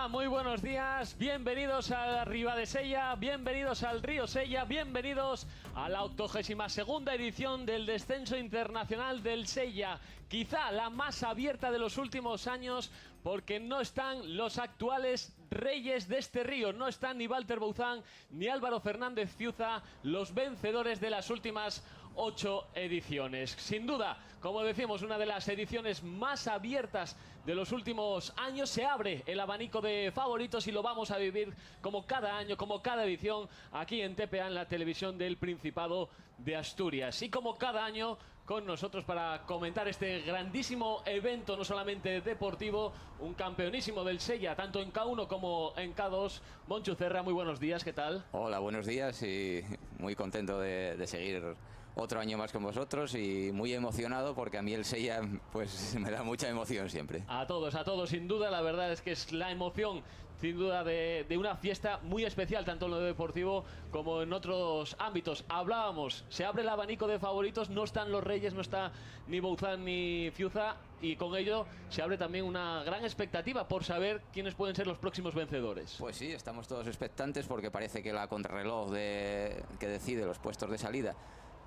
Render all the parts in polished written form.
Hola, muy buenos días, bienvenidos a Ribadesella, bienvenidos al Río Sella, bienvenidos a la 82ª edición del Descenso Internacional del Sella, quizá la más abierta de los últimos años porque no están los actuales reyes de este río, no están ni Walter Bouzán ni Álvaro Fernández Fiuza, los vencedores de las últimas 8 ediciones. Sin duda, como decimos, una de las ediciones más abiertas de los últimos años. Se abre el abanico de favoritos y lo vamos a vivir como cada año, como cada edición, aquí en TPA, en la televisión del Principado de Asturias. Y como cada año, con nosotros para comentar este grandísimo evento, no solamente deportivo, un campeonísimo del Sella, tanto en K1 como en K2. Monchu Cerra, muy buenos días, ¿qué tal? Hola, buenos días y muy contento de seguir otro año más con vosotros y muy emocionado porque a mí el Sella pues me da mucha emoción siempre. A todos, sin duda, la verdad es que es la emoción, sin duda, de una fiesta muy especial, tanto en lo deportivo como en otros ámbitos. Hablábamos, se abre el abanico de favoritos, no están los reyes, no está ni Bouzán ni Fiuza, y con ello se abre también una gran expectativa por saber quiénes pueden ser los próximos vencedores. Pues sí, estamos todos expectantes porque parece que la contrarreloj que decide los puestos de salida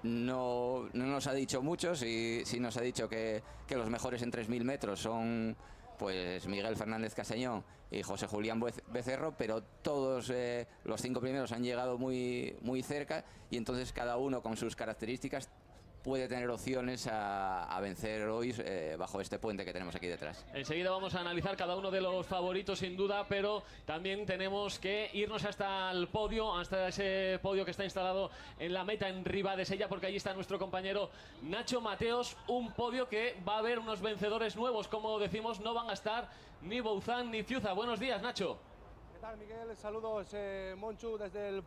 no nos ha dicho mucho. Sí nos ha dicho que los mejores en 3.000 metros son pues Miguel Fernández Castañón y José Julián Becerro, pero todos los 5 primeros han llegado muy cerca y entonces cada uno con sus características puede tener opciones a vencer hoy bajo este puente que tenemos aquí detrás. Enseguida vamos a analizar cada uno de los favoritos, sin duda, pero también tenemos que irnos hasta el podio, hasta ese podio que está instalado en la meta en Ribadesella, porque allí está nuestro compañero Nacho Mateos. Un podio que va a haber unos vencedores nuevos, como decimos, no van a estar ni Bouzán ni Fiuza. Buenos días, Nacho. ¿Qué tal, Miguel? Saludos, Monchu, desde el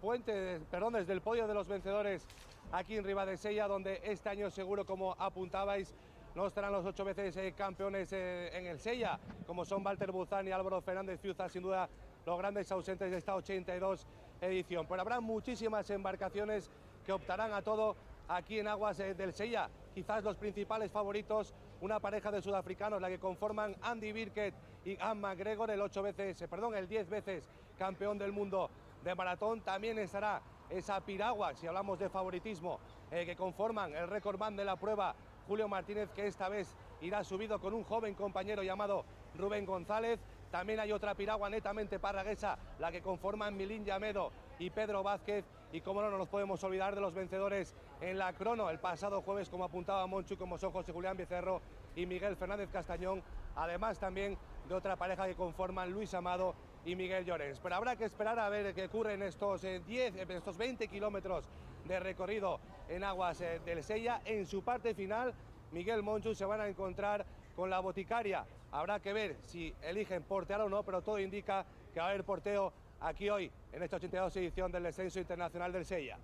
desde el podio de los vencedores aquí en Ribadesella, donde este año seguro, como apuntabais, no estarán los 8 veces campeones en el Sella, como son Walter Bouzán y Álvaro Fernández Fiuza, sin duda los grandes ausentes de esta 82 edición. Pero habrá muchísimas embarcaciones que optarán a todo aquí en aguas del Sella. Quizás los principales favoritos, una pareja de sudafricanos, la que conforman Andy Birkett y Anne McGregor, el 10 veces campeón del mundo de maratón. También estará esa piragua, si hablamos de favoritismo, que conforman el recordman de la prueba, Julio Martínez, que esta vez irá subido con un joven compañero llamado Rubén González. También hay otra piragua netamente parraguesa, la que conforman Milín Llamedo y Pedro Vázquez. Y como no nos podemos olvidar de los vencedores en la crono el pasado jueves, como apuntaba Monchu, como son José Julián Becerro y Miguel Fernández Castañón. Además también de otra pareja que conforman Luis Amado y Miguel Llorens. Pero habrá que esperar a ver qué ocurre en estos 20 kilómetros de recorrido en aguas del Sella. En su parte final, Miguel, Monchu, se van a encontrar con la boticaria. Habrá que ver si eligen portear o no, pero todo indica que va a haber porteo aquí hoy, en esta 82 edición del Descenso Internacional del Sella.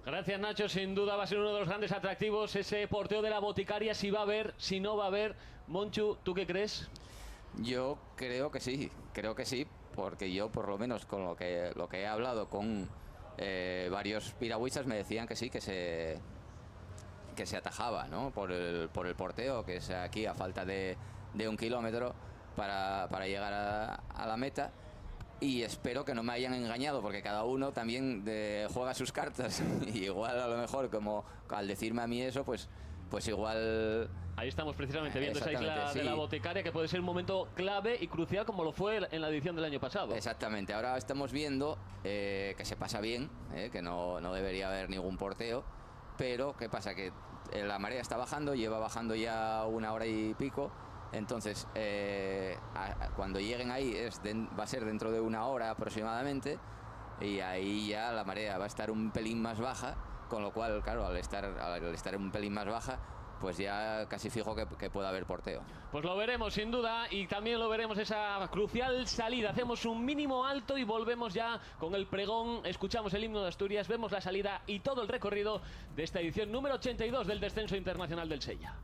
Gracias, Nacho. Sin duda va a ser uno de los grandes atractivos ese porteo de la boticaria, si va a haber, si no va a haber. Monchu, ¿tú qué crees? Yo creo que sí, porque yo por lo menos con lo que he hablado con varios piragüistas me decían que sí, que se atajaba, ¿no? por el porteo, que es aquí a falta de 1 kilómetro para llegar a la meta. Y espero que no me hayan engañado, porque cada uno también juega sus cartas. Y igual a lo mejor, como al decirme a mí eso, pues igual... Ahí estamos precisamente viendo esa isla sí, de la boticaria, que puede ser un momento clave y crucial como lo fue en la edición del año pasado. Exactamente, ahora estamos viendo que se pasa bien, que no debería haber ningún porteo, pero ¿qué pasa? Que la marea está bajando, lleva bajando ya 1 hora y pico. Entonces, cuando lleguen ahí va a ser dentro de 1 hora aproximadamente, y ahí ya la marea va a estar un pelín más baja, con lo cual, claro, al estar un pelín más baja, pues ya casi fijo que pueda haber porteo. Pues lo veremos sin duda, y también lo veremos esa crucial salida. Hacemos un mínimo alto y volvemos ya con el pregón, escuchamos el himno de Asturias, vemos la salida y todo el recorrido de esta edición número 82 del Descenso Internacional del Sella.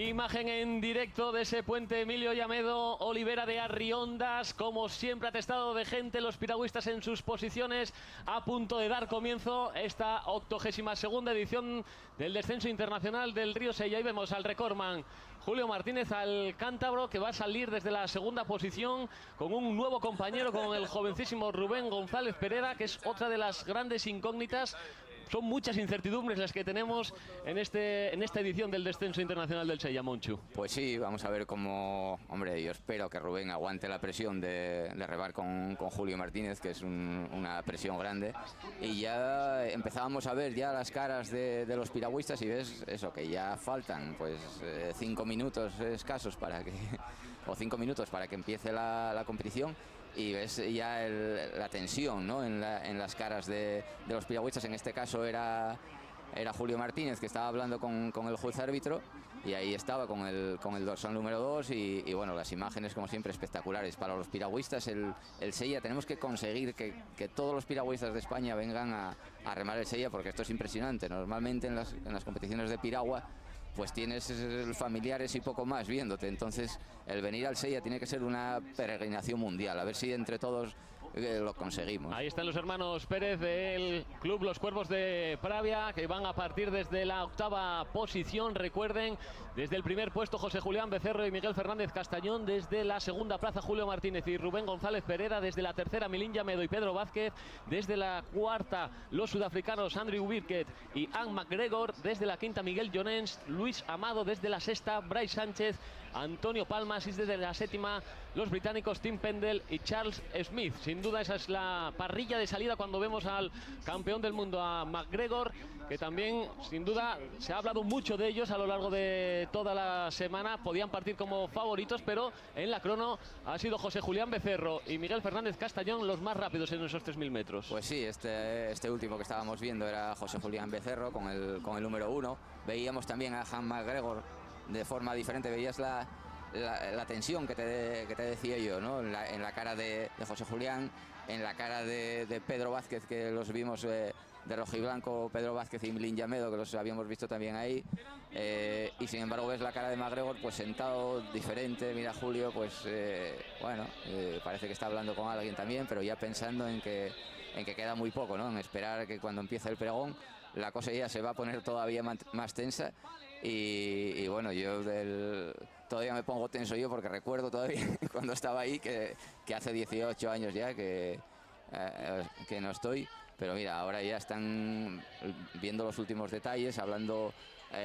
Imagen en directo de ese puente Emilio Llamedo, Olivera de Arriondas, como siempre atestado de gente, los piragüistas en sus posiciones, a punto de dar comienzo esta 82ª edición del descenso internacional del Río Sella. Y vemos al recordman Julio Martínez, al cántabro, que va a salir desde la segunda posición con un nuevo compañero, con el jovencísimo Rubén González Pereda, que es otra de las grandes incógnitas. Son muchas incertidumbres las que tenemos en esta edición del descenso internacional del Sella, Monchu. Pues sí, vamos a ver cómo... Hombre, yo espero que Rubén aguante la presión de rebar con Julio Martínez, que es una presión grande. Y ya empezábamos a ver ya las caras de los piragüistas y ves eso, que ya faltan pues 5 minutos escasos para que... o 5 minutos para que empiece la competición. Y ves ya la tensión, ¿no?, en las caras de los piragüistas. En este caso era Julio Martínez, que estaba hablando con el juez árbitro, y ahí estaba con el dorsal número 2 y bueno, las imágenes como siempre espectaculares. Para los piragüistas el Sella, tenemos que conseguir que todos los piragüistas de España vengan a remar el Sella, porque esto es impresionante. Normalmente en las competiciones de piragua pues tienes familiares y poco más viéndote, entonces el venir al Sella tiene que ser una peregrinación mundial, a ver si entre todos lo conseguimos. Ahí están los hermanos Pérez del club Los Cuervos de Pravia, que van a partir desde la 8ª posición. Recuerden, desde el primer puesto José Julián Becerro y Miguel Fernández Castañón, desde la segunda plaza Julio Martínez y Rubén González Pereda, desde la tercera Milín Llamedo y Pedro Vázquez, desde la cuarta los sudafricanos Andrew Birkett y Anne McGregor, desde la quinta Miguel Jonens, Luis Amado, desde la sexta Bryce Sánchez, Antonio Palmas, y desde la séptima los británicos Tim Pendle y Charles Smith. Sin duda esa es la parrilla de salida cuando vemos al campeón del mundo, a McGregor, que también sin duda se ha hablado mucho de ellos a lo largo de toda la semana. Podían partir como favoritos, pero en la crono ha sido José Julián Becerro y Miguel Fernández Castañón los más rápidos en esos 3000 metros. Pues sí, este último que estábamos viendo era José Julián Becerro con el número 1. Veíamos también a Han McGregor de forma diferente, veías la tensión que te decía yo, ¿no?, en la cara de José Julián, en la cara de Pedro Vázquez, que los vimos de rojiblanco, Pedro Vázquez y Milín Llamedo, que los habíamos visto también ahí, y sin embargo ves la cara de McGregor pues sentado diferente. Mira, Julio pues parece que está hablando con alguien también, pero ya pensando en que queda muy poco, ¿no?, en esperar que cuando empiece el pregón la cosa ya se va a poner todavía más tensa. Y bueno, yo todavía me pongo tenso yo, porque recuerdo todavía cuando estaba ahí que hace 18 años ya que no estoy. Pero mira, ahora ya están viendo los últimos detalles, hablando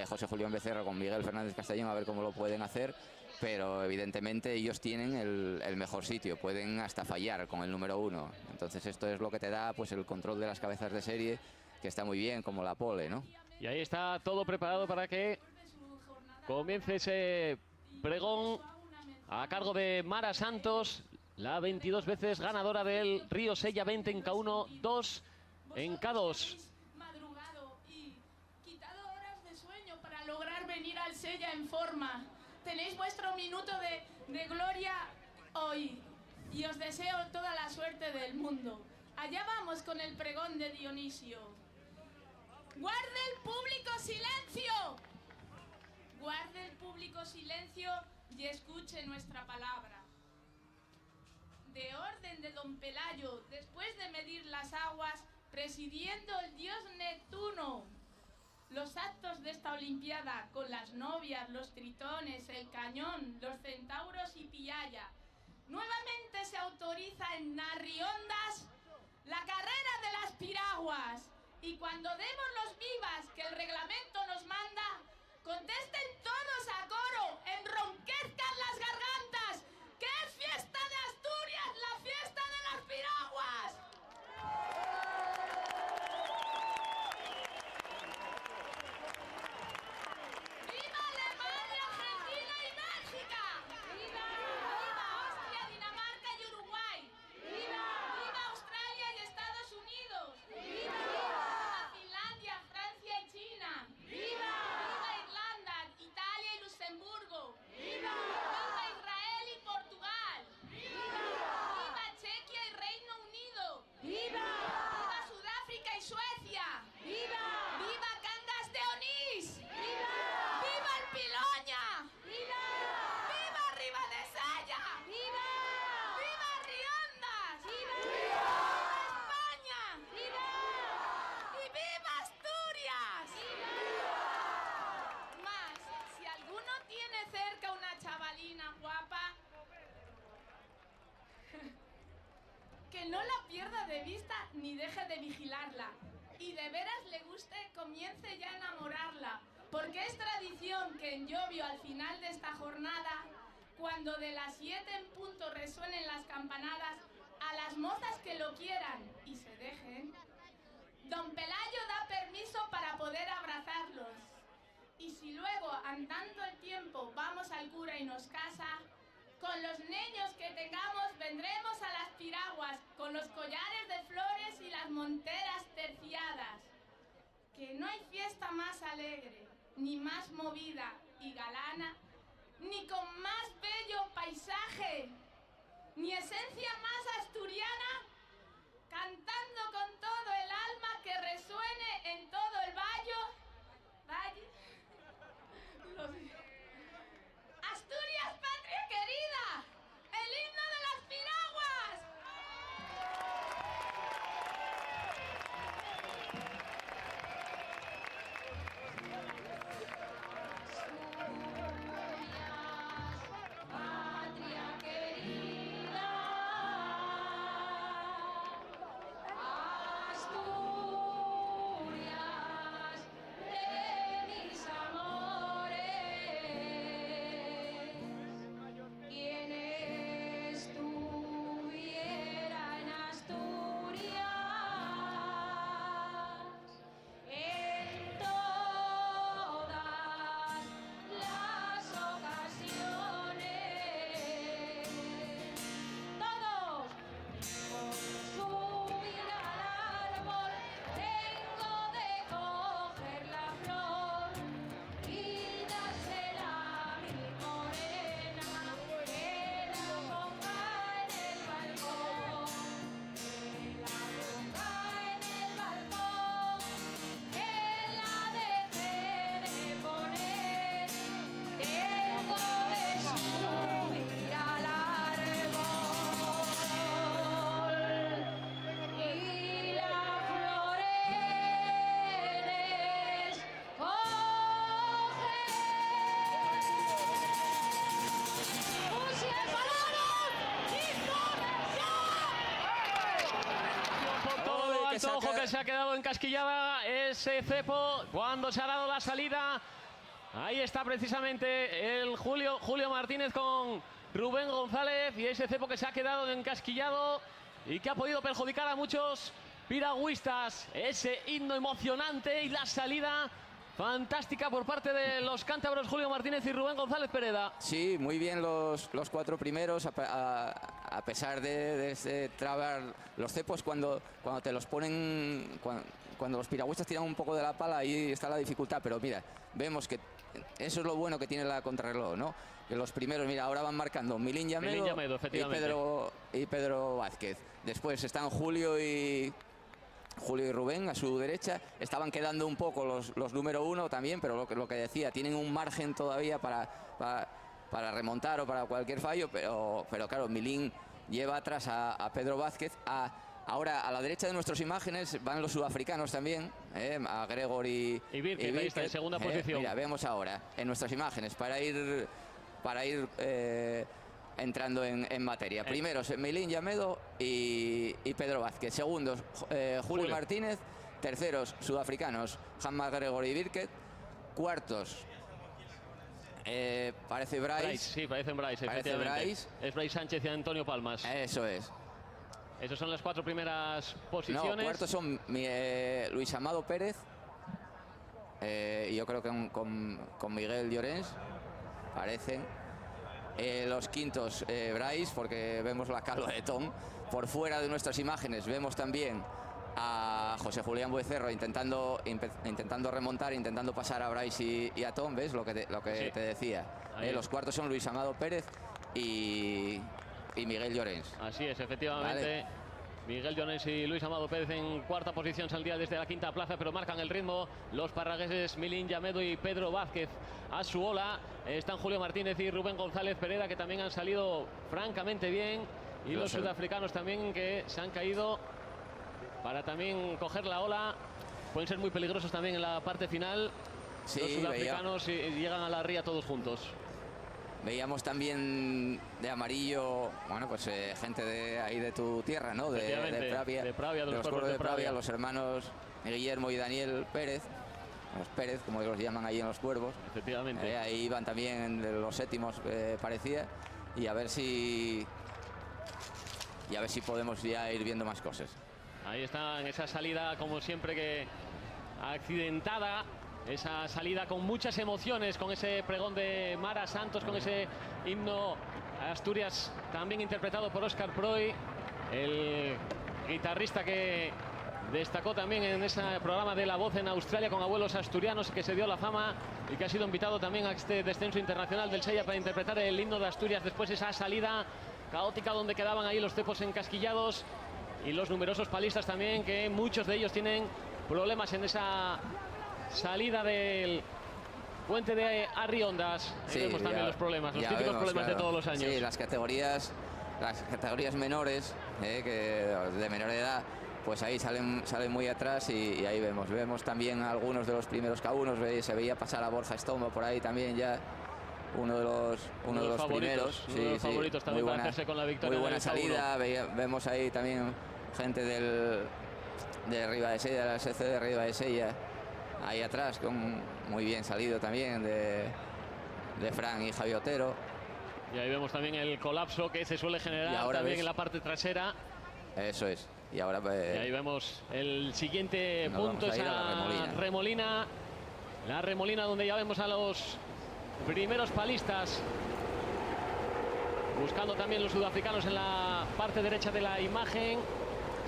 José Julián Becerro con Miguel Fernández Castañón a ver cómo lo pueden hacer. Pero evidentemente ellos tienen el mejor sitio, pueden hasta fallar con el número 1. Entonces esto es lo que te da pues el control de las cabezas de serie, que está muy bien, como la pole, ¿no? Y ahí está todo preparado para que comience ese pregón a cargo de Mara Santos, la 22 veces ganadora del Río Sella, 20 en K1, 2 en K2. Madrugado y quitado horas de sueño para lograr venir al Sella en forma. Tenéis vuestro minuto de gloria hoy y os deseo toda la suerte del mundo. Allá vamos con el pregón de Dionisio. ¡Guarde el público silencio! Guarde el público silencio y escuche nuestra palabra. De orden de don Pelayo, después de medir las aguas, presidiendo el dios Neptuno, los actos de esta olimpiada con las novias, los tritones, el cañón, los centauros y Piaya. Nuevamente se autoriza en Arriondas la carrera de las piraguas. Y cuando demos los vivas que el reglamento nos manda, contesten todos a coro, enronquezcan las gargantas, que es fiesta de Asturias, la fiesta de las piraguas. ¡Viva Alemania, Argentina y Bélgica! ¡Viva! ¡Viva Austria, Dinamarca y Uruguay! ¡Viva! ¡Viva Australia y Estados Unidos! ¡Viva! ¡Viva Irlanda, Italia y Luxemburgo! ¡Viva! ¡Viva que no la pierda de vista ni deje de vigilarla. Y de veras le guste, comience ya a enamorarla. Porque es tradición que en Llobio, al final de esta jornada, cuando de las 7 en punto resuenen las campanadas, a las mozas que lo quieran y se dejen, don Pelayo da permiso para poder abrazarlos. Y si luego, andando el tiempo, vamos al cura y nos casa, con los niños que tengamos vendremos a las piraguas, con los collares de flores y las monteras terciadas. Que no hay fiesta más alegre, ni más movida y galana, ni con más bello paisaje, ni esencia más asturiana, cantando con todo el alma que resuene en todo el valle. Asturias, patria querida, el himno de las piraguas. Patria querida, Asturias de mis amores. Quien estuviera en Asturias en todas las ocasiones, todos subir al árbol, tengo de coger la flor y dársela a mi morena, que la ponga en el balcón, que la ponga en el balcón, que la deje de poner, tengo de subir al árbol y las flores coger. Por todo lo alto, ojo que se ha quedado encasquillada ese cepo cuando se ha dado la salida. Ahí está precisamente el Julio Martínez con Rubén González y ese cepo que se ha quedado encasquillado y que ha podido perjudicar a muchos piragüistas. Ese himno emocionante y la salida fantástica por parte de los cántabros Julio Martínez y Rubén González Pereda. Sí, muy bien los 4 primeros, a pesar de trabar los cepos cuando te los ponen, cuando los piragüistas tiran un poco de la pala, ahí está la dificultad, pero mira, vemos que eso es lo bueno que tiene la contrarreloj, ¿no? Que los primeros, mira, ahora van marcando Milín Llamedo efectivamente, y Pedro Vázquez. Después están Julio y Rubén a su derecha. Estaban quedando un poco los número 1 también, pero lo que decía, tienen un margen todavía para remontar o para cualquier fallo, pero claro, Milín lleva atrás a Pedro Vázquez. Ahora a la derecha de nuestras imágenes van los sudafricanos también, a Gregor y Birket, ahí está en segunda posición. Mira, vemos ahora en nuestras imágenes para ir entrando en materia. Primeros, Milín Llamedo y Pedro Vázquez. Segundos, Julio Martínez. Terceros, sudafricanos, Jan McGregor y Birket. Cuartos, parece Bryce. Sí, parece Bryce, efectivamente. Es Bryce Sánchez y Antonio Palmas. Eso es. Esas son las 4 primeras posiciones. No, cuartos son Luis Amado Pérez. Y yo creo que con Miguel Llorens parecen. Los quintos, Bryce, porque vemos la calva de Tom. Por fuera de nuestras imágenes vemos también a José Julián Buecerro intentando remontar, intentando pasar a Bryce y a Tom. ¿Ves lo que te decía? Los cuartos son Luis Amado Pérez y Miguel Llorens. Así es, efectivamente. Vale. Miguel Llorens y Luis Amado Pérez en cuarta posición saldría desde la quinta plaza, pero marcan el ritmo los parragueses Milín Llamedo y Pedro Vázquez. A su ola están Julio Martínez y Rubén González Pereda, que también han salido francamente bien, y los sudafricanos también, que se han caído para también coger la ola. Pueden ser muy peligrosos también en la parte final. Sí, los sudafricanos llegan a la ría todos juntos. Veíamos también de amarillo, bueno, pues gente de ahí de tu tierra, ¿no? De Pravia, de los cuervos de Pravia, los hermanos Guillermo y Daniel Pérez, los Pérez, como los llaman ahí en los cuervos. Efectivamente. Ahí iban también de los séptimos, parecía, y a ver si podemos ya ir viendo más cosas. Ahí está en esa salida, como siempre, que accidentada. Esa salida con muchas emociones, con ese pregón de Mara Santos, con ese himno a Asturias, también interpretado por Óscar Proy, el guitarrista que destacó también en ese programa de La Voz en Australia con abuelos asturianos, que se dio la fama y que ha sido invitado también a este descenso internacional del Sella para interpretar el himno de Asturias. Después esa salida caótica donde quedaban ahí los cepos encasquillados y los numerosos palistas también, que muchos de ellos tienen problemas en esa salida del puente de Arriondas. Ahí vemos también los problemas, los típicos problemas de todos los años. Sí, las categorías menores, que de menor edad, pues ahí salen muy atrás y ahí vemos también algunos de los primeros K1, se veía pasar a Borja Estomba por ahí también ya, uno de los primeros. Uno de los favoritos también para hacerse con la victoria. Muy buena salida, vemos ahí también gente de Ribadesella, de la SC de Ribadesella, ahí atrás, muy bien salido también de Fran y Javi Otero. Y ahí vemos también el colapso que se suele generar también en la parte trasera. Eso es. Y ahora y ahí vemos el siguiente punto, esa Remolina. La Remolina, donde ya vemos a los primeros palistas. Buscando también los sudafricanos en la parte derecha de la imagen.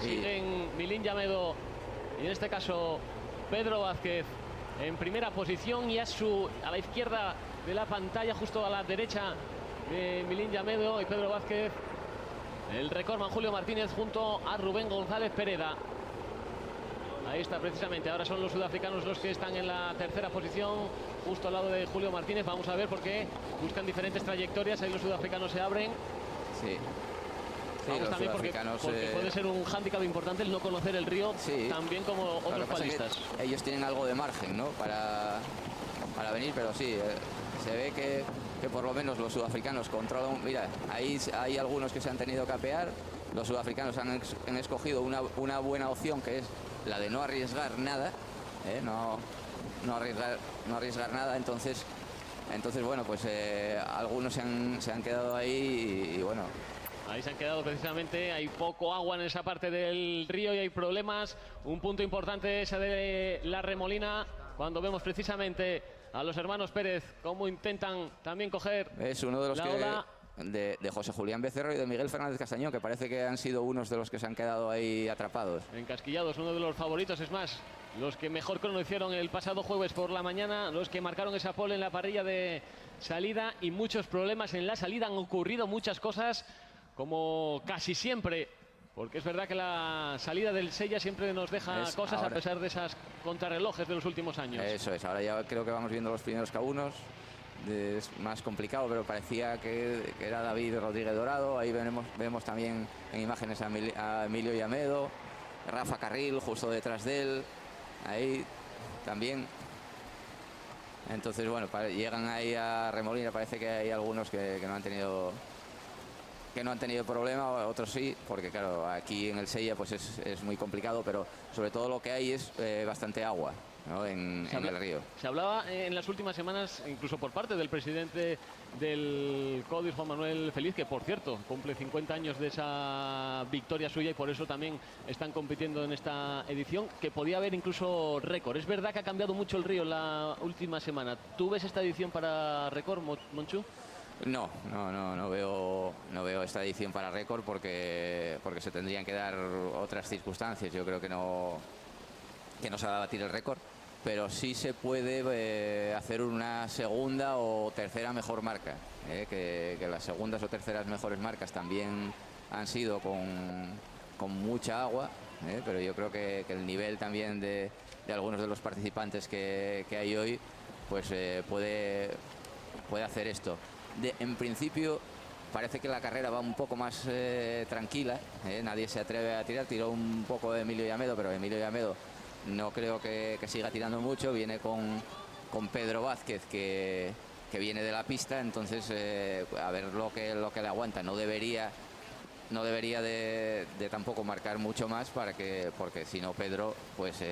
Siguen Milín Llamedo y en este caso Pedro Vázquez en primera posición, y a la izquierda de la pantalla, justo a la derecha de Milín Llamedo y Pedro Vázquez, el recordman Julio Martínez junto a Rubén González Pereda. Ahí está precisamente, ahora son los sudafricanos los que están en la tercera posición, justo al lado de Julio Martínez. Vamos a ver por qué buscan diferentes trayectorias, ahí los sudafricanos se abren. Sí. Vamos también porque puede ser un hándicap importante el no conocer el río, también como otros palistas. Ellos tienen algo de margen, ¿no? para venir, pero sí, se ve que por lo menos los sudafricanos controlan. Mira, ahí hay algunos que se han tenido que apear. Los sudafricanos han escogido una buena opción, que es la de no arriesgar nada, no arriesgar nada. Entonces bueno, pues algunos se han quedado ahí y bueno. Ahí se han quedado precisamente, hay poco agua en esa parte del río y hay problemas. Un punto importante ese de la Remolina, cuando vemos precisamente a los hermanos Pérez cómo intentan también coger. Es uno de los de José Julián Becerro y de Miguel Fernández Castañón, que parece que han sido unos de los que se han quedado ahí atrapados. Encasquillados, uno de los favoritos, es más, los que mejor hicieron el pasado jueves por la mañana, los que marcaron esa pole en la parrilla de salida, y muchos problemas en la salida. Han ocurrido muchas cosas, como casi siempre, porque es verdad que la salida del Sella siempre nos deja cosas ahora, a pesar de esas contrarrelojes de los últimos años. Eso es, ahora ya creo que vamos viendo los primeros K1. Es más complicado, pero parecía que era David Rodríguez Dorado. Ahí vemos también en imágenes a Emilio Llamedo, Rafa Carril justo detrás de él, ahí también. Entonces bueno, llegan ahí a Remolina, parece que hay algunos que no han tenido problema, otros sí, porque claro, aquí en el Sella pues es muy complicado, pero sobre todo lo que hay es bastante agua, ¿no? en el río. Se hablaba en las últimas semanas, incluso por parte del presidente del CODIS, Juan Manuel Feliz, que por cierto cumple 50 años de esa victoria suya y por eso también están compitiendo en esta edición, que podía haber incluso récord. Es verdad que ha cambiado mucho el río en la última semana. ¿Tú ves esta edición para récord, Monchu? No veo esta edición para récord porque se tendrían que dar otras circunstancias. Yo creo que no se va a batir el récord, pero sí se puede hacer una segunda o tercera mejor marca, que las segundas o terceras mejores marcas también han sido con mucha agua, pero yo creo que el nivel también de algunos de los participantes que hay hoy pues puede hacer esto. En principio parece que la carrera va un poco más tranquila, nadie se atreve a tirar. Tiró un poco de Emilio Llamedo, pero Emilio Llamedo no creo que siga tirando mucho. Viene con Pedro Vázquez, que que viene de la pista, entonces a ver lo que le aguanta. No debería de tampoco marcar mucho más porque si no Pedro pues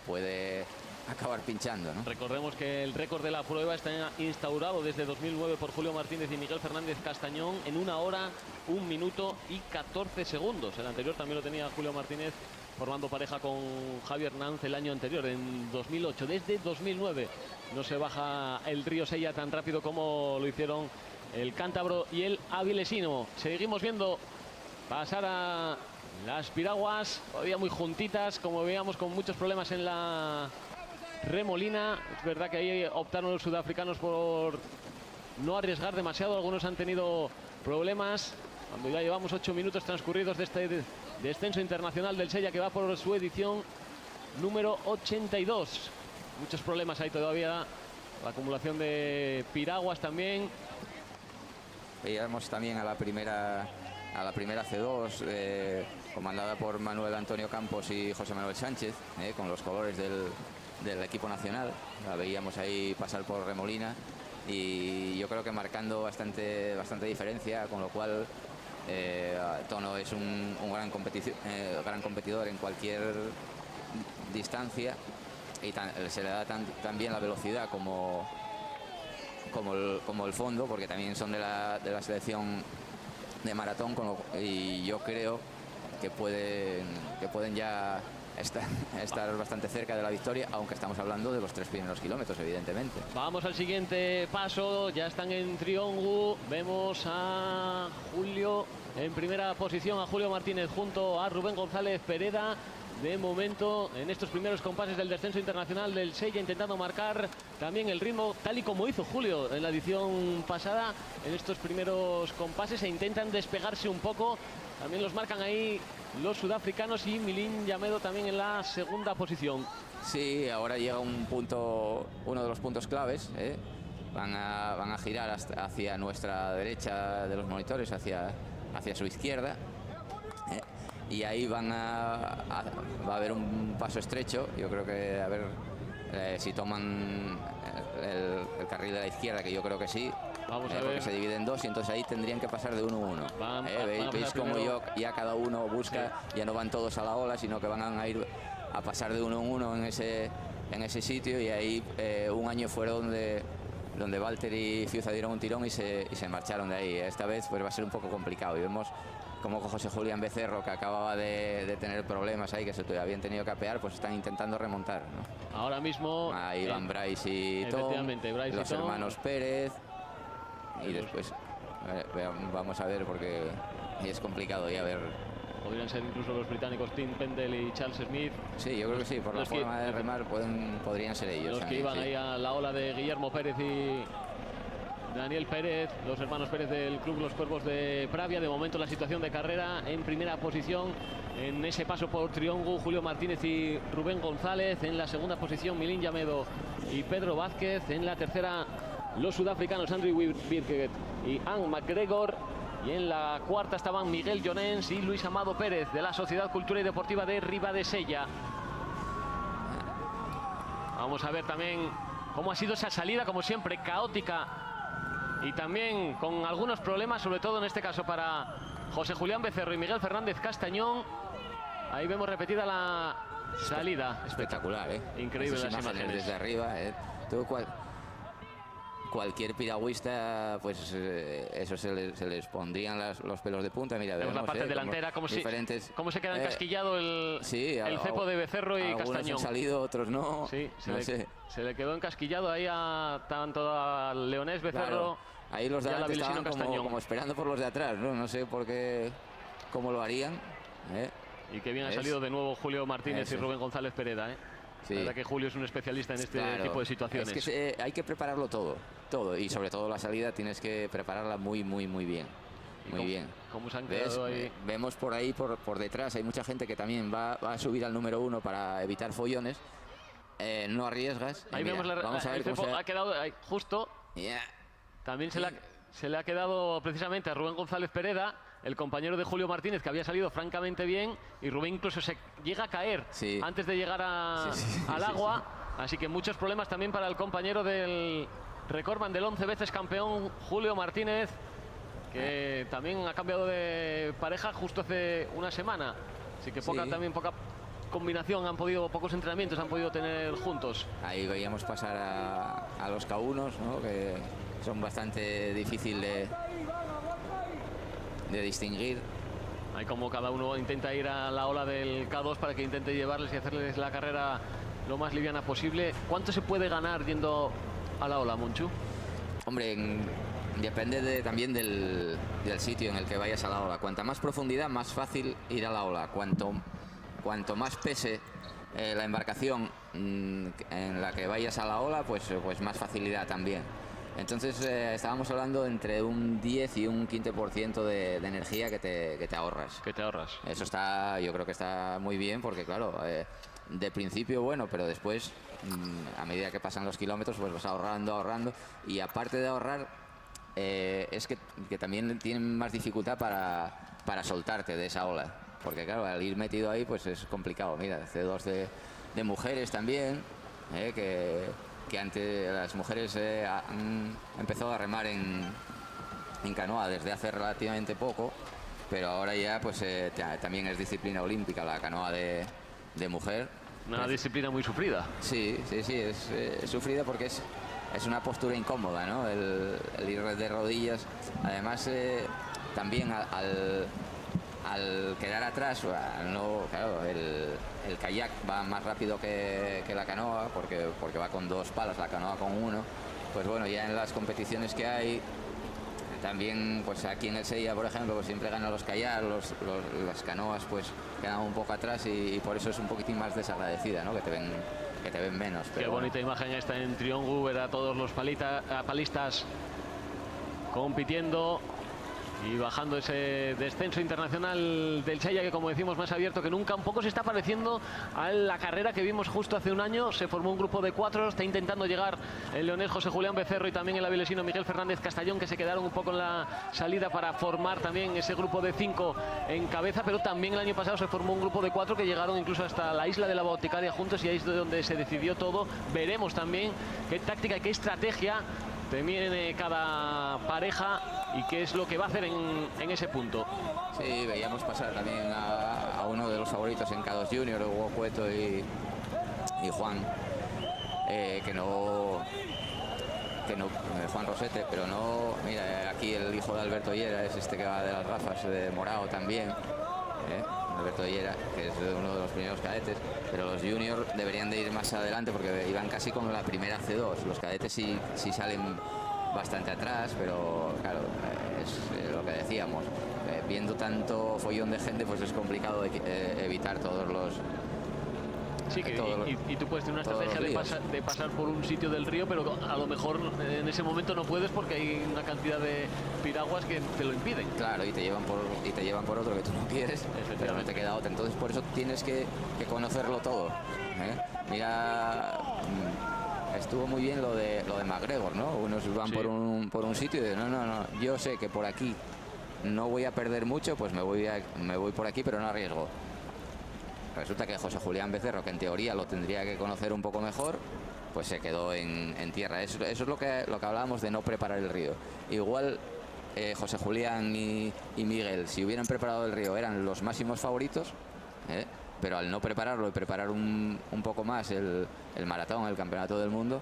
puede acabar pinchando, ¿no? Recordemos que el récord de la prueba está instaurado desde 2009 por Julio Martínez y Miguel Fernández Castañón en 1 hora, 1 minuto y 14 segundos. El anterior también lo tenía Julio Martínez formando pareja con Javier Hernández el año anterior, en 2008. Desde 2009 no se baja el Río Sella tan rápido como lo hicieron el cántabro y el avilesino. Seguimos viendo pasar a las piraguas, todavía muy juntitas, como veíamos, con muchos problemas en la remolina. Es verdad que ahí optaron los sudafricanos por no arriesgar demasiado. Algunos han tenido problemas. Cuando ya llevamos 8 minutos transcurridos de este descenso internacional del Sella, que va por su edición número 82. Muchos problemas hay todavía. La acumulación de piraguas también. Veíamos también a la primera C2, comandada por Manuel Antonio Campos y José Manuel Sánchez, con los colores del equipo nacional. La veíamos ahí pasar por remolina y yo creo que marcando bastante diferencia, con lo cual Tono es un gran competidor en cualquier distancia, y se le da también la velocidad como el fondo, porque también son de la selección de maratón, y yo creo que pueden ya estar bastante cerca de la victoria, aunque estamos hablando de los 3 primeros kilómetros, evidentemente. Vamos al siguiente paso. Ya están en Triungu. Vemos a Julio en primera posición, a Julio Martínez junto a Rubén González Pereda. De momento, en estos primeros compases del descenso internacional del Sella, intentando marcar también el ritmo, tal y como hizo Julio en la edición pasada. En estos primeros compases se intentan despegarse un poco. También los marcan ahí los sudafricanos, y Milín Yamedo también en la segunda posición. Sí, ahora llega un punto, uno de los puntos claves, ¿eh? Van a girar hacia nuestra derecha de los monitores, hacia su izquierda, ¿eh? Y ahí va a haber un paso estrecho. Yo creo que a ver si toman el carril de la izquierda, que yo creo que sí. Vamos a ver. Porque se divide en 2 y entonces ahí tendrían que pasar de 1-1. ¿Veis cómo ya cada uno busca? Sí. Ya no van todos a la ola, sino que van a ir a pasar de 1 en 1 en ese sitio, y ahí un año fueron donde Walter y Fiuza dieron un tirón y se marcharon de ahí. Esta vez pues va a ser un poco complicado, y vemos como José Julián Becerro, que acababa de tener problemas ahí, que se habían tenido que apear, pues están intentando remontar, ¿no? Ahora mismo ahí van Bryce y Tom, los hermanos Pérez, y después vamos a ver, porque es complicado ya ver. Podrían ser incluso los británicos Tim Pendle y Charles Smith. Sí, yo creo que sí, por la forma de remar podrían ser ellos. Los también, que iban ahí a la ola de Guillermo Pérez y Daniel Pérez, los hermanos Pérez del Club Los Cuervos de Pravia. De momento la situación de carrera: en primera posición en ese paso por Triungu, Julio Martínez y Rubén González. En la segunda posición, Milín Yamedo y Pedro Vázquez. En la tercera, los sudafricanos Andrew Birkett y Ann McGregor. Y en la cuarta estaban Miguel Llorens y Luis Amado Pérez, de la Sociedad Cultura y Deportiva de Ribadesella. Vamos a ver también cómo ha sido esa salida, como siempre, caótica, y también con algunos problemas, sobre todo en este caso para José Julián Becerro y Miguel Fernández Castañón. Ahí vemos repetida la salida. Espectacular, ¿eh? Increíble las imágenes desde arriba, ¿eh? Cualquier piragüista, pues eso se les pondrían los pelos de punta. Mira, vemos la parte delantera, cómo se queda encasquillado el cepo de Becerro y algunos Castañón. Han salido, otros no. Sí, se le quedó encasquillado ahí tanto al leonés Becerro. Claro, ahí los de adelante estaban como esperando por los de atrás, ¿no? No sé por qué, cómo lo harían, ¿eh? Y qué bien ha salido de nuevo Julio Martínez y Rubén González Pereda, ¿eh? Sí. La verdad que Julio es un especialista en este tipo de situaciones. Es que hay que prepararlo todo, y sobre todo la salida tienes que prepararla muy bien. Muy bien. ¿Cómo se han quedado ahí? Vemos por ahí, por detrás, hay mucha gente que también va a subir al número 1 para evitar follones. No arriesgas. Ahí vemos vamos a ver cómo ha quedado ahí, justo. Yeah. También se le ha quedado precisamente a Rubén González Pereda, el compañero de Julio Martínez, que había salido francamente bien, y Rubén incluso se llega a caer antes de llegar al agua. Así que muchos problemas también para el compañero del Recordman del 11 veces campeón Julio Martínez, que también ha cambiado de pareja justo hace una semana. Así que poca combinación han podido, pocos entrenamientos han podido tener juntos. Ahí veíamos pasar a los K1s, ¿no? Que son bastante difíciles de distinguir. Hay como cada uno intenta ir a la ola del K2 para que intente llevarles y hacerles la carrera lo más liviana posible. ¿Cuánto se puede ganar yendo a la ola, Monchu? Hombre, depende también del sitio en el que vayas a la ola. Cuanta más profundidad, más fácil ir a la ola. Cuanto más pese la embarcación en la que vayas a la ola, pues más facilidad también. Entonces estábamos hablando entre un 10 y un 15% de energía que te ahorras. ¿Qué te ahorras? Eso yo creo que está muy bien, porque claro, de principio bueno, pero después a medida que pasan los kilómetros pues vas ahorrando, y aparte de ahorrar es que también tienen más dificultad para soltarte de esa ola, porque claro, al ir metido ahí pues es complicado. Mira, C2 de mujeres también, que antes las mujeres han empezado a remar en canoa desde hace relativamente poco, pero ahora ya pues también es disciplina olímpica la canoa de mujer. Una disciplina muy sufrida. Sí, es sufrida porque es una postura incómoda, ¿no? El ir de rodillas. Además, también al quedar atrás, claro, el kayak va más rápido que la canoa, porque va con 2 palas, la canoa con 1. Pues bueno, ya en las competiciones que hay, también pues aquí en el Sella, por ejemplo, pues siempre ganan los kayak, las canoas pues quedan un poco atrás, y por eso es un poquitín más desagradecida, ¿no? Que te ven menos. Qué bonita imagen esta en Triungu, ver a todos los palistas compitiendo y bajando ese descenso internacional del Sella, que como decimos más abierto que nunca. Un poco se está pareciendo a la carrera que vimos justo hace un año. Se formó un grupo de 4, está intentando llegar el leonés José Julián Becerro y también el avilesino Miguel Fernández Castellón, que se quedaron un poco en la salida para formar también ese grupo de 5 en cabeza. Pero también el año pasado se formó un grupo de 4 que llegaron incluso hasta la isla de la Boticaria juntos, y ahí es donde se decidió todo. Veremos también qué táctica y qué estrategia tiene cada pareja y qué es lo que va a hacer en ese punto. Sí, veíamos pasar también a uno de los favoritos en K2 Junior, Hugo Cueto y Juan, Juan Rosete, pero no, mira, aquí el hijo de Alberto Llera es este que va de las Rafas, de Morao también, Alberto Llera, que es uno de los primeros cadetes, pero los juniors deberían de ir más adelante porque iban casi con la primera C2. Los cadetes sí salen bastante atrás, pero claro, es lo que decíamos, viendo tanto follón de gente, pues es complicado evitar todos los... Sí, y tú puedes tener una estrategia de pasar por un sitio del río, pero a lo mejor en ese momento no puedes porque hay una cantidad de piraguas que te lo impiden. Claro, y te llevan por otro que tú no quieres, pero no te queda otra. Entonces por eso tienes que conocerlo todo, ¿eh? Mira, estuvo muy bien lo de McGregor, ¿no? Unos van por un sitio y dicen, no, yo sé que por aquí no voy a perder mucho, pues me voy por aquí, pero no arriesgo. Resulta que José Julián Becerro, que en teoría lo tendría que conocer un poco mejor, pues se quedó en tierra. Eso es lo que hablábamos de no preparar el río. Igual José Julián y Miguel, si hubieran preparado el río, eran los máximos favoritos, pero al no prepararlo y preparar un poco más el maratón, el campeonato del mundo,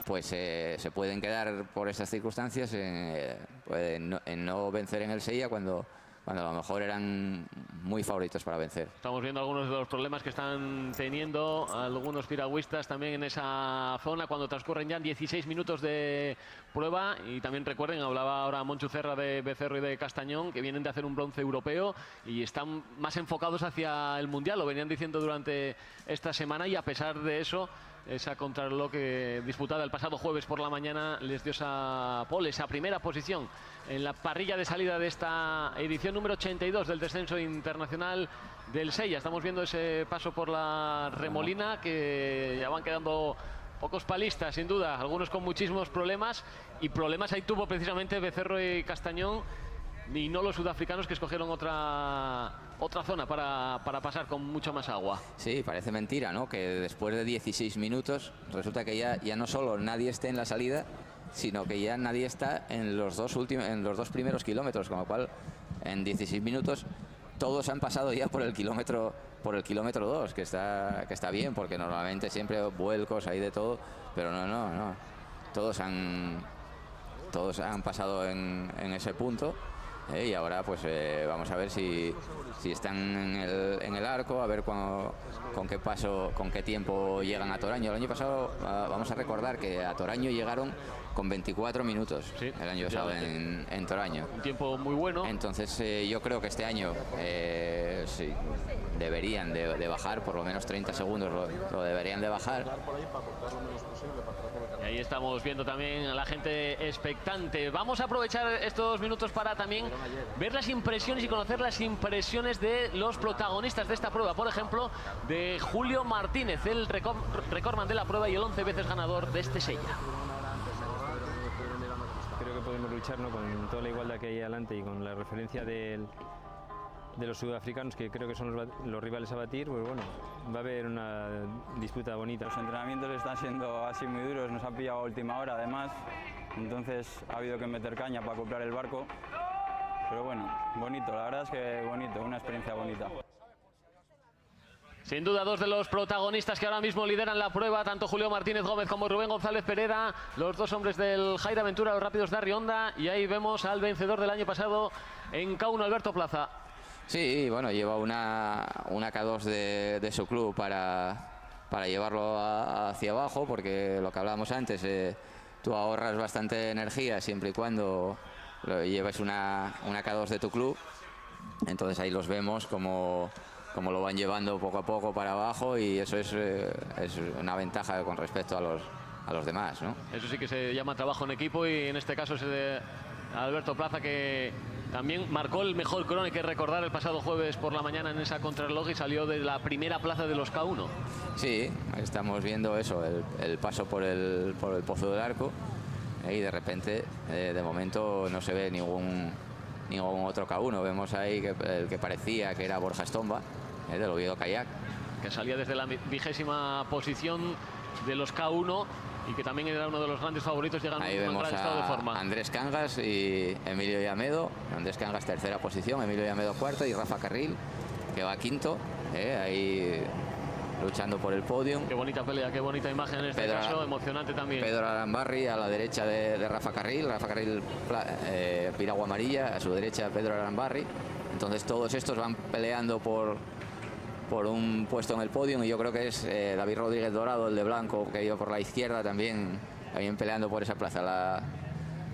pues se pueden quedar por esas circunstancias en no vencer en el Sella cuando a lo mejor eran muy favoritos para vencer. Estamos viendo algunos de los problemas que están teniendo algunos piragüistas también en esa zona cuando transcurren ya 16 minutos de prueba. Y también recuerden, hablaba ahora Monchu Cerra de Becerro y de Castañón, que vienen de hacer un bronce europeo y están más enfocados hacia el Mundial, lo venían diciendo durante esta semana, y a pesar de eso, esa contrarreloj que disputada el pasado jueves por la mañana les dio esa pole, esa primera posición en la parrilla de salida de esta edición número 82 del descenso internacional del Sella. Estamos viendo ese paso por la Remolina, que ya van quedando pocos palistas, sin duda, algunos con muchísimos problemas, y problemas ahí tuvo precisamente Becerro y Castañón, y no los sudafricanos, que escogieron otra zona para pasar con mucha más agua. Sí, parece mentira, ¿no? Que después de 16 minutos resulta que ya no solo nadie esté en la salida, sino que ya nadie está en los dos primeros kilómetros, con lo cual en 16 minutos todos han pasado ya por el kilómetro 2, que está bien, porque normalmente siempre vuelcos hay de todo, pero no. Todos han pasado en ese punto. Y ahora pues vamos a ver si están en el arco, a ver con qué tiempo llegan a Toraño. El año pasado vamos a recordar que a Toraño llegaron con 24 minutos, sí, el año pasado en Toraño. Un tiempo muy bueno. Entonces yo creo que este año sí, deberían de bajar, por lo menos 30 segundos lo deberían de bajar. Y ahí estamos viendo también a la gente expectante. Vamos a aprovechar estos minutos para también ver las impresiones y conocer las impresiones de los protagonistas de esta prueba. Por ejemplo, de Julio Martínez, el recordman de la prueba y el 11 veces ganador de este Sella. Creo que podemos luchar, ¿no?, con toda la igualdad que hay adelante y con la referencia de los sudafricanos, que creo que son los rivales a batir. Pues bueno, va a haber una disputa bonita. Los entrenamientos están siendo así muy duros, nos han pillado a última hora además, entonces ha habido que meter caña para acoplar el barco, pero bueno, bonito, la verdad es que bonito, una experiencia bonita. Sin duda, dos de los protagonistas que ahora mismo lideran la prueba, tanto Julio Martínez Gómez como Rubén González Pereda, los dos hombres del Jaire Aventura, los rápidos de Arrionda, y ahí vemos al vencedor del año pasado en K1, Alberto Plaza. Sí, bueno, lleva una K2 de su club para llevarlo hacia abajo, porque lo que hablábamos antes, tú ahorras bastante energía siempre y cuando lleves una K2 de tu club. Entonces ahí los vemos como lo van llevando poco a poco para abajo, y eso es una ventaja con respecto a los demás, ¿no? Eso sí que se llama trabajo en equipo, y en este caso es de Alberto Plaza, que también marcó el mejor crono, hay que recordar, el pasado jueves por la mañana en esa contrarreloj, y salió de la primera plaza de los K1. Sí, estamos viendo eso, el paso por el Pozo del Arco, y de repente, de momento, no se ve ningún otro K1. Vemos ahí que el que parecía que era Borja Estomba, del Oviedo Kayak, que salía desde la 20ª posición de los K1 y que también era uno de los grandes favoritos, llegando ahí en un gran estado de forma. Andrés Cangas y Emilio Llamedo. Andrés Cangas tercera posición, Emilio Llamedo cuarta, y Rafa Carril, que va quinto, ahí luchando por el podio. Qué bonita pelea, qué bonita imagen en este caso, emocionante también. Pedro Arambarri a la derecha de Rafa Carril, piragua amarilla, a su derecha Pedro Arambarri. Entonces todos estos van peleando por un puesto en el podio, y yo creo que es David Rodríguez Dorado, el de blanco, que iba por la izquierda, también peleando por esa plaza.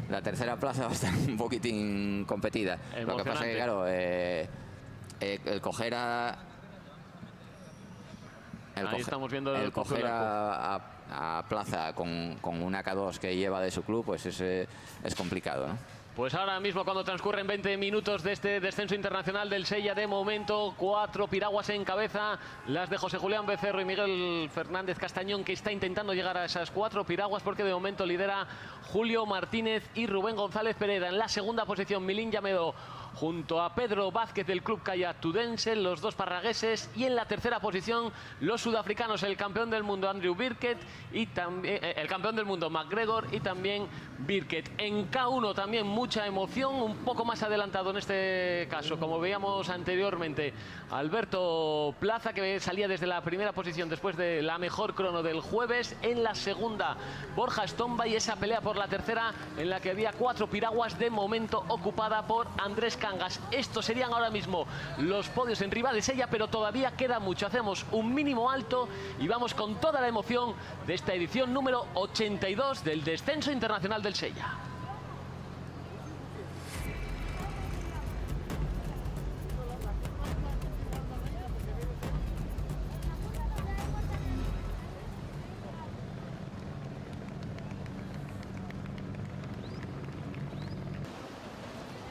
La tercera plaza va a estar un poquitín competida. Lo que pasa es que, claro, el coger a... estamos viendo el coger a Plaza con una K2 que lleva de su club, pues es complicado, ¿no? Pues ahora mismo, cuando transcurren 20 minutos de este descenso internacional del Sella, de momento 4 piraguas en cabeza, las de José Julián Becerro y Miguel Fernández Castañón, que está intentando llegar a esas 4 piraguas, porque de momento lidera Julio Martínez y Rubén González Pereda. En la segunda posición, Milín Llamedo junto a Pedro Vázquez del Club Kayak Tudense, los dos parragueses, y en la tercera posición los sudafricanos, el campeón del mundo Andrew Birkett y también el campeón del mundo McGregor y también Birkett. En K1 también mucha emoción, un poco más adelantado en este caso, como veíamos anteriormente, Alberto Plaza, que salía desde la primera posición después de la mejor crono del jueves. En la segunda, Borja Estomba, y esa pelea por la tercera, en la que había 4 piraguas, de momento ocupada por Andrés Cangas. Estos serían ahora mismo los podios en Riva de Sella, pero todavía queda mucho. Hacemos un mínimo alto y vamos con toda la emoción de esta edición número 82 del Descenso Internacional del Sella.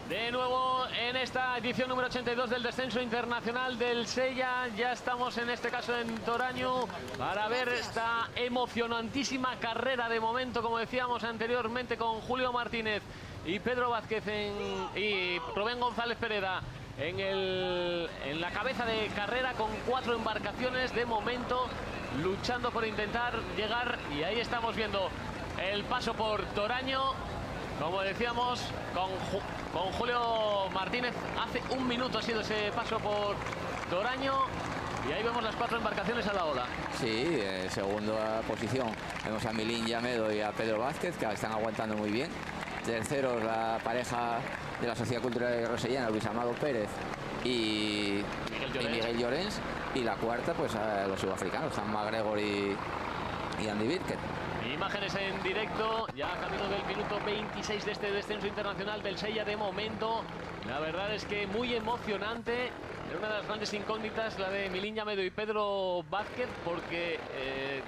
De nuevo en esta edición número 82 del Descenso Internacional del Sella. Ya estamos en este caso en Toraño para ver esta emocionantísima carrera, de momento, como decíamos anteriormente, con Julio Martínez y Pedro Vázquez y Rubén González Pereda en la cabeza de carrera, con 4 embarcaciones de momento luchando por intentar llegar. Y ahí estamos viendo el paso por Toraño. Como decíamos, con Julio Martínez, hace un minuto ha sido ese paso por Toraño. Y ahí vemos las 4 embarcaciones a la ola. Sí, segunda posición. Vemos a Milín Llamedo y a Pedro Vázquez, que están aguantando muy bien. Terceros, la pareja de la Sociedad Cultural Rosellana, Luis Amado Pérez y Miguel Llorens. Y la cuarta, pues a los sudafricanos, Jan McGregor y Andy Birken. Imágenes en directo, ya camino del minuto 26 de este descenso internacional del Sella de momento. La verdad es que muy emocionante. Era una de las grandes incógnitas, la de Milín Llamedo y Pedro Vázquez, porque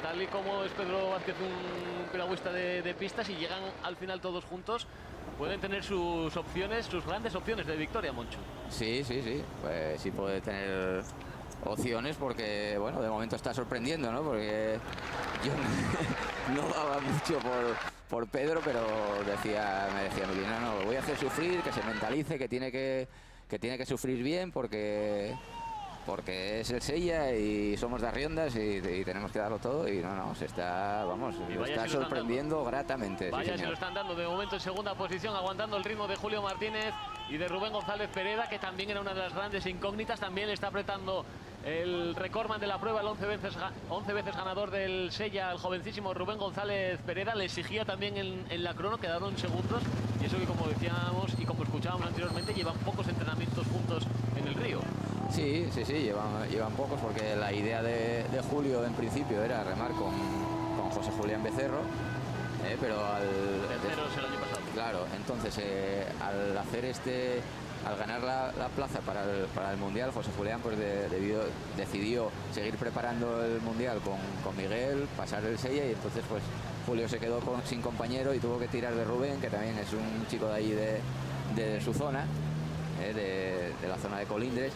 tal y como es Pedro Vázquez un piragüista de pistas, y llegan al final todos juntos, pueden tener sus opciones, sus grandes opciones de victoria, Moncho. Sí, pues sí puede tener opciones, porque bueno, de momento está sorprendiendo, ¿no? Porque yo no daba mucho por Pedro, pero me decía Milín, no, lo voy a hacer sufrir, que se mentalice, que tiene que sufrir bien, porque es el Sella y somos de Arriondas y tenemos que darlo todo. Y no, se está, vamos, lo está sorprendiendo gratamente. Vaya, sí, se lo están dando de momento en segunda posición, aguantando el ritmo de Julio Martínez y de Rubén González Pereda, que también era una de las grandes incógnitas. También le está apretando el recordman de la prueba, el 11 veces ganador del Sella, el jovencísimo Rubén González Pereda. Le exigía también en la crono, quedaron segundos. Y eso que, como decíamos y como escuchábamos anteriormente, llevan pocos entrenamientos juntos en el río. Sí, llevan pocos, porque la idea de Julio en principio era remar con José Julián Becerro, pero Terceros el año pasado. Claro, entonces al ganar la plaza para el Mundial, José Julián pues decidió seguir preparando el Mundial con Miguel, pasar el Sella, y entonces pues Julio se quedó sin compañero y tuvo que tirar de Rubén, que también es un chico de ahí de su zona, de la zona de Colindres,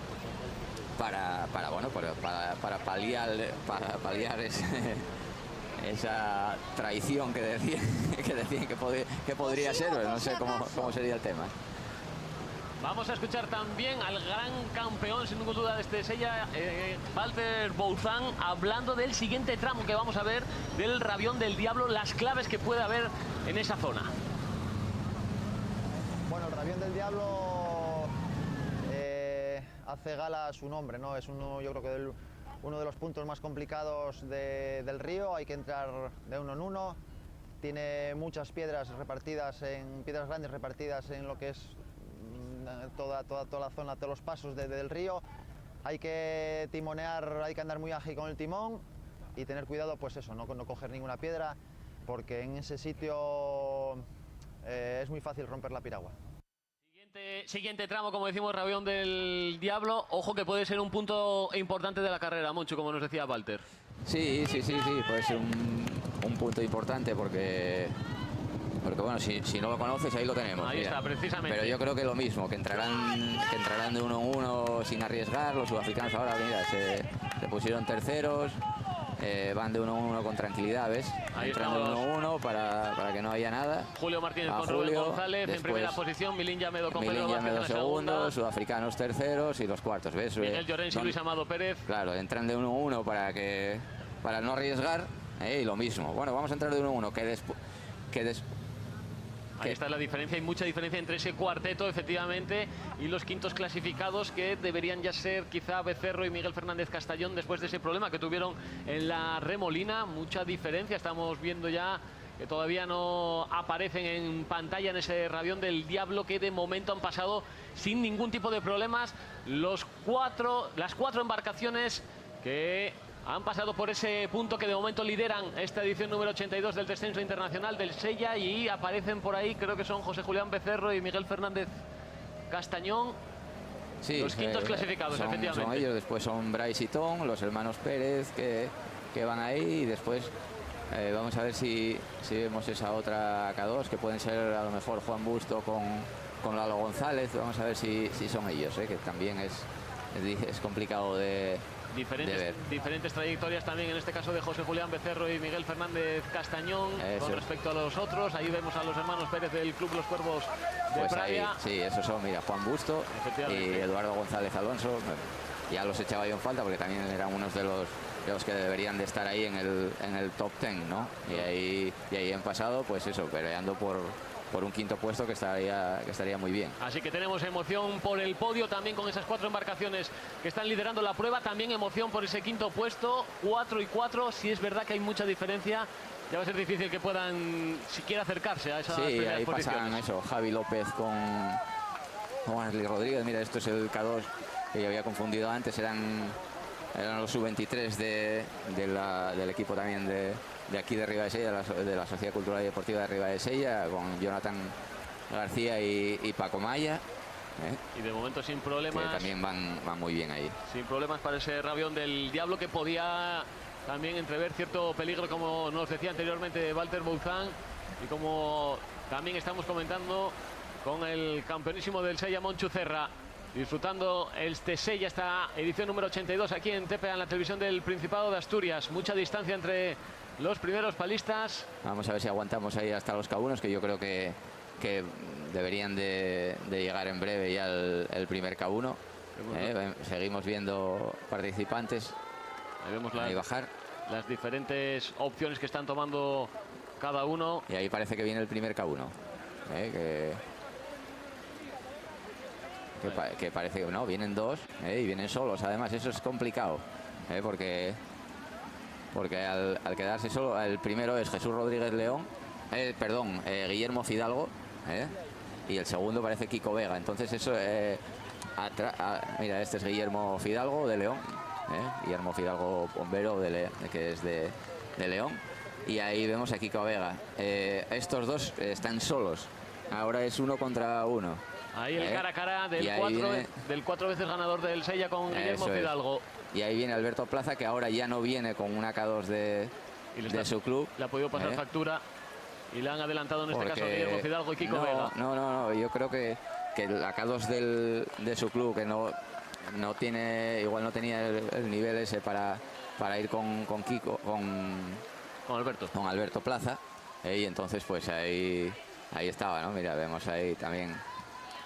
para paliar esa traición que decían que podría ser, pero no sé cómo sería el tema. Vamos a escuchar también al gran campeón, sin ninguna duda, de este Sella, Walter Bouzán, hablando del siguiente tramo que vamos a ver, del Rabión del Diablo, las claves que puede haber en esa zona. Bueno, el Rabión del Diablo hace gala a su nombre, ¿no? Es yo creo que uno de los puntos más complicados del río. Hay que entrar de uno en uno. Tiene muchas piedras grandes repartidas en lo que es toda la zona, todos los pasos del río. Hay que timonear, hay que andar muy ágil con el timón y tener cuidado, pues eso, no coger ninguna piedra, porque en ese sitio es muy fácil romper la piragua. Siguiente tramo, como decimos, Rabión del Diablo. Ojo que puede ser un punto importante de la carrera, Moncho, como nos decía Walter. Sí, puede ser un punto importante, porque bueno, si no lo conoces, ahí lo tenemos. Ahí está, precisamente. Pero yo creo que lo mismo, que entrarán de uno en uno sin arriesgar. Los sudafricanos ahora, mira, se pusieron terceros. Van de uno en uno con tranquilidad, ¿ves? Ahí entran de uno en uno para que no haya nada. Julio Martínez con Rubén González en primera posición, Milín Llamedo con Pedro Vázquez en la segunda, sudafricanos terceros y los cuartos, ¿ves? Miguel Llorens y Luis Amado Pérez. Claro, entran de uno en uno para no arriesgar, y lo mismo. Bueno, vamos a entrar de uno en uno, Ahí está la diferencia, hay mucha diferencia entre ese cuarteto, efectivamente, y los quintos clasificados, que deberían ya ser quizá Becerro y Miguel Fernández Castañón, después de ese problema que tuvieron en la remolina. Mucha diferencia, estamos viendo ya que todavía no aparecen en pantalla en ese Rabión del Diablo, que de momento han pasado sin ningún tipo de problemas las cuatro embarcaciones que han pasado por ese punto, que de momento lideran esta edición número 82 del descenso internacional del Sella, y aparecen por ahí, creo que son José Julián Becerro y Miguel Fernández Castañón. Sí, los quintos clasificados, efectivamente. Son ellos, después son Bryce y Tom, los hermanos Pérez que van ahí, y después vamos a ver si vemos esa otra K2, que pueden ser a lo mejor Juan Busto con Lalo González. Vamos a ver si son ellos, que también es complicado de diferentes trayectorias también, en este caso de José Julián Becerro y Miguel Fernández Castañón. Eso. Con respecto a los otros, ahí vemos a los hermanos Pérez del Club Los Cuervos de Pravia. Sí, esos son, mira, Juan Busto y Eduardo González Alonso. Ya los echaba yo en falta, porque también eran unos de deberían de estar ahí en el top 10, ¿no? Y ahí han pasado, pues eso, peleando por un quinto puesto que estaría muy bien. Así que tenemos emoción por el podio también con esas 4 embarcaciones que están liderando la prueba. También emoción por ese quinto puesto, 4 y 4. Si es verdad que hay mucha diferencia, ya va a ser difícil que puedan siquiera acercarse a esas primeras ahí posiciones. pasan eso, Javi López con Ashley Rodríguez. Mira, esto es el K2 que yo había confundido antes. Eran los sub-23 del equipo también de aquí de Ribadesella, de la Sociedad Cultural y Deportiva de Ribadesella, con Jonathan García y Paco Maya. Y de momento sin problemas. Que también van muy bien ahí. Sin problemas para ese Rabión del Diablo, que podía también entrever cierto peligro, como nos decía anteriormente Walter Bouzán, y como también estamos comentando con el campeonísimo del Sella, Monchu Cerra, disfrutando este Sella, esta edición número 82 aquí en TPA, en la televisión del Principado de Asturias. Mucha distancia entre los primeros palistas. Vamos a ver si aguantamos ahí hasta los K1, que yo creo que deberían de llegar en breve ya el primer K1. Seguimos viendo participantes. Ahí vemos bajar las diferentes opciones que están tomando cada uno. Y ahí parece que viene el primer K1. Que parece que no, vienen 2 y vienen solos. Además, eso es complicado, porque al quedarse solo, el primero es Jesús Rodríguez León, Guillermo Fidalgo, y el segundo parece Kiko Vega. Entonces eso, mira, este es Guillermo Fidalgo de León, Guillermo Fidalgo bombero que es de León, y ahí vemos a Kiko Vega. Estos dos están solos, ahora es 1 contra 1. Ahí el cara a cara del 4 veces ganador del Sella con Guillermo Fidalgo. Y ahí viene Alberto Plaza, que ahora ya no viene con una K2 de su club. Le ha podido pasar factura y le han adelantado en este caso Guillermo Fidalgo y Kiko Vega. No, yo creo que la K2 de su club, que no tiene, igual no tenía el nivel ese para ir con Alberto Plaza, y entonces pues ahí estaba, ¿no? Mira, vemos ahí también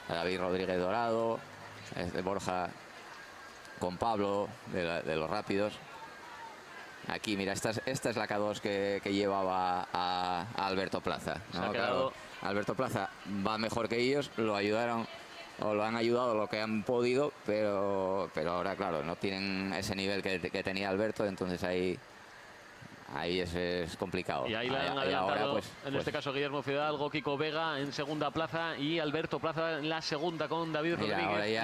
a David Rodríguez Dorado, de Borja con Pablo de los rápidos. Aquí, mira, esta es la K2 que llevaba a Alberto Plaza, ¿no? Claro, Alberto Plaza va mejor que ellos, lo ayudaron o lo han ayudado lo que han podido, pero ahora, claro, no tienen ese nivel que tenía Alberto, entonces ahí es complicado. Y ahí le han adelantado, en este caso Guillermo Fidalgo, Kiko Vega en segunda plaza y Alberto Plaza en la segunda con David Rodríguez.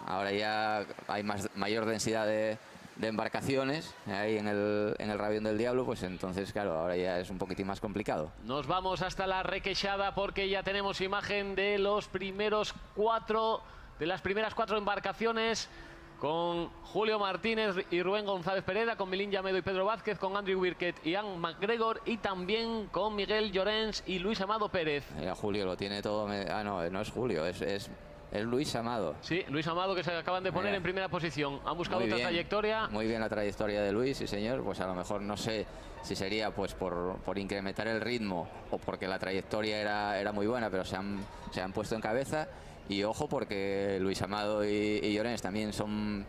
Ahora ya hay mayor densidad de embarcaciones ahí en el Rabión del Diablo, pues entonces, claro, ahora ya es un poquitín más complicado. Nos vamos hasta la Requeixada porque ya tenemos imagen de los primeros 4, de las primeras 4 embarcaciones, con Julio Martínez y Rubén González Pereda, con Milín Llamedo y Pedro Vázquez, con Andrew Birkett y Ian McGregor, y también con Miguel Llorens y Luis Amado Pérez. Julio lo tiene todo. No es Julio, es Luis Amado. Sí, Luis Amado, que se acaban de poner en primera posición. Han buscado otra trayectoria. Muy bien la trayectoria de Luis, sí señor. Pues a lo mejor no sé si sería pues por incrementar el ritmo o porque la trayectoria era muy buena, pero se han puesto en cabeza. Y ojo, porque Luis Amado y Llorens también son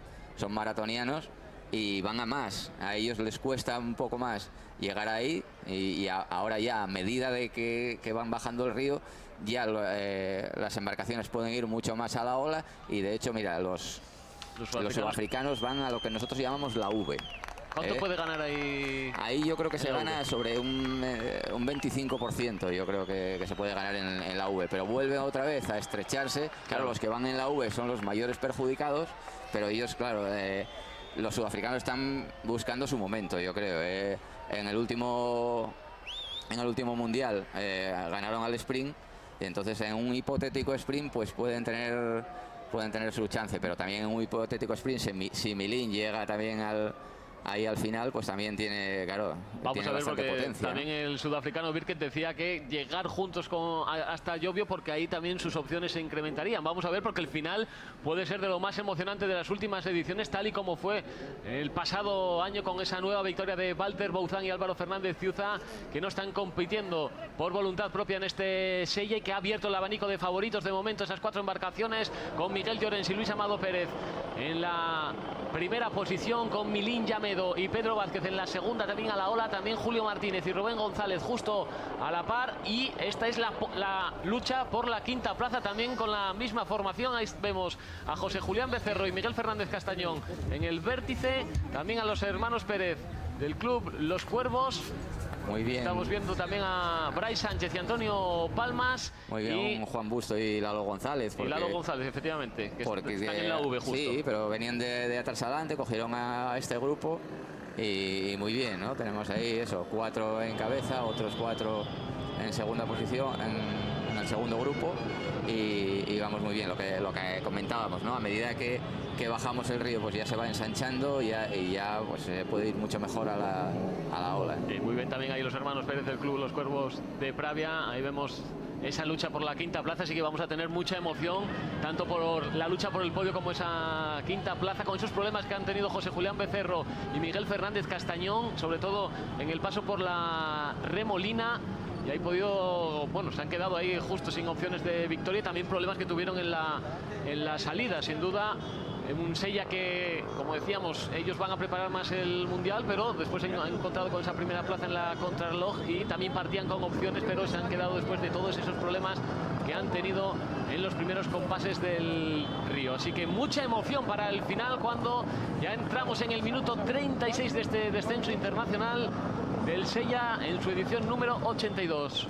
maratonianos y van a más. A ellos les cuesta un poco más llegar ahí, y ahora ya, a medida de que van bajando el río, ya las embarcaciones pueden ir mucho más a la ola, y de hecho, mira, los sudafricanos van a lo que nosotros llamamos la V. ¿Cuánto puede ganar ahí? Ahí yo creo que se gana sobre un 25%, yo creo que se puede ganar en la V, pero vuelve otra vez a estrecharse. Claro, los que van en la V son los mayores perjudicados, pero ellos, claro, los sudafricanos están buscando su momento, yo creo. En el último mundial ganaron al sprint, y entonces en un hipotético sprint pues pueden tener su chance, pero también en un hipotético sprint, si Milín llega también ahí al final, pues también tiene, claro, vamos a ver, porque potencia, también, ¿no? El sudafricano Birkett decía que llegar juntos hasta Llobio, porque ahí también sus opciones se incrementarían. Vamos a ver, porque el final puede ser de lo más emocionante de las últimas ediciones, tal y como fue el pasado año con esa nueva victoria de Walter Bouzán y Álvaro Fernández Ciuza, que no están compitiendo por voluntad propia en este Sella, y que ha abierto el abanico de favoritos de momento, esas 4 embarcaciones con Miguel Llorens y Luis Amado Pérez en la primera posición, con Milín Llamedo y Pedro Vázquez en la segunda, también a la ola, también Julio Martínez y Rubén González justo a la par. Y esta es la lucha por la quinta plaza, también con la misma formación. Ahí vemos a José Julián Becerro y Miguel Fernández Castañón en el vértice, también a los hermanos Pérez del club Los Cuervos. Muy bien. Estamos viendo también a Brais Sánchez y Antonio Palmas. Muy bien, Juan Busto y Lalo González. Y Lalo González, efectivamente, que están en la V justo. Sí, pero venían de atrás adelante, cogieron a este grupo y muy bien, ¿no? Tenemos ahí eso, 4 en cabeza, otros 4 en segunda posición, en el segundo grupo, y vamos muy bien, lo que comentábamos, ¿no? A medida que bajamos el río, pues ya se va ensanchando y ya pues se puede ir mucho mejor a la ola. Muy bien también ahí los hermanos Pérez del club Los Cuervos de Pravia. Ahí vemos esa lucha por la quinta plaza, así que vamos a tener mucha emoción, tanto por la lucha por el podio como esa quinta plaza, con esos problemas que han tenido José Julián Becerro y Miguel Fernández Castañón, sobre todo en el paso por la Remolina. Y ahí se han quedado ahí justo sin opciones de victoria. También problemas que tuvieron en la salida, sin duda. En un Sella que, como decíamos, ellos van a preparar más el Mundial, pero después han encontrado con esa primera plaza en la contrarreloj y también partían con opciones, pero se han quedado después de todos esos problemas que han tenido en los primeros compases del río. Así que mucha emoción para el final, cuando ya entramos en el minuto 36 de este descenso internacional del Sella en su edición número 82.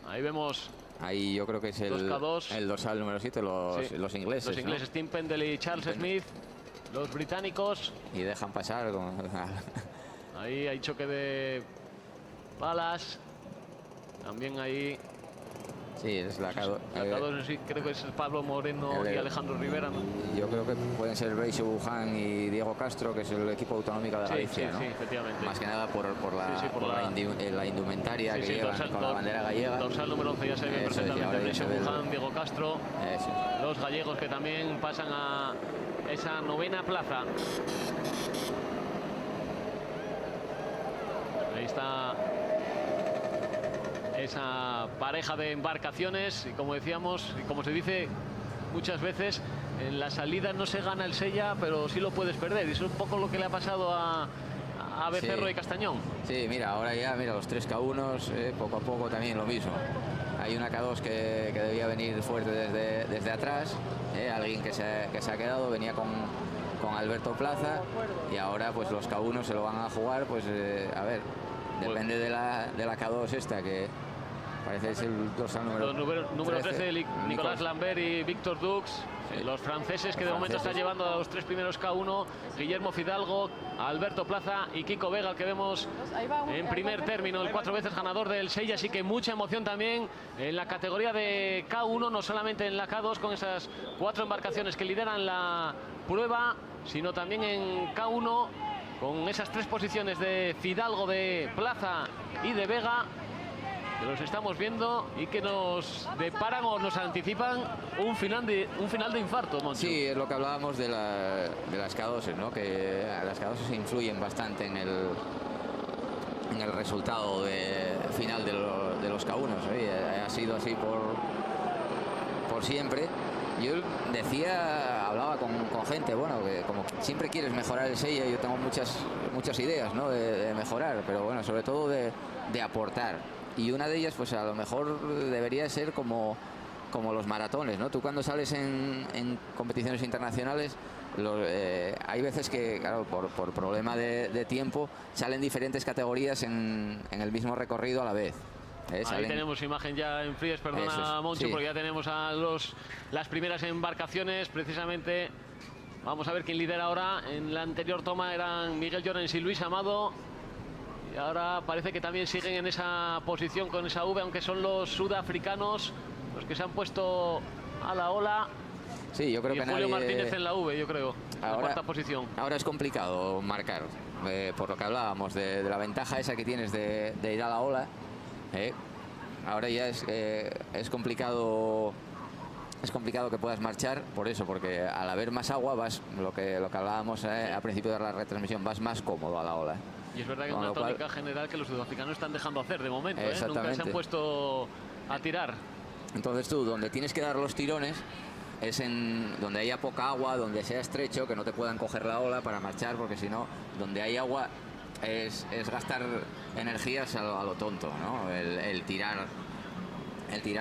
Ahí vemos... Ahí yo creo que es el dorsal número 7, los ingleses. Los ingleses, ¿no? Tim Pendle y Charles Smith, los británicos. Y dejan pasar. Ahí hay choque de balas. También ahí... Sí, es la sí, creo que es Pablo Moreno y Alejandro Rivera, ¿no? Yo creo que pueden ser Brais Buján y Diego Castro, que es el equipo autonómico de Galicia, ¿no? Sí, efectivamente. Más que nada por la indumentaria que llevan con la bandera gallega. Dorsal número 11 ya se ve perfectamente. Brais Buján, Diego Castro, los gallegos que también pasan a esa novena plaza. Ahí está esa pareja de embarcaciones, y como decíamos, y como se dice muchas veces, en la salida no se gana el Sella, pero sí lo puedes perder, y eso es un poco lo que le ha pasado a Becerro y Castañón. Sí, mira, ahora ya, los 3 K1s, poco a poco también lo mismo. Hay una K2 que debía venir fuerte desde atrás, alguien que se ha quedado, venía con Alberto Plaza, y ahora pues los K1 se lo van a jugar, pues a ver, depende de la K2 esta, que parece es el dorsal número 13, Nicolás Lambert y Víctor Dux. Sí. Los franceses que de momento están llevando a los 3 primeros K1, Guillermo Fidalgo, Alberto Plaza y Kiko Vega, que vemos en primer término, el 4 veces ganador del Sella. Así que mucha emoción también en la categoría de K1, no solamente en la K2 con esas 4 embarcaciones que lideran la prueba, sino también en K1 con esas 3 posiciones de Fidalgo, de Plaza y de Vega, que los estamos viendo y que nos deparan o nos anticipan un final de infarto, Moncho. Sí, es lo que hablábamos de las K2, ¿no? Que las K2 influyen bastante en el resultado final de los K1. Ha sido así por siempre. Yo hablaba con gente, que como siempre quieres mejorar el Sella, yo tengo muchas ideas, ¿no? de mejorar, pero bueno, sobre todo de aportar. Y una de ellas, pues a lo mejor debería ser como los maratones, ¿no? Tú cuando sales en competiciones internacionales, hay veces que, claro, por problema de tiempo, salen diferentes categorías en el mismo recorrido a la vez. Ahí tenemos imagen ya en Fries, perdona Moncho, sí, porque ya tenemos a las primeras embarcaciones, precisamente. Vamos a ver quién lidera ahora. En la anterior toma eran Miguel Llorens y Luis Amado. Y ahora parece que también siguen en esa posición con esa V, aunque son los sudafricanos los que se han puesto a la ola. Sí, yo creo que Julio Martínez en la V, yo creo, en la cuarta posición. Ahora es complicado marcar, por lo que hablábamos, de la ventaja esa que tienes de ir a la ola. Ahora ya es complicado. Es complicado que puedas marchar por eso, porque al haber más agua vas, lo que hablábamos al principio de la retransmisión, vas más cómodo a la ola. Y es verdad que es una tónica general que los sudafricanos están dejando hacer de momento, nunca se han puesto a tirar. Entonces tú, donde tienes que dar los tirones, es en donde haya poca agua, donde sea estrecho, que no te puedan coger la ola para marchar, porque si no, donde hay agua es gastar energías a lo tonto, ¿no? El tirar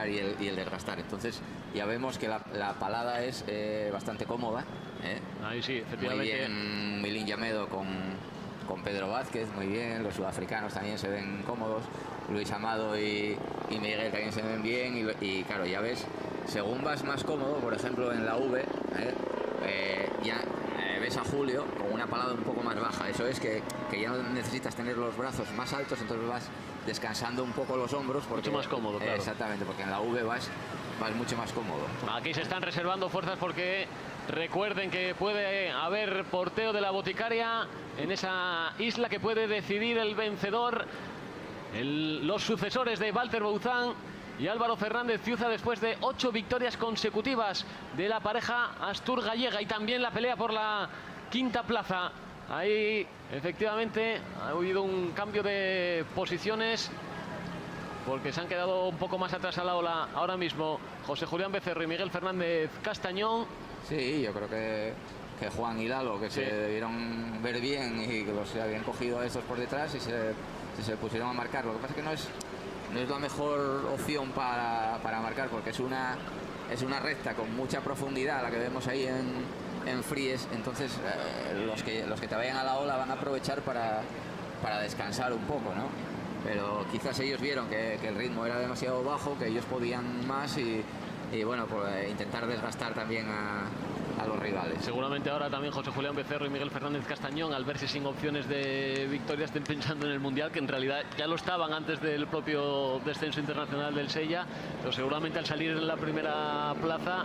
y el desgastar. Entonces ya vemos que la palada es bastante cómoda, ¿eh? Ahí sí, efectivamente. Muy bien Milín Yamedo con Pedro Vázquez, muy bien. Los sudafricanos también se ven cómodos. Luis Amado y Miguel también se ven bien. Y claro, ya ves, según vas más cómodo, por ejemplo en la V, ya ves a Julio con una palada un poco más baja. Eso es que ya no necesitas tener los brazos más altos, entonces vas descansando un poco los hombros. Porque, mucho más cómodo, claro. Exactamente, porque en la V vas mucho más cómodo. Aquí se están reservando fuerzas porque recuerden que puede haber porteo de la boticaria en esa isla que puede decidir el vencedor. Los sucesores de Walter Bouzán y Álvaro Fernández Ciuza después de 8 victorias consecutivas de la pareja Astur-Gallega, y también la pelea por la quinta plaza. Ahí efectivamente ha habido un cambio de posiciones porque se han quedado un poco más atrás a la ola ahora mismo José Julián Becerro y Miguel Fernández Castañón. Sí, yo creo que Juan y Lalo, que se debieron ver bien y que los habían cogido a estos por detrás y se pusieron a marcar. Lo que pasa es que no es la mejor opción para marcar, porque es una recta con mucha profundidad la que vemos ahí en Fries. Entonces los que te vayan a la ola van a aprovechar para descansar un poco, ¿no? Pero quizás ellos vieron que el ritmo era demasiado bajo, que ellos podían más y bueno, pues intentar desgastar también a los rivales. Seguramente ahora también José Julián Becerro y Miguel Fernández Castañón, al verse sin opciones de victoria, estén pensando en el Mundial, que en realidad ya lo estaban antes del propio descenso internacional del Sella, pero seguramente al salir en la primera plaza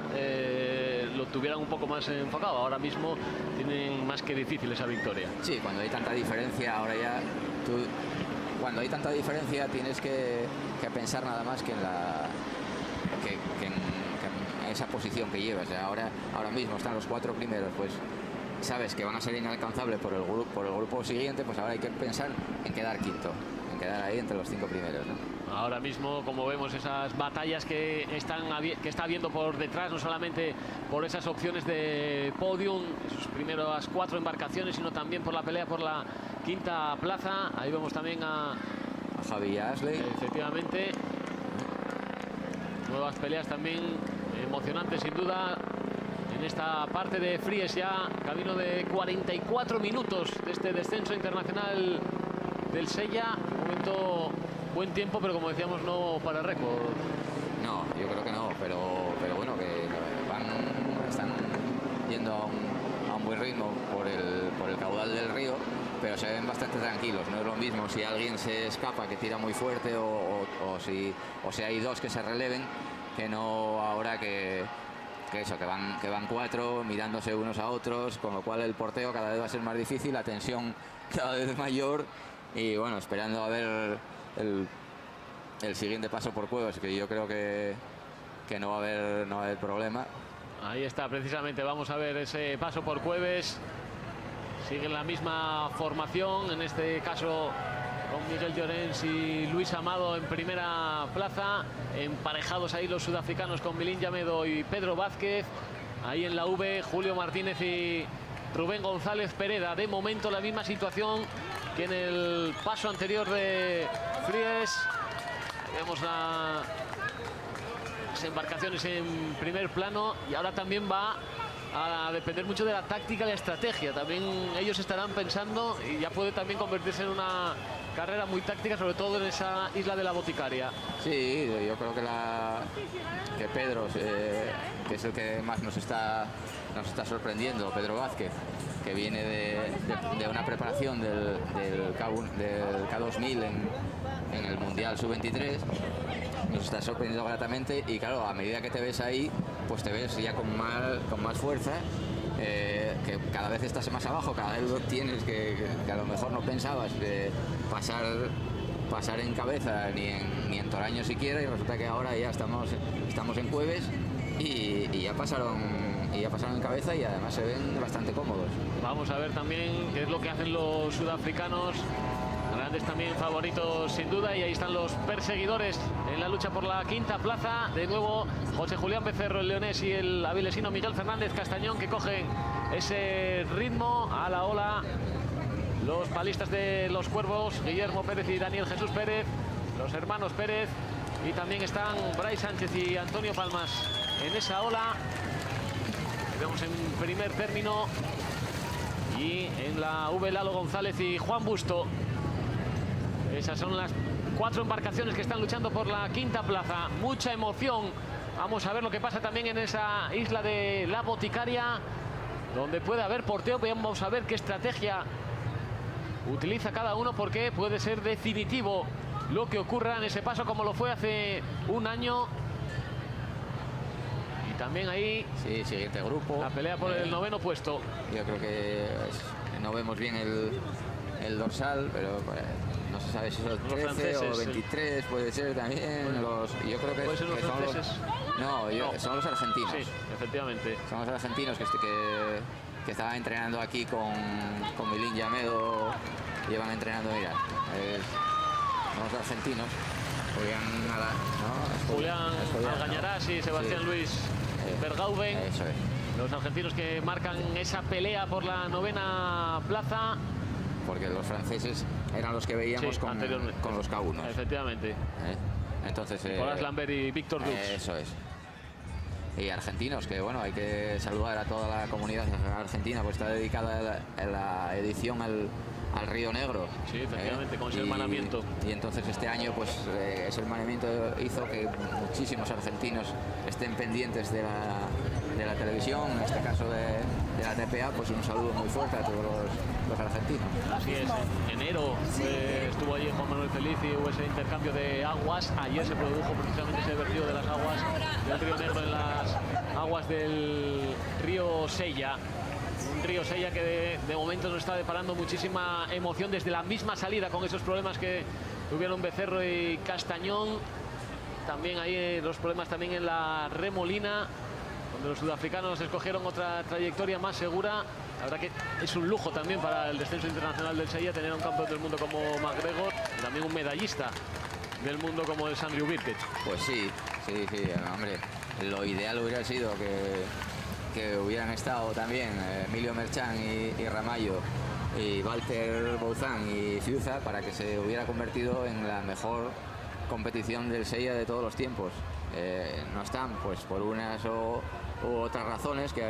lo tuvieran un poco más enfocado. Ahora mismo tienen más que difícil esa victoria. Sí, cuando hay tanta diferencia, ahora ya cuando hay tanta diferencia tienes que pensar nada más que en esa posición que llevas. Ahora mismo están los 4 primeros, pues sabes que van a ser inalcanzables por el grupo siguiente, pues ahora hay que pensar en quedar quinto, en quedar ahí entre los 5 primeros, ¿no? Ahora mismo, como vemos, esas batallas que está habiendo por detrás, no solamente por esas opciones de podium, sus primeras 4 embarcaciones, sino también por la pelea por la quinta plaza. Ahí vemos también a Javi Ashley. Efectivamente. Nuevas peleas también emocionantes, sin duda, en esta parte de Fries, ya camino de 44 minutos de este descenso internacional del Sella. De momento, buen tiempo, pero como decíamos, no para récord. No, yo creo que no, pero bueno, que están yendo a un buen ritmo por el caudal del río, pero se ven bastante tranquilos. No es lo mismo si alguien se escapa, que tira muy fuerte, o si hay 2 que se releven, que no ahora que van 4 mirándose unos a otros, con lo cual el porteo cada vez va a ser más difícil, la tensión cada vez mayor, y bueno, esperando a ver el siguiente paso por Cuevas, que yo creo que no va a haber problema. Ahí está, precisamente, vamos a ver ese paso por Cueves. Siguen la misma formación, en este caso con Miguel Llorens y Luis Amado en primera plaza, emparejados ahí los sudafricanos con Milín Yamedo y Pedro Vázquez. Ahí en la V, Julio Martínez y Rubén González Pereda. De momento la misma situación que en el paso anterior de Fries. Vemos las embarcaciones en primer plano, y ahora también va a depender mucho de la táctica y la estrategia. También ellos estarán pensando, y ya puede también convertirse en una carrera muy táctica, sobre todo en esa isla de la boticaria. Sí, yo creo que Pedro, que es el que más nos está sorprendiendo, Pedro Vázquez, que viene de una preparación del K2000 en el Mundial Sub-23, nos está sorprendiendo gratamente. Y claro, a medida que te ves ahí, pues te ves ya con más fuerza, que cada vez estás más abajo, cada vez lo tienes que a lo mejor no pensabas pasar en cabeza ni en Toraño siquiera, y resulta que ahora ya estamos en Cueves y ya pasaron y ya pasaron en cabeza y además se ven bastante cómodos. Vamos a ver también qué es lo que hacen los sudafricanos. Grandes también favoritos sin duda, y ahí están los perseguidores en la lucha por la quinta plaza. De nuevo José Julián Becerro, el leonés, y el avilesino Miguel Fernández Castañón, que cogen ese ritmo a la ola. Los palistas de los Cuervos, Guillermo Pérez y Daniel Jesús Pérez, los hermanos Pérez, y también están Brais Sánchez y Antonio Palmas en esa ola. Vemos en primer término, y en la V Lalo González y Juan Busto. Esas son las 4 embarcaciones que están luchando por la quinta plaza. Mucha emoción. Vamos a ver lo que pasa también en esa isla de la Boticaria, donde puede haber porteo. Vamos a ver qué estrategia utiliza cada uno, porque puede ser definitivo lo que ocurra en ese paso, como lo fue hace un año. Y también ahí Sí, siguiente grupo. la pelea por el noveno puesto. Yo creo que no vemos bien el dorsal, pero no se sabe si son 13 franceses, o 23, puede ser también. Yo creo que, ¿Puede ser los que son los... franceses? No, son los argentinos. Sí, efectivamente. Son los argentinos que estaban entrenando aquí con Milín Yamedo. Llevan entrenando, mira. Son los argentinos. Julián Algañarás y Sebastián Luis Bergauben. Eso es. Los argentinos que marcan esa pelea por la novena plaza. Porque los franceses eran los que veíamos Sí, anteriormente. con los K1. Efectivamente. Entonces, Nicolás Lambert y Víctor Dux. Eso es. Y argentinos, que bueno, hay que saludar a toda la comunidad argentina, pues está dedicada la edición al Río Negro. Sí, efectivamente, con ese hermanamiento. Y entonces este año, pues ese hermanamiento hizo que muchísimos argentinos estén pendientes de la televisión, en este caso de la TPA. Pues un saludo muy fuerte a todos los argentinos. Así es, en enero estuvo allí Juan Manuel Feliz y hubo ese intercambio de aguas. Ayer se produjo precisamente ese vertido de las aguas del Río Negro en las aguas del río Sella. Un río Sella que de momento nos está deparando muchísima emoción desde la misma salida, con esos problemas que tuvieron Becerro y Castañón. También hay los problemas también en la Remolina, donde los sudafricanos escogieron otra trayectoria más segura. La verdad que es un lujo también para el descenso internacional del Sella tener a un campeón del mundo como McGregor, y también un medallista del mundo como el Andrew Birkett. Pues sí, hombre, lo ideal hubiera sido que hubieran estado también Emilio Merchan y Ramallo, y Walter Bouzán y Ciuza, para que se hubiera convertido en la mejor competición del Sella de todos los tiempos. No están, pues por unas u otras razones que,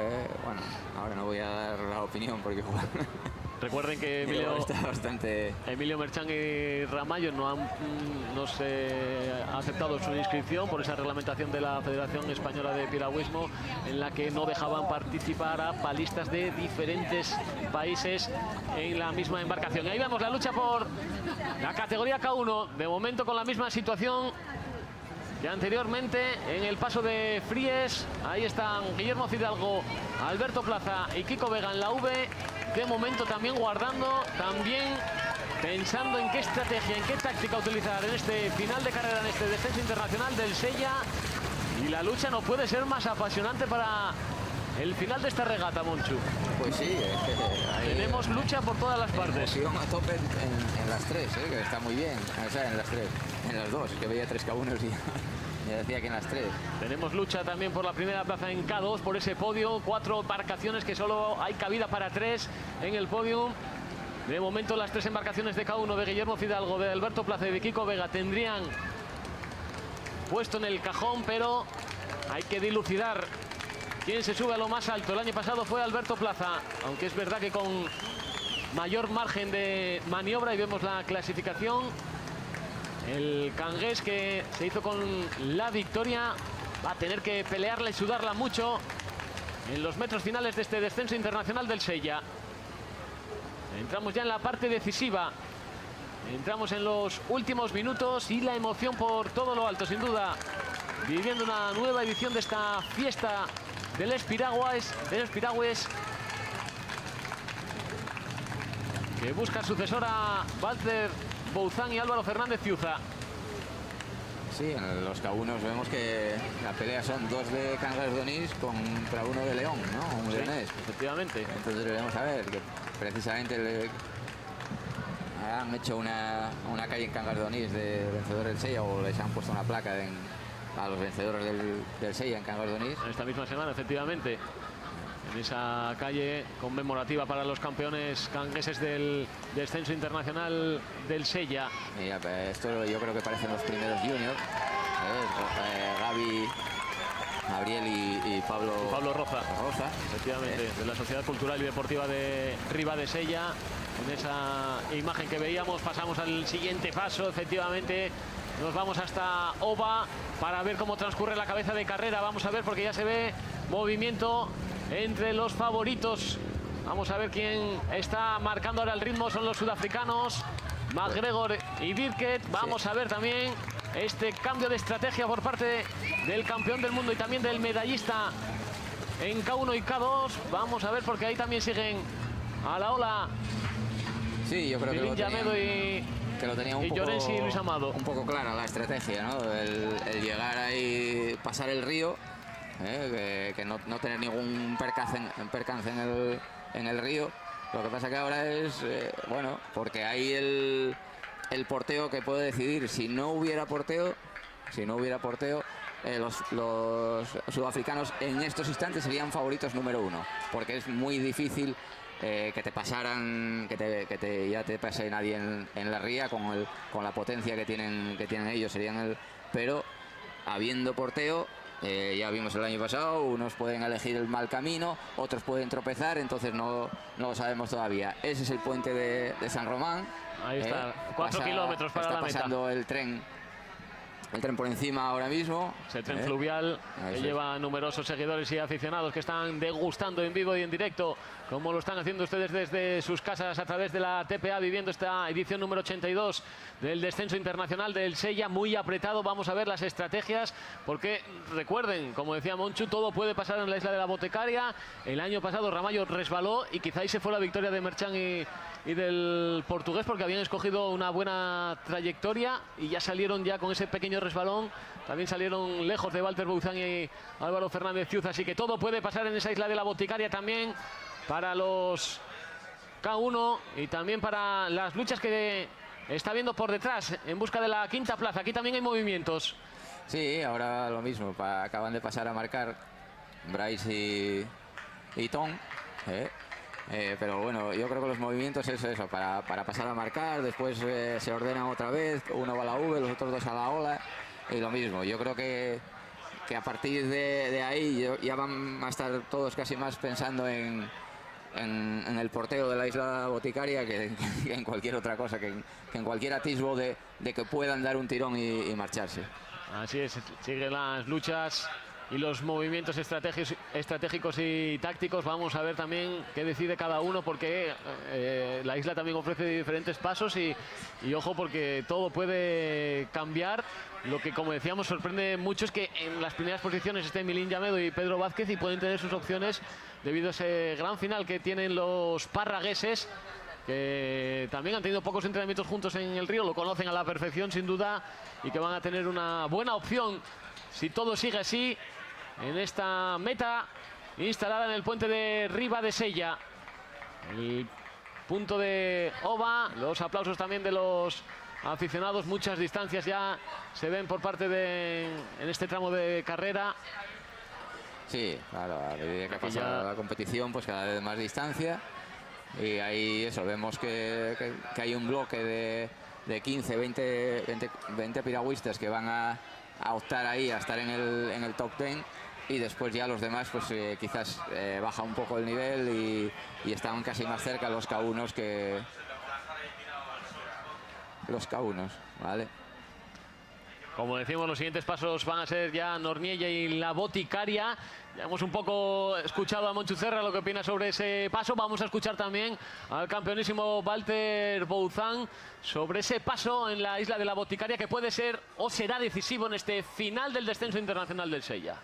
bueno, ahora no voy a dar la opinión porque Recuerden que está bastante... Emilio Merchan y Ramallo no se ha aceptado su inscripción por esa reglamentación de la Federación Española de Piragüismo, en la que no dejaban participar a palistas de diferentes países en la misma embarcación. Ahí vemos la lucha por la categoría K1, de momento con la misma situación que anteriormente en el paso de Fries. Ahí están Guillermo Fidalgo, Alberto Plaza y Kiko Vega en la V. De momento también guardando, también pensando en qué estrategia, en qué táctica utilizar en este final de carrera, en este descenso internacional del Sella. Y la lucha no puede ser más apasionante para el final de esta regata, Monchu. Pues sí, tenemos lucha por todas las partes. Emoción a tope en las tres, que está muy bien. O sea, en las tres, en las dos, que veía 3 K1 y ya decía que en las tres. Tenemos lucha también por la primera plaza en K2, por ese podio. 4 embarcaciones que solo hay cabida para 3 en el podio. De momento las 3 embarcaciones de K1 de Guillermo Fidalgo, de Alberto Plaza y de Kiko Vega tendrían puesto en el cajón, pero hay que dilucidar quién se sube a lo más alto. El año pasado fue Alberto Plaza, aunque es verdad que con mayor margen de maniobra. Y vemos la clasificación. El cangués, que se hizo con la victoria, va a tener que pelearla y sudarla mucho en los metros finales de este descenso internacional del Sella. Entramos ya en la parte decisiva. Entramos en los últimos minutos y la emoción por todo lo alto, sin duda. Viviendo una nueva edición de esta fiesta de los piragües, que busca sucesora Walter Bouzán y Álvaro Fernández Ciuza. Sí, en los K1 vemos que la pelea son 2 de Cangas de Onís contra 1 de León, ¿no? Un leonés. Efectivamente. Entonces veremos a ver, que precisamente han hecho una calle en Cangas de Onís de vencedor del Sella, o les han puesto una placa a los vencedores del Sella en Cangas de Onís. Esta misma semana, efectivamente, en esa calle conmemorativa para los campeones cangueses del descenso internacional del Sella. Mira, esto yo creo que parecen los primeros juniors. Gaby, Gabriel y Pablo Roza. Efectivamente, de la Sociedad Cultural y Deportiva de Ribadesella. En esa imagen que veíamos pasamos al siguiente paso, efectivamente. Nos vamos hasta Ova para ver cómo transcurre la cabeza de carrera. Vamos a ver, porque ya se ve movimiento entre los favoritos. Vamos a ver quién está marcando ahora el ritmo. Son los sudafricanos, McGregor y Birket. Vamos a ver también este cambio de estrategia por parte del campeón del mundo y también del medallista en K1 y K2. Vamos a ver, porque ahí también siguen a la ola. Sí, yo creo que lo tenían un poco, Llorensi y Luis Amado. Un poco clara la estrategia, ¿no? El llegar ahí, pasar el río, que no tener ningún percance en el río. Lo que pasa que ahora es, bueno, porque hay el porteo que puede decidir. Si no hubiera porteo, los sudafricanos en estos instantes serían favoritos número 1, porque es muy difícil que te pasaran, ya te pase nadie en la ría con la potencia que tienen ellos, pero habiendo porteo, ya vimos el año pasado, unos pueden elegir el mal camino, otros pueden tropezar, entonces no lo sabemos todavía. Ese es el puente de San Román. Ahí está, 4 kilómetros para la meta. Está pasando el tren por encima ahora mismo. Ese tren fluvial que lleva numerosos seguidores y aficionados que están degustando en vivo y en directo, como lo están haciendo ustedes desde sus casas a través de la TPA, viviendo esta edición número 82 del descenso internacional del Sella. Muy apretado. Vamos a ver las estrategias, porque recuerden, como decía Monchu, todo puede pasar en la isla de la Boticaria. El año pasado Ramallo resbaló y quizá ahí se fue la victoria de Merchan y del portugués, porque habían escogido una buena trayectoria y ya salieron ya con ese pequeño resbalón. También salieron lejos de Walter Bouzán y Álvaro Fernández Ciuz, así que todo puede pasar en esa isla de la Boticaria también para los K1 y también para las luchas que está viendo por detrás en busca de la quinta plaza. Aquí también hay movimientos. Sí, ahora lo mismo, acaban de pasar a marcar Bryce y Tom. Pero bueno, yo creo que los movimientos es eso, para pasar a marcar, después se ordenan otra vez, uno va a la V, los otros dos a la ola, y lo mismo. Yo creo que a partir de ahí ya van a estar todos casi más pensando en el porteo de la isla Boticaria que en cualquier otra cosa, que en cualquier atisbo de que puedan dar un tirón y marcharse. Así es, siguen las luchas y los movimientos estratégicos y tácticos. Vamos a ver también qué decide cada uno, porque la isla también ofrece diferentes pasos y ojo, porque todo puede cambiar. Lo que, como decíamos, sorprende mucho es que en las primeras posiciones estén Milín Llamedo y Pedro Vázquez, y pueden tener sus opciones debido a ese gran final que tienen los parragueses, que también han tenido pocos entrenamientos juntos en el río, lo conocen a la perfección sin duda, y que van a tener una buena opción si todo sigue así en esta meta instalada en el puente de Ribadesella, el punto de Ova. Los aplausos también de los aficionados, muchas distancias ya se ven por parte en este tramo de carrera. Sí, claro, a medida que pasa la competición, pues cada vez más distancia, y ahí eso, vemos que hay un bloque de 15, 20 piragüistas que van a optar ahí a estar en el top 10, y después ya los demás pues quizás baja un poco el nivel y están casi más cerca los K1 que los K1, ¿vale? Como decimos, los siguientes pasos van a ser ya Norniella y la Boticaria. Ya hemos un poco escuchado a Monchu Cerra lo que opina sobre ese paso. Vamos a escuchar también al campeonísimo Walter Bouzán sobre ese paso en la isla de la Boticaria, que puede ser o será decisivo en este final del descenso internacional del Sella.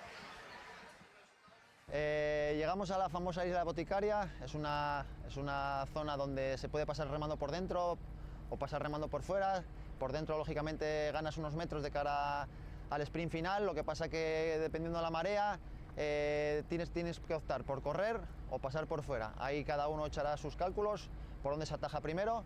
Llegamos a la famosa isla de Boticaria. Es una zona donde se puede pasar remando por dentro, o pasar remando por fuera. Por dentro, lógicamente, ganas unos metros de cara al sprint final. Lo que pasa que, dependiendo de la marea, tienes que optar por correr o pasar por fuera. Ahí cada uno echará sus cálculos por dónde se ataja primero.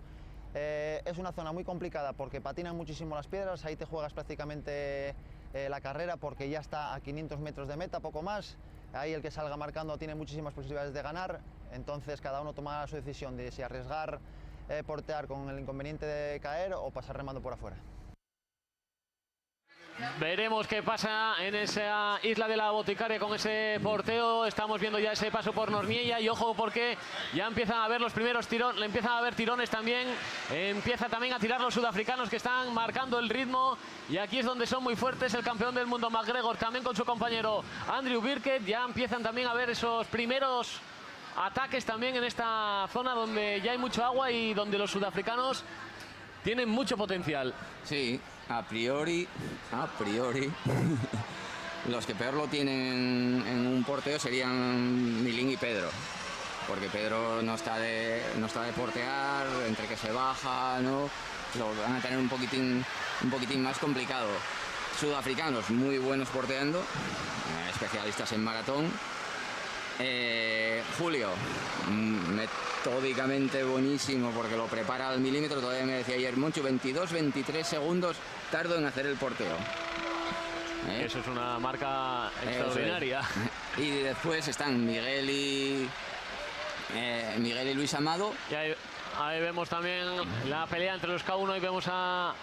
Es una zona muy complicada porque patinan muchísimo las piedras. Ahí te juegas prácticamente la carrera porque ya está a 500 metros de meta, poco más. Ahí el que salga marcando tiene muchísimas posibilidades de ganar. Entonces cada uno toma su decisión de si arriesgar portear con el inconveniente de caer o pasar remando por afuera. Veremos qué pasa en esa isla de la Boticaria con ese porteo. Estamos viendo ya ese paso por Normiella y ojo porque ya empiezan a ver los primeros tirones, empiezan a haber tirones también. Empieza también a tirar los sudafricanos que están marcando el ritmo y aquí es donde son muy fuertes. El campeón del mundo McGregor también con su compañero Andrew Birkett. Ya empiezan también a ver esos primeros ataques también en esta zona donde ya hay mucho agua y donde los sudafricanos tienen mucho potencial. Sí, a priori, los que peor lo tienen en un porteo serían Milín y Pedro, porque Pedro no está de portear, entre que se baja, ¿no? Lo van a tener un poquitín más complicado. Sudafricanos muy buenos porteando, especialistas en maratón. Julio, metódicamente buenísimo porque lo prepara al milímetro. Todavía me decía ayer Monchu, 22-23 segundos tardo en hacer el porteo. Eso es una marca extraordinaria. Y después están Miguel y Luis Amado. Y ahí vemos también la pelea entre los K1 y vemos a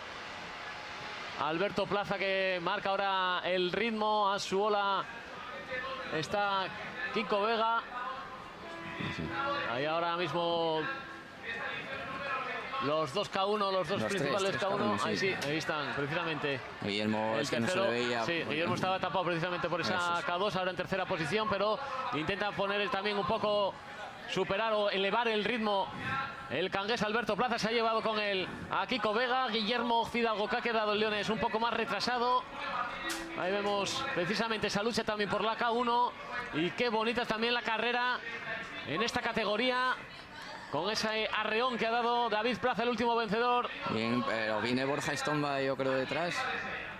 Alberto Plaza que marca ahora el ritmo. A su ola está Kiko Vega. Ahí ahora mismo los dos K1, los dos principales tres K1. K1, Sí, ahí están, precisamente. Guillermo, el es que tercero, no se le veía. sí, Guillermo estaba tapado precisamente por esa K2, ahora en tercera posición, pero intenta poner también un poco, superar o elevar el ritmo. El cangués Alberto Plaza se ha llevado con él a Kiko Vega. Guillermo Fidalgo, que ha quedado en Leones un poco más retrasado. Ahí vemos precisamente esa lucha también por la K1. Y qué bonita es también la carrera en esta categoría, con ese arreón que ha dado David Plaza, el último vencedor. Bien, pero viene Borja Estomba, yo creo, detrás.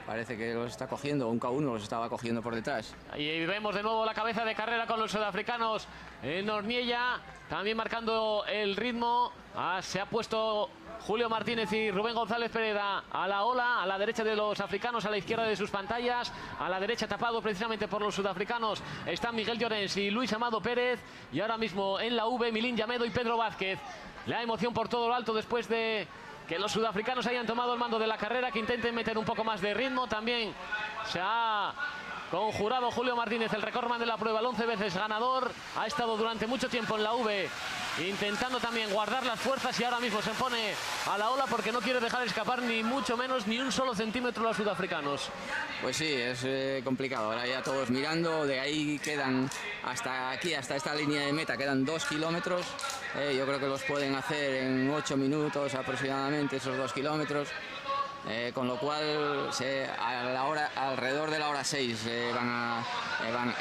Parece que los está cogiendo, un K1 los estaba cogiendo por detrás. Y vemos de nuevo la cabeza de carrera con los sudafricanos en Normiella, también marcando el ritmo. Se ha puesto Julio Martínez y Rubén González Pereda a la ola, a la derecha de los africanos, a la izquierda de sus pantallas. A la derecha, tapado precisamente por los sudafricanos, están Miguel Llorens y Luis Amado Pérez. Y ahora mismo en la V, Milín Llamedo y Pedro Vázquez. La emoción por todo lo alto después de que los sudafricanos hayan tomado el mando de la carrera, que intenten meter un poco más de ritmo. También se ha conjurado Julio Martínez, el recordman de la prueba, el 11 veces ganador. Ha estado durante mucho tiempo en la V intentando también guardar las fuerzas y ahora mismo se pone a la ola porque no quiere dejar escapar ni mucho menos ni un solo centímetro los sudafricanos. Pues sí, es complicado. Ahora ya todos mirando, de ahí quedan hasta aquí, hasta esta línea de meta, quedan 2 kilómetros. Yo creo que los pueden hacer en 8 minutos aproximadamente, esos 2 kilómetros. Con lo cual alrededor de la hora 6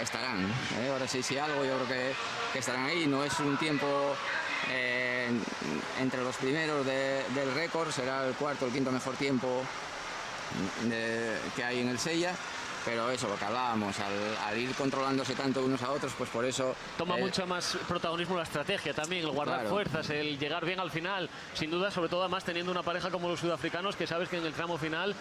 estarán. Hora 6 y algo, yo creo que estarán ahí. No es un tiempo entre los primeros del récord, será el cuarto o el quinto mejor tiempo que hay en el Sella. Pero eso, lo que hablábamos, al ir controlándose tanto unos a otros, pues por eso... Toma mucho más protagonismo la estrategia también, el guardar fuerzas, el llegar bien al final. Sin duda, sobre todo además teniendo una pareja como los sudafricanos, que sabes que en el tramo final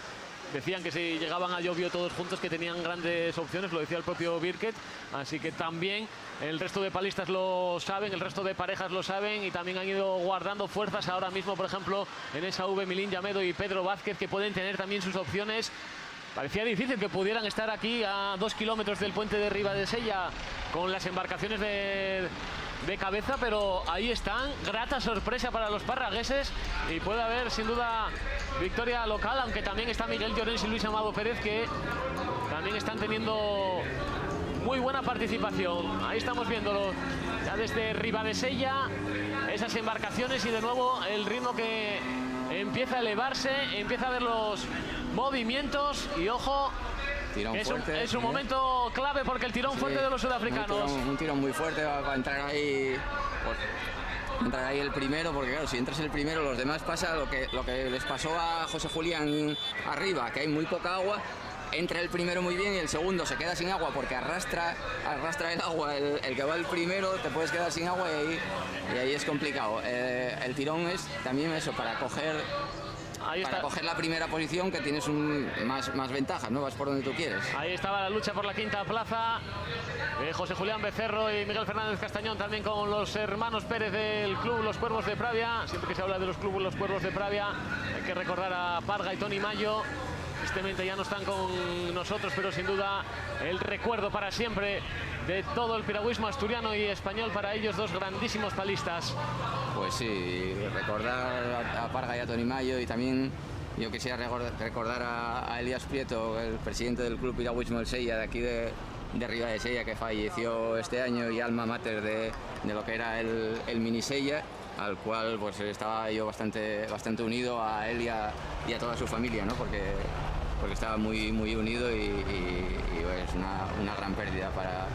decían que si llegaban a Llobio todos juntos que tenían grandes opciones, lo decía el propio Birkett. Así que también el resto de palistas lo saben, el resto de parejas lo saben y también han ido guardando fuerzas ahora mismo, por ejemplo, en esa V, Milín Llamedo y Pedro Vázquez, que pueden tener también sus opciones. Parecía difícil que pudieran estar aquí a 2 kilómetros del puente de Ribadesella con las embarcaciones de cabeza, pero ahí están. Grata sorpresa para los parragueses y puede haber sin duda victoria local, aunque también está Miguel Llorens y Luis Amado Pérez, que también están teniendo muy buena participación. Ahí estamos viéndolo ya desde Ribadesella, esas embarcaciones y de nuevo el ritmo que empieza a elevarse, empieza a ver los movimientos y ojo, es un momento clave porque el tirón fuerte de los sudafricanos. Un tirón muy fuerte, va a entrar ahí entrar ahí el primero, porque claro, si entras el primero, los demás pasa lo que les pasó a José Julián arriba, que hay muy poca agua. Entra el primero muy bien y el segundo se queda sin agua porque arrastra el agua. El que va el primero te puedes quedar sin agua y ahí es complicado. El tirón es también eso, para coger la primera posición, que tienes más ventajas, ¿no? Vas por donde tú quieres. Ahí estaba la lucha por la quinta plaza. José Julián Becerro y Miguel Fernández Castañón, también con los hermanos Pérez del club Los Cuervos de Pravia. Siempre que se habla de los clubes Los Cuervos de Pravia hay que recordar a Parga y Tony Mayo. Tristemente ya no están con nosotros, pero sin duda el recuerdo para siempre de todo el piragüismo asturiano y español para ellos, dos grandísimos palistas. Pues sí, recordar a Parga y a Tony Mayo, y también yo quisiera recordar a Elías Prieto, el presidente del Club Piragüismo del Sella, de aquí de Riva de Sella, que falleció este año, y alma mater de lo que era el mini Sella, al cual pues estaba yo bastante unido a él y a toda su familia, ¿no? Porque estaba muy unido y es una gran pérdida para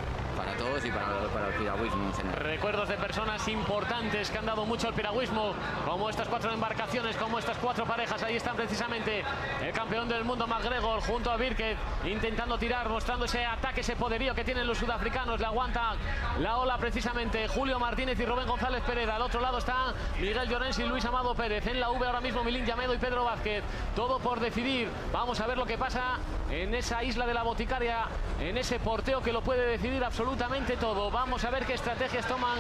todos y para el piragüismo en general. Recuerdos de personas importantes que han dado mucho al piragüismo, como estas 4 embarcaciones, como estas 4 parejas. Ahí están precisamente el campeón del mundo MacGregor junto a Birket, intentando tirar, mostrando ese ataque, ese poderío que tienen los sudafricanos. Le aguanta la ola precisamente Julio Martínez y Rubén González Pereda. Al otro lado está Miguel Llorens y Luis Amado Pérez. En la V ahora mismo Milín Llamedo y Pedro Vázquez. Todo por decidir. Vamos a ver lo que pasa en esa isla de la Boticaria, en ese porteo que lo puede decidir absolutamente todo. Vamos a ver qué estrategias toman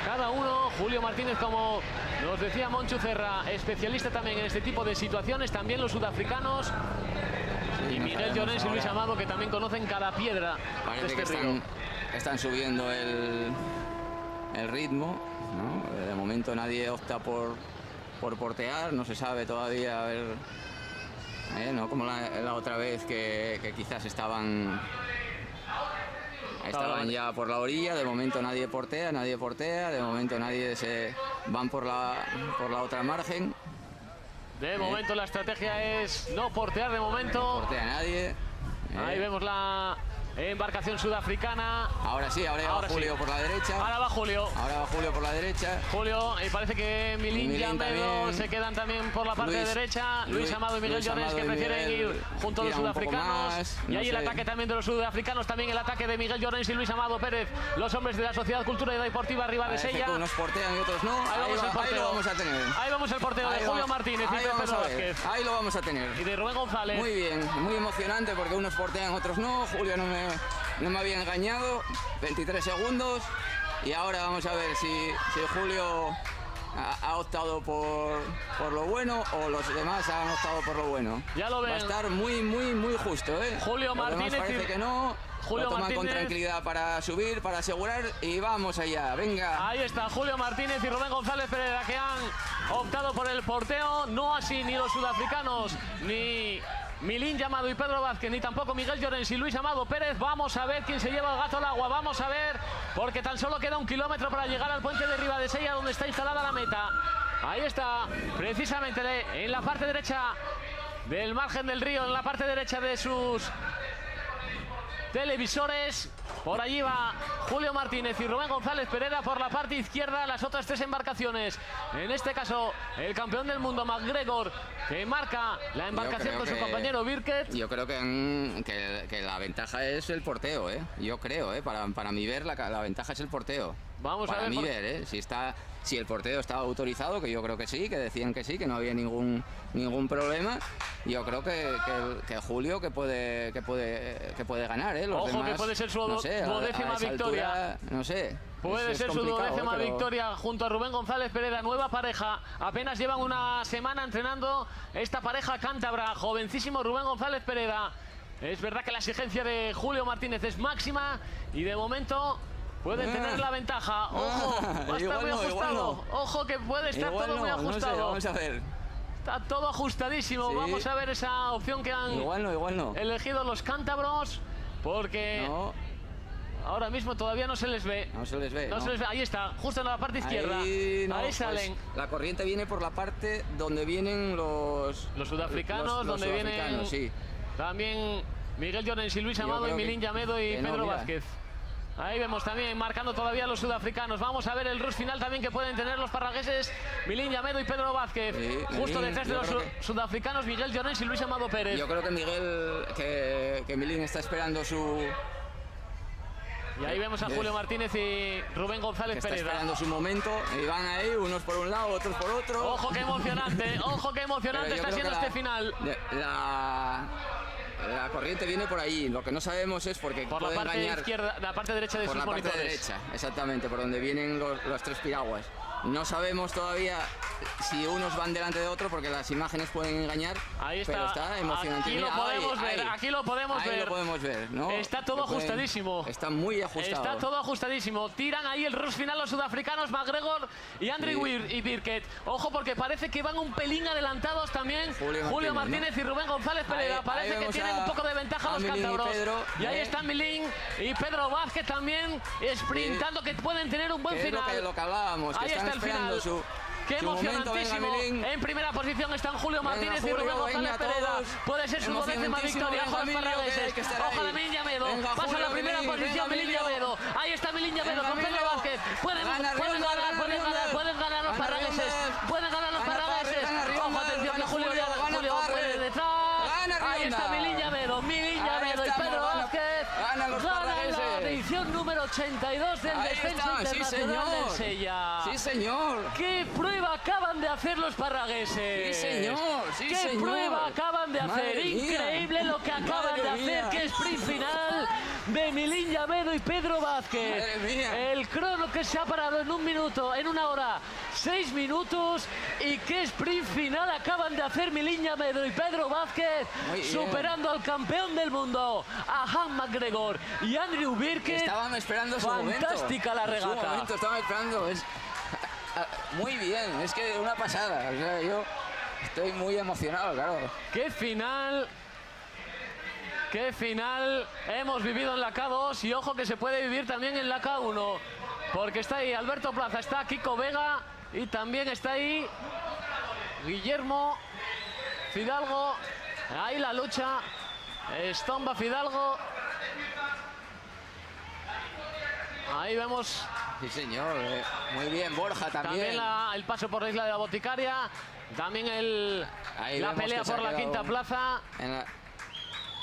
cada uno. Julio Martínez, como nos decía Monchu Cerra, especialista también en este tipo de situaciones, también los sudafricanos, sí, y Miguel Llorens y Luis Amado, que también conocen cada piedra de este río. Están subiendo el ritmo, ¿no? De momento nadie opta por portear, no se sabe todavía, a ver, no como la otra vez que quizás estaban ya por la orilla. De momento nadie portea, de momento nadie se van por la otra margen. De momento la estrategia es no portear, de momento. No portea nadie. Ahí vemos la embarcación sudafricana. Ahora sí, ahora va Julio por la derecha. Ahora va Julio por la derecha. Julio, y parece que Milín Llamedo se quedan también por la parte derecha. Luis Amado y Miguel Llorens, que prefieren ir junto a los sudafricanos. Y ahí el ataque también de los sudafricanos, también el ataque de Miguel Llorens y Luis Amado Pérez, los hombres de la Sociedad Cultural y Deportiva Riva de Sella. Unos portean y otros no. Ahí lo vamos a tener. Ahí vamos el porteo de Julio Martínez y Pedro Vázquez. Ahí lo vamos a tener. Y de Rubén González. Muy bien, muy emocionante, porque unos portean, otros no. Julio no me había engañado. 23 segundos. Y ahora vamos a ver si Julio ha optado por lo bueno, o los demás han optado por lo bueno. Ya lo ven. Va a estar muy justo, ¿eh? Julio Martínez parece que no. Julio lo toman Martínez con tranquilidad para subir, para asegurar, y vamos allá, venga. Ahí está Julio Martínez y Rubén González Pereda, que han optado por el porteo. No así ni los sudafricanos, ni Milín Llamedo y Pedro Vázquez, ni tampoco Miguel Llorens y Luis Amado Pérez. Vamos a ver quién se lleva el gato al agua, vamos a ver, porque tan solo queda 1 kilómetro para llegar al puente de Riva de Sella, donde está instalada la meta. Ahí está, precisamente en la parte derecha del margen del río, en la parte derecha de sus televisores. Por allí va Julio Martínez y Rubén González Pereda. Por la parte izquierda las otras 3 embarcaciones. En este caso el campeón del mundo MacGregor, que marca la embarcación con su compañero Birket. Yo creo que la ventaja es el porteo, ¿eh? Yo creo, para mí ver la ventaja es el porteo. Vamos para a ver. Mí ver, si el porteo estaba autorizado, que yo creo que sí, que decían que sí, que no había ningún problema. Yo creo que Julio que puede ganar, Los Ojo, demás, que puede ser su no sé, duodécima victoria. Altura, no sé. Puede ser su duodécima victoria junto a Rubén González Pereda, nueva pareja. Apenas llevan una semana entrenando esta pareja cántabra. Jovencísimo Rubén González Pereda. Es verdad que la exigencia de Julio Martínez es máxima y de momento pueden tener la ventaja. Ojo, va a estar muy ajustado. Ojo, que puede estar todo muy ajustado. No sé, vamos a ver. Está todo ajustadísimo. Sí. Vamos a ver esa opción que han elegido los cántabros, porque ahora mismo todavía no se les ve. No se les ve. Ahí está, justo en la parte izquierda. Ahí salen. Pues la corriente viene por la parte donde vienen los sudafricanos, donde vienen sí. También Miguel Llorens y Luis Amado y Milín Llamedo y Pedro Vázquez. Ahí vemos también marcando todavía los sudafricanos. Vamos a ver el rush final también que pueden tener los parragueses Milín Llamedo y Pedro Vázquez. Sí, justo Milín, detrás de los sudafricanos Miguel Llorens y Luis Amado Pérez. Yo creo que Miguel, que Milín está esperando su... Y ahí vemos a Julio Martínez y Rubén González Está Pérez. esperando su momento y van ahí, unos por un lado, otros por otro. Ojo qué emocionante, ojo qué emocionante está siendo este final. La corriente viene por ahí, lo que no sabemos es porque por la parte izquierda, la parte derecha de por sus la parte monitores. derecha, exactamente, por donde vienen los tres piraguas. No sabemos todavía si unos van delante de otro porque las imágenes pueden engañar. Ahí está, pero está emocionante. Aquí lo podemos ver, aquí lo podemos ver. Ahí lo podemos ver, ¿no? Está todo ajustadísimo. Está muy ajustado. Está todo ajustadísimo. Tiran ahí el rush final los sudafricanos McGregor y Andrew y Birkett. Ojo porque parece que van un pelín adelantados también Julio Martínez, ¿no? Y Rubén González Pereira. Parece que tienen un poco de ventaja los cántabros. Y ahí están Milín y Pedro Vázquez también sprintando, que pueden tener un buen final. Lo que hablábamos, que ahí están está el final. Qué emocionantísimo. En primera posición están Julio Martínez y Rubén González Pereira. Puede ser su 12ª victoria. Ojo a los parragueses. Ojo a Milín Llamedo. Pasa a la primera posición Milín Llamedo. Ahí está Milín Llamedo con Pedro Vázquez. Pueden ganar los parragueses. Pueden ganar los parragueses. Ojo, atención que Julio puede detrás. Ahí está Milín Llamedo. Milín Llamedo y Pedro Vázquez. Ganan la edición número 82 del descenso internacional del Sella. Sí, señor. ¿Qué prueba acaban de hacer los parragueses? Sí, señor. ¿Qué prueba acaban de hacer? Increíble lo que acaban de hacer. ¡Qué sprint final de Milín Llamedo y Pedro Vázquez! Madre mía. El crono que se ha parado en 1 minuto, en 1 hora, 6 minutos. Y qué sprint final acaban de hacer Milín Llamedo y Pedro Vázquez, superando al campeón del mundo, a Han McGregor y Andrew Birkett. Estaban esperando su momento. Fantástica la regata. Su momento, estaban esperando. Muy bien, es que una pasada. O sea, yo estoy muy emocionado, claro. ¡Qué final! ¡Qué final hemos vivido en la K2! Y ojo que se puede vivir también en la K1. Porque está ahí Alberto Plaza, está Kiko Vega y también está ahí Guillermo Fidalgo. Ahí la lucha. Estomba Fidalgo. Ahí vemos. Sí, señor. Muy bien, Borja también. También el paso por la isla de la Boticaria. También la pelea por la quinta plaza.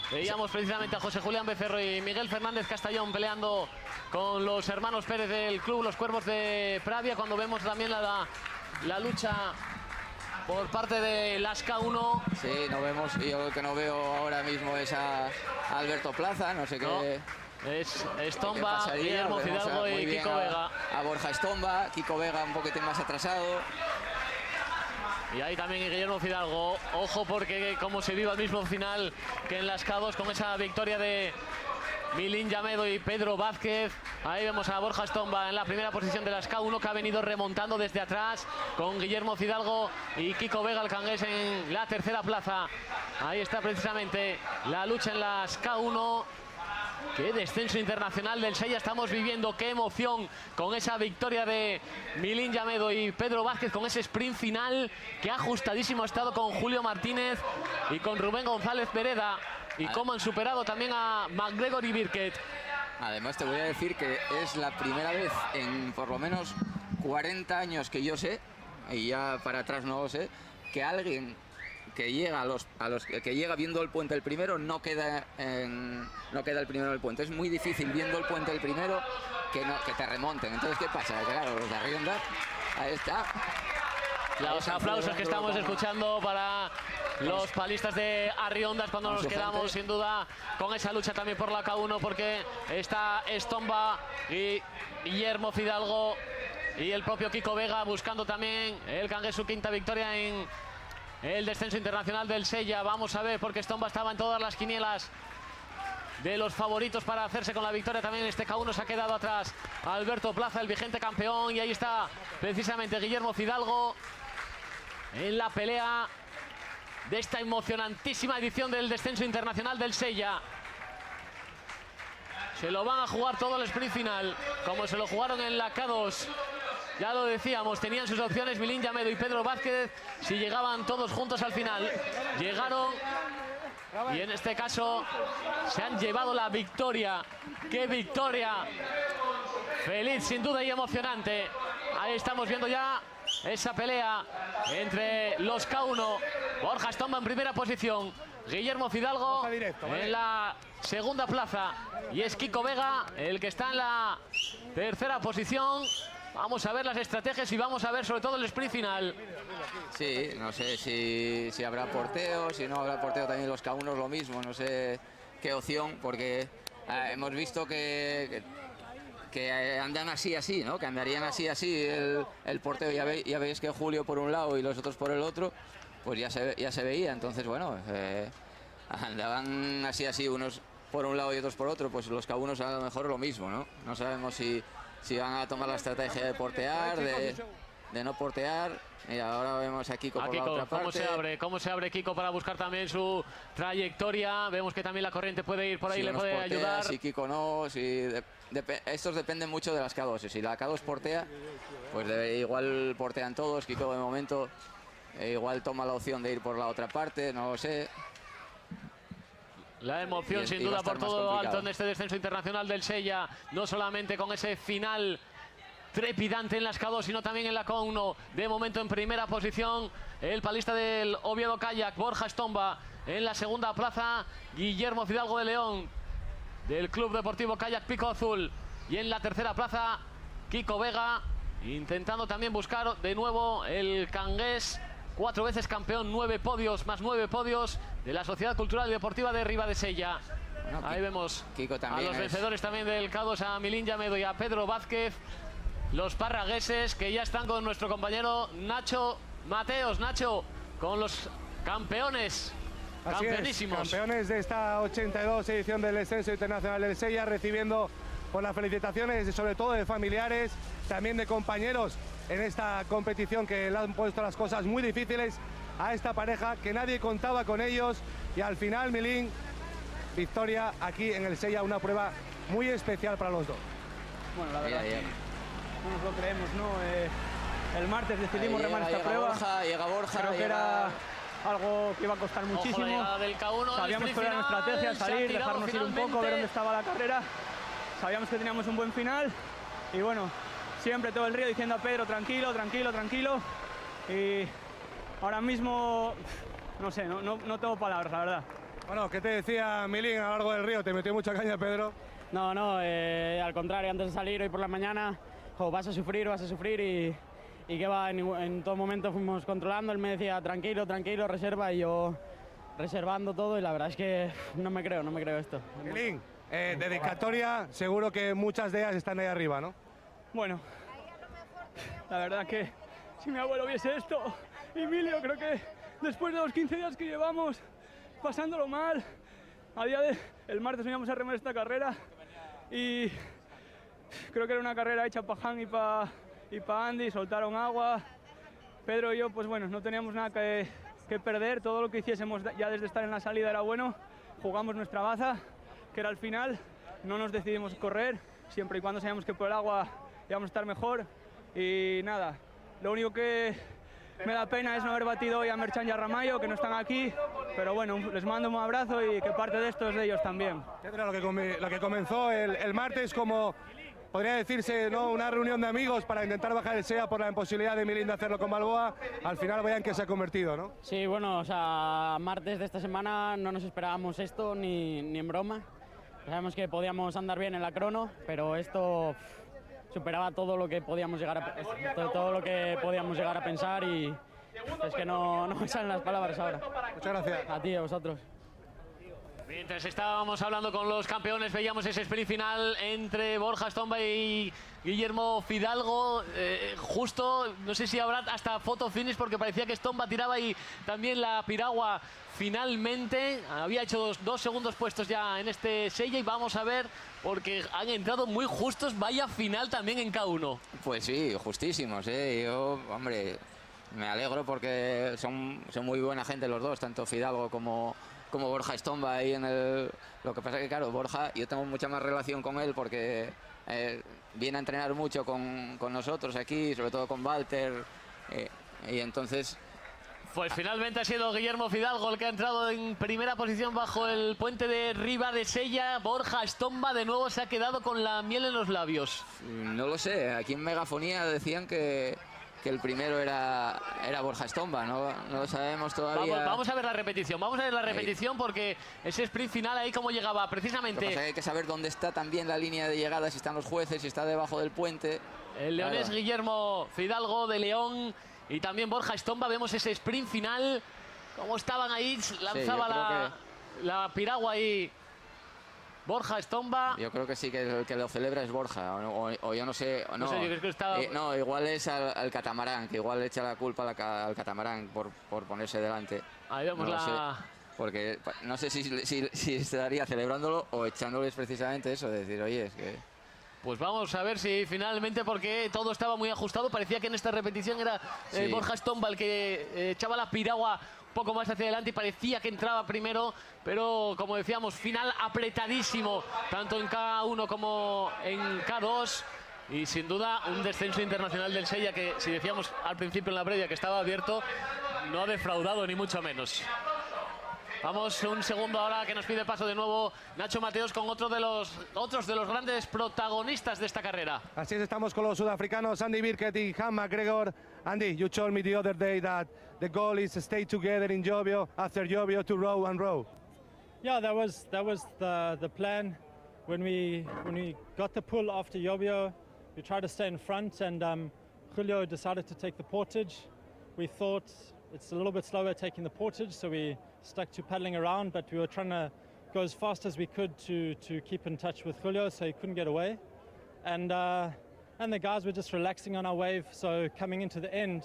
Veíamos precisamente a José Julián Becerro y Miguel Fernández Castellón peleando con los hermanos Pérez del club Los Cuervos de Pravia. Cuando vemos también la lucha por parte de las K1. Sí, no vemos. Yo lo que no veo ahora mismo es a Alberto Plaza. No sé qué. Es Estomba, Guillermo Fidalgo y Kiko Vega. A Borja Estomba, Kiko Vega un poquitín más atrasado. Y ahí también Guillermo Fidalgo. Ojo porque como se vive al mismo final que en las K2 con esa victoria de Milín Llamedo y Pedro Vázquez. Ahí vemos a Borja Estomba en la primera posición de las K1, que ha venido remontando desde atrás con Guillermo Fidalgo y Kiko Vega, el cangués, en la tercera plaza. Ahí está precisamente la lucha en las K1. Qué descenso internacional del Sella estamos viviendo, qué emoción con esa victoria de Milín Llamedo y Pedro Vázquez, con ese sprint final que ajustadísimo ha estado con Julio Martínez y con Rubén González Pereda, y cómo han superado también a McGregor y Birkett. Además te voy a decir que es la primera vez en por lo menos 40 años que yo sé, y ya para atrás no lo sé, que alguien que llega que llega viendo el puente el primero no queda el primero del puente. Es muy difícil viendo el puente el primero que te remonten. Entonces, ¿qué pasa? Claro, los de Arrionda, ahí está. Los aplausos que estamos escuchando para los palistas de Arriondas cuando nos quedamos sin duda con esa lucha también por la K1, porque está Estomba y Guillermo Fidalgo y el propio Kiko Vega buscando también el cangués su quinta victoria en el descenso internacional del Sella. Vamos a ver, porque Estomba estaba en todas las quinielas de los favoritos para hacerse con la victoria. También en este K1 se ha quedado atrás Alberto Plaza, el vigente campeón, y ahí está precisamente Guillermo Fidalgo en la pelea de esta emocionantísima edición del descenso internacional del Sella. Se lo van a jugar todo el sprint final, como se lo jugaron en la K2. Ya lo decíamos, tenían sus opciones Milín Llamedo y Pedro Vázquez si llegaban todos juntos al final. Llegaron y en este caso se han llevado la victoria. ¡Qué victoria feliz sin duda y emocionante. Ahí estamos viendo ya esa pelea entre los K1. Borja Stomba en primera posición, Guillermo Fidalgo en la segunda plaza y es Kiko Vega el que está en la tercera posición. Vamos a ver las estrategias y vamos a ver sobre todo el sprint final. Sí, no sé si habrá porteo, si no habrá porteo también los K1 lo mismo, no sé qué opción, porque hemos visto que andan así, ¿no? Que andarían así el porteo. Ya veis que Julio por un lado y los otros por el otro, pues ya se veía. Entonces, bueno, andaban así unos por un lado y otros por otro, pues los K1 a lo mejor lo mismo, ¿no? No sabemos si van a tomar la estrategia de portear, de no portear. Mira, ahora vemos a Kiko por la otra parte. ¿Cómo se abre Kiko para buscar también su trayectoria? Vemos que también la corriente puede ir por ahí, le puede ayudar. Si Kiko no, estos dependen mucho de las K2. Si la K2 portea, pues igual portean todos. Kiko de momento igual toma la opción de ir por la otra parte, no lo sé. La emoción sin duda por todo lo alto en este descenso internacional del Sella, no solamente con ese final trepidante en las K2, sino también en la K1. De momento en primera posición el palista del Oviedo Kayak, Borja Stomba. En la segunda plaza, Guillermo Fidalgo de León, del Club Deportivo Kayak Pico Azul. Y en la tercera plaza, Kiko Vega, intentando también buscar de nuevo el cangués. 4 veces campeón, 9 podios, más 9 podios de la Sociedad Cultural y Deportiva de Ribadesella. Bueno, ahí vemos Kiko a los vencedores también del K2, a Milín Llamedo y a Pedro Vázquez. Los parragueses que ya están con nuestro compañero Nacho Mateos. Nacho, con los campeones, campeonísimos. Campeones de esta 82 edición del Descenso Internacional del Sella, recibiendo por las felicitaciones sobre todo de familiares, también de compañeros en esta competición que le han puesto las cosas muy difíciles a esta pareja, que nadie contaba con ellos, y al final, Milín, victoria aquí en el Sella, una prueba muy especial para los dos. Bueno, la verdad que no nos lo creemos, ¿no? El martes decidimos remar esta prueba. Llega Borja, creo que era algo que iba a costar muchísimo. Del K1, sabíamos que era nuestra estrategia, salir, dejarnos ir un poco, ver dónde estaba la carrera. Sabíamos que teníamos un buen final y bueno, siempre todo el río diciendo a Pedro, tranquilo, tranquilo, tranquilo. Y ahora mismo, no sé, no tengo palabras, la verdad. Bueno, ¿qué te decía Milín a lo largo del río? ¿Te metió mucha caña, Pedro? No, al contrario, antes de salir hoy por la mañana, vas a sufrir y que va, en todo momento fuimos controlando. Él me decía, tranquilo, tranquilo, reserva, y yo reservando todo, y la verdad es que no me creo esto. Milín, dedicatoria, seguro que muchas de ellas están ahí arriba, ¿no? Bueno, la verdad que si mi abuelo viese esto, Emilio, creo que después de los 15 días que llevamos pasándolo mal, el martes veníamos a remar esta carrera y creo que era una carrera hecha para Han y para Andy, soltaron agua. Pedro y yo, pues bueno, no teníamos nada que perder, todo lo que hiciésemos ya desde estar en la salida era bueno, jugamos nuestra baza, que era el final, no nos decidimos correr, siempre y cuando sabíamos que por el agua íbamos a estar mejor, y nada, lo único que me da pena es no haber batido hoy a Merchan y a Ramallo, que no están aquí, pero bueno, les mando un abrazo y que parte de esto es de ellos también. Lo que comenzó el martes como, podría decirse, ¿no?, una reunión de amigos para intentar bajar el SEA por la imposibilidad de Milín de hacerlo con Balboa, al final vean que se ha convertido, ¿no? Sí, bueno, o sea, martes de esta semana no nos esperábamos esto ni en broma. Sabemos que podíamos andar bien en la crono, pero esto superaba todo lo que podíamos llegar a pensar, y es que no me salen las palabras ahora. Muchas gracias. A ti, a vosotros. Mientras estábamos hablando con los campeones, veíamos ese sprint final entre Borja Stomba y Guillermo Fidalgo. Justo, no sé si habrá hasta photo finish, porque parecía que Stomba tiraba y también la piragua finalmente. Había hecho dos segundos puestos ya en este Sella, y vamos a ver, porque han entrado muy justos. Vaya final también en K1. Pues sí, justísimos, ¿eh? Yo, hombre, me alegro porque son muy buena gente los dos, tanto Fidalgo como Borja Stomba ahí en el... Lo que pasa es que, claro, Borja, yo tengo mucha más relación con él porque viene a entrenar mucho con nosotros aquí, sobre todo con Walter, y entonces Pues finalmente ha sido Guillermo Fidalgo el que ha entrado en primera posición bajo el puente de Ribadesella. Borja Stomba de nuevo se ha quedado con la miel en los labios. No lo sé, aquí en Megafonía decían que el primero era Borja Stomba, no lo sabemos todavía. Vamos a ver la repetición, porque ese sprint final ahí como llegaba precisamente. Lo que pasa es que hay que saber dónde está también la línea de llegada, si están los jueces, si está debajo del puente. El leonés Guillermo Fidalgo de León y también Borja Stomba. Vemos ese sprint final, cómo estaban ahí, lanzaba la piragua ahí Borja Stomba. Yo creo que sí, que el que lo celebra es Borja, o yo no sé. No sé, yo creo que estaba... no, igual es al catamarán, que igual le echa la culpa al catamarán por ponerse delante. Ahí vemos porque no sé si estaría celebrándolo o echándoles precisamente eso, de decir, oye, es que... Pues vamos a ver si finalmente, porque todo estaba muy ajustado, parecía que en esta repetición era Borja Stomba el que echaba la piragua un poco más hacia adelante y parecía que entraba primero, pero como decíamos, final apretadísimo, tanto en K1 como en K2. Y sin duda un descenso internacional del Sella que, si decíamos al principio en la previa que estaba abierto, no ha defraudado ni mucho menos. Vamos un segundo ahora que nos pide paso de nuevo Nacho Mateos con otros de los grandes protagonistas de esta carrera. Así es, estamos con los sudafricanos Andy Birkett y Han McGregor. Andy, you told me the other day that the goal is to stay together in Jovio, after Jovio to row and row. Yeah, that was the plan. When we got the pull after Jovio, we tried to stay in front, and Julio decided to take the portage. We thought it's a little bit slower taking the portage, so we stuck to paddling around, but we were trying to go as fast as we could to keep in touch with Julio, so he couldn't get away. And the guys were just relaxing on our wave, so coming into the end,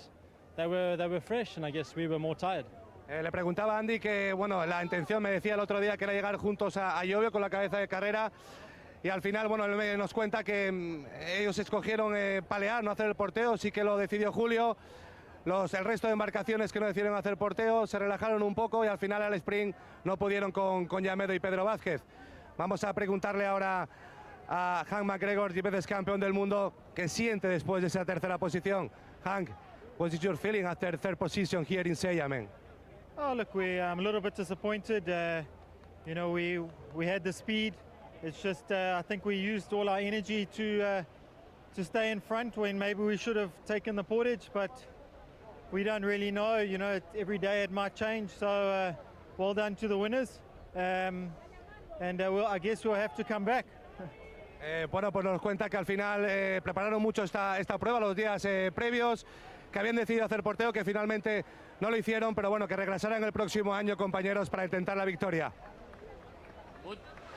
they were fresh, and I guess we were more tired. Le preguntaba a Andy que, bueno, la intención, me decía el otro día, que era llegar juntos a Jovio con la cabeza de carrera, y al final, bueno, él nos cuenta que ellos escogieron palear, no hacer el porteo, sí que lo decidió Julio. El resto de embarcaciones que no decidieron hacer porteo se relajaron un poco y al final al sprint no pudieron con Yamedo y Pedro Vázquez. Vamos a preguntarle ahora a Hank McGregor, 10 veces campeón del mundo, qué siente después de esa tercera posición. Hank, what is your feeling after third position here in Sella, man? Oh, look, I'm a little bit disappointed. You know, we had the speed. It's just I think we used all our energy to stay in front when maybe we should have taken the portage, but we don't really know, you know, every day it might change, so well done to the winners, and I guess we'll have to come back. Bueno, pues nos cuenta que al final prepararon mucho esta prueba los días previos, que habían decidido hacer porteo, que finalmente no lo hicieron, pero bueno, que regresarán el próximo año, compañeros, para intentar la victoria.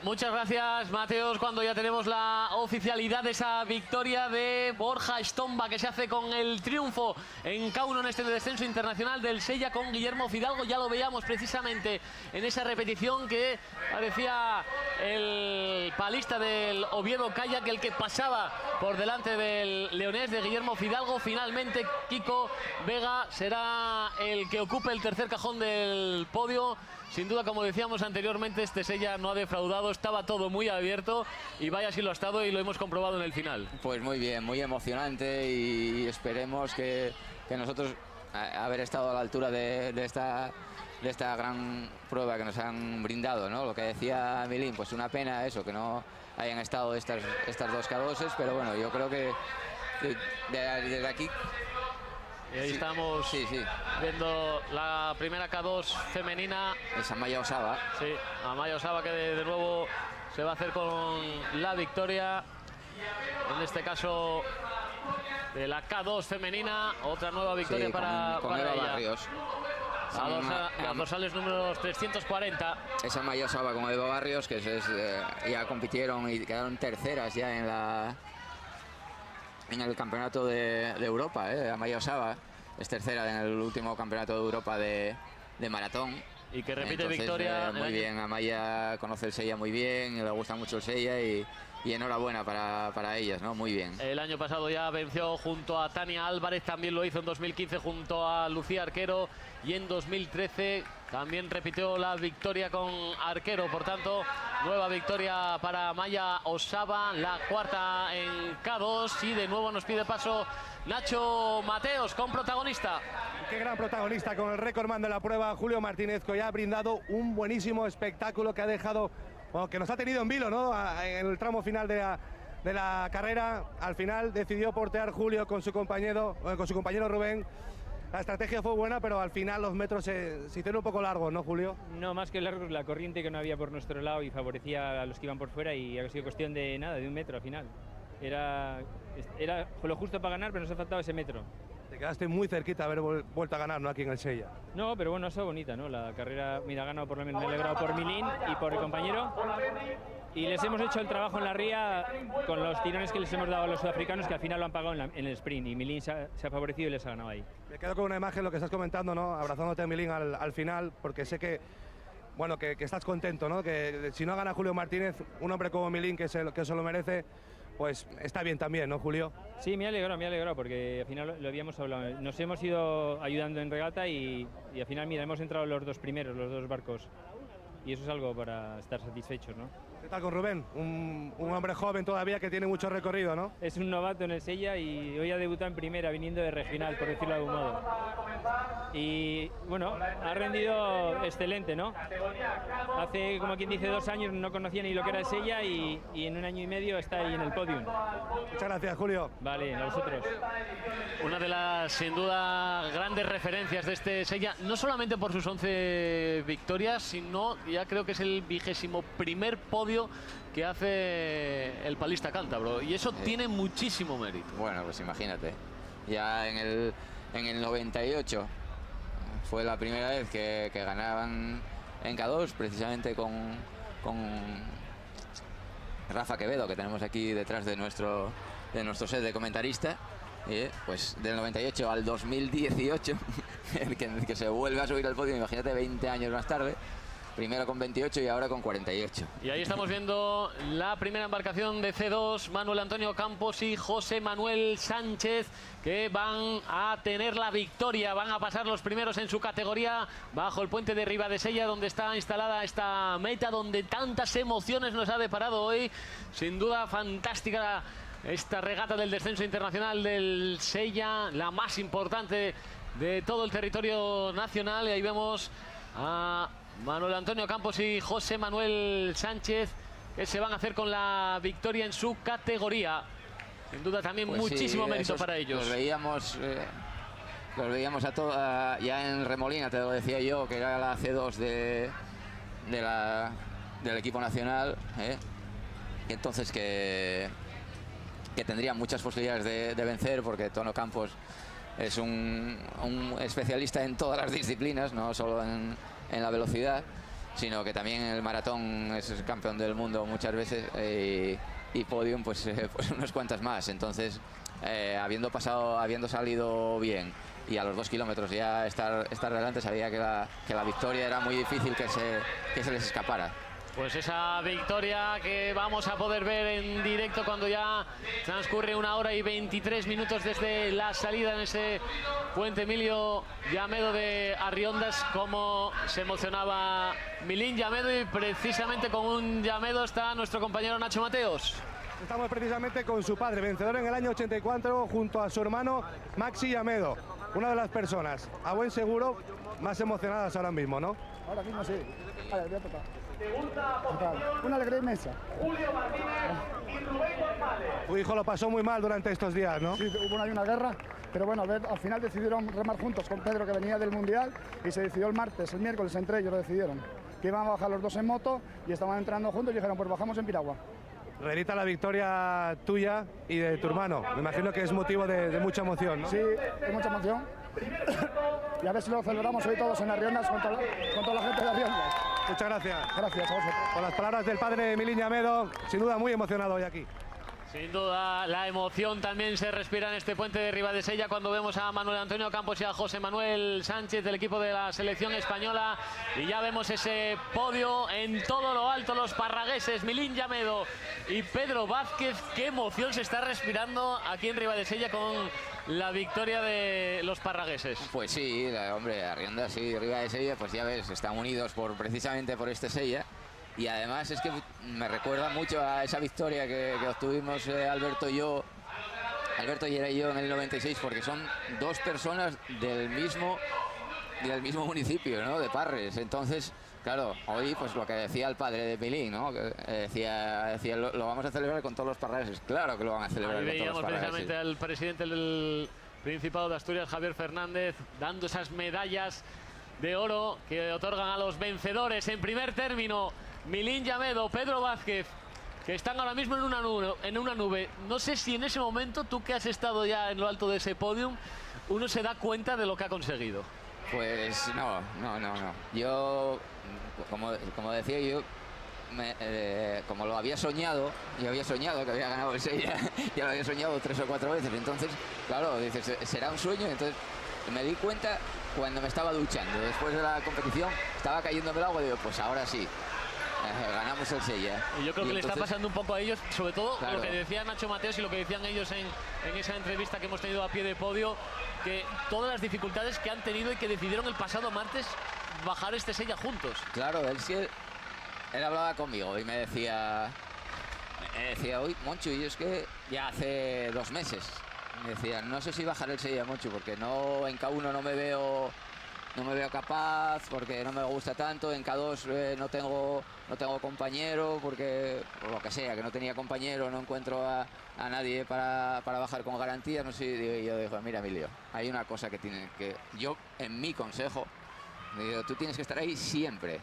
Muchas gracias, Mateos, cuando ya tenemos la oficialidad de esa victoria de Borja Stomba, que se hace con el triunfo en K1 en este descenso internacional del Sella con Guillermo Fidalgo. Ya lo veíamos precisamente en esa repetición que parecía el palista del Oviedo Kayak el que pasaba por delante del leonés de Guillermo Fidalgo. Finalmente Kiko Vega será el que ocupe el tercer cajón del podio. Sin duda, como decíamos anteriormente, este Sella no ha defraudado, estaba todo muy abierto y vaya si lo ha estado y lo hemos comprobado en el final. Pues muy bien, muy emocionante y esperemos que nosotros haber estado a la altura de esta gran prueba que nos han brindado, ¿no? Lo que decía Milín, pues una pena eso, que no hayan estado estas dos K2s, pero bueno, yo creo que desde aquí... Y ahí estamos viendo la primera K2 femenina. Es Amaya Osaba. Sí, Amaya Osaba que de nuevo se va a hacer con la victoria. En este caso de la K2 femenina, otra nueva victoria para Eva ella. Barrios. Las dorsales números 340. Esa Amaya Osaba con Eva Barrios, que ya compitieron y quedaron terceras ya en el campeonato de Europa. Amaya Osaba es tercera en el último campeonato de Europa de maratón. Y que repite entonces, victoria. Muy bien, Amaya conoce el Sella muy bien, le gusta mucho el Sella y enhorabuena para ellas, ¿no? Muy bien. El año pasado ya venció junto a Tania Álvarez, también lo hizo en 2015 junto a Lucía Arquero y en 2013 también repitió la victoria con Arquero. Por tanto, nueva victoria para Amaya Osaba, la cuarta en K2 y de nuevo nos pide paso Nacho Mateos con protagonista. Qué gran protagonista con el récordman de la prueba, Julio Martínez, que ha brindado un buenísimo espectáculo que ha dejado, bueno, que nos ha tenido en vilo, ¿no? En el tramo final de la carrera. Al final decidió portear Julio con su compañero Rubén. La estrategia fue buena, pero al final los metros se hicieron un poco largos, ¿no, Julio? No, más que largos, la corriente que no había por nuestro lado y favorecía a los que iban por fuera, y ha sido cuestión de nada, de un metro al final. Fue lo justo para ganar, pero nos ha faltado ese metro. Te quedaste muy cerquita de haber vuelto a ganar, ¿no?, aquí en el Sella. No, pero bueno, ha sido bonita, ¿no? La carrera, mira, ha ganado por lo menos, me he alegrado por Milín y por el compañero. Y les hemos hecho el trabajo en la ría con los tirones que les hemos dado a los sudafricanos, que al final lo han pagado en el sprint, y Milín se ha favorecido y les ha ganado ahí. Me quedo con una imagen, lo que estás comentando, ¿no?, abrazándote a Milín al final, porque sé que, bueno, que estás contento, ¿no?, que si no gana Julio Martínez, un hombre como Milín, que se lo merece, pues está bien también, ¿no, Julio? Sí, me ha alegrado, porque al final lo habíamos hablado. Nos hemos ido ayudando en regata y al final, mira, hemos entrado los dos primeros, los dos barcos. Y eso es algo para estar satisfechos, ¿no? ¿Qué tal con Rubén? Un hombre joven todavía que tiene mucho recorrido, ¿no? Es un novato en el Sella y hoy ha debutado en primera, viniendo de regional, por decirlo de algún modo. Y bueno, ha rendido excelente, ¿no? Hace, como quien dice, 2 años no conocía ni lo que era el Sella y en 1 año y medio está ahí en el podium. Muchas gracias, Julio. Vale, a vosotros. Una de las, sin duda, grandes referencias de este Sella, no solamente por sus 11 victorias, sino ya creo que es el 21º podio que hace el palista cántabro, y eso tiene muchísimo mérito. Bueno, pues imagínate, ya en el 98 fue la primera vez que ganaban en K2, precisamente con Rafa Quevedo, que tenemos aquí detrás de nuestro set de comentarista. Pues del 98 al 2018 que se vuelve a subir al podio, imagínate, 20 años más tarde. Primero con 28 y ahora con 48. Y ahí estamos viendo la primera embarcación de C2, Manuel Antonio Campos y José Manuel Sánchez, que van a tener la victoria, van a pasar los primeros en su categoría bajo el puente de Ribadesella, donde está instalada esta meta, donde tantas emociones nos ha deparado hoy. Sin duda fantástica esta regata del descenso internacional del Sella, la más importante de todo el territorio nacional. Y ahí vemos a Manuel Antonio Campos y José Manuel Sánchez, que se van a hacer con la victoria en su categoría. Sin duda también pues muchísimo sí, mérito para ellos. Los veíamos a todos ya en Remolina, te lo decía yo, que era la C2 del equipo nacional, y entonces que tendría muchas posibilidades de vencer, porque Tono Campos es un especialista en todas las disciplinas, no solo en la velocidad, sino que también en el maratón es campeón del mundo muchas veces, y podium pues unas cuantas más. Entonces, habiendo salido bien y a los 2 kilómetros ya estar delante, sabía que la victoria era muy difícil que se les escapara. Pues esa victoria que vamos a poder ver en directo cuando ya transcurre 1 hora y 23 minutos desde la salida en ese puente Emilio Llamedo de Arriondas. Cómo se emocionaba Milín Llamedo, y precisamente con un Llamedo está nuestro compañero Nacho Mateos. Estamos precisamente con su padre, vencedor en el año 84, junto a su hermano Maxi Llamedo. Una de las personas, a buen seguro, más emocionadas ahora mismo, ¿no? Ahora mismo sí. Vale, voy a tocar. Una alegría inmensa. Tu hijo lo pasó muy mal durante estos días, ¿no? Sí, hubo una guerra, pero bueno, al final decidieron remar juntos con Pedro, que venía del Mundial, y se decidió el miércoles entre ellos lo decidieron, que iban a bajar los dos en moto y estaban entrando juntos y dijeron, pues bajamos en piragua. Redita la victoria tuya y de tu hermano. Me imagino que es motivo de mucha emoción, ¿no? Sí, de mucha emoción. Y a ver si lo celebramos hoy todos en Arriondas con toda la gente de Arriondas. Muchas gracias. Gracias a vosotros. Con las palabras del padre Milín Llamedo, sin duda muy emocionado hoy aquí. Sin duda la emoción también se respira en este puente de Ribadesella cuando vemos a Manuel Antonio Campos y a José Manuel Sánchez del equipo de la selección española, y ya vemos ese podio en todo lo alto, los parragueses Milín Llamedo y Pedro Vázquez. Qué emoción se está respirando aquí en Ribadesella con la victoria de los parragueses. Pues sí, hombre, Arriondas y Ribadesella, pues ya ves, están unidos precisamente por este Sella. Y además es que me recuerda mucho a esa victoria que obtuvimos Alberto y yo Alberto y yo en el 96, porque son dos personas del mismo municipio, ¿no? De Parres. Entonces, claro, hoy pues lo que decía el padre de Milín, ¿no? Que decía lo vamos a celebrar con todos los parreses. Claro que lo van a celebrar con todos los parreses. Veíamos precisamente al presidente del Principado de Asturias, Javier Fernández, dando esas medallas de oro que otorgan a los vencedores. En primer término, Milín Llamedo, Pedro Vázquez, que están ahora mismo en una nube. No sé si en ese momento, tú que has estado ya en lo alto de ese podium, uno se da cuenta de lo que ha conseguido. Pues no. Yo, como decía yo, como lo había soñado, yo había soñado que había ganado el Sella, ya lo había soñado 3 o 4 veces. Entonces, claro, dices, será un sueño. Entonces me di cuenta cuando me estaba duchando. Después de la competición, estaba cayéndome el agua y digo, pues ahora sí. Ganamos el Sella. Y yo creo que le está pasando un poco a ellos, sobre todo claro, lo que decía Nacho Mateos y lo que decían ellos en esa entrevista que hemos tenido a pie de podio, que todas las dificultades que han tenido y que decidieron el pasado martes bajar este Sella juntos. Claro, él hablaba conmigo y me decía, hoy, Monchu, y es que ya hace 2 meses, me decía, no sé si bajar el Sella, Monchu, porque en K1 no me veo capaz, porque no me gusta tanto. En K2 no tengo compañero, porque por lo que sea, que no tenía compañero, no encuentro a nadie para bajar con garantía. No sé, y yo digo, mira, Emilio, hay una cosa que tiene que... Yo, en mi consejo, digo, tú tienes que estar ahí siempre.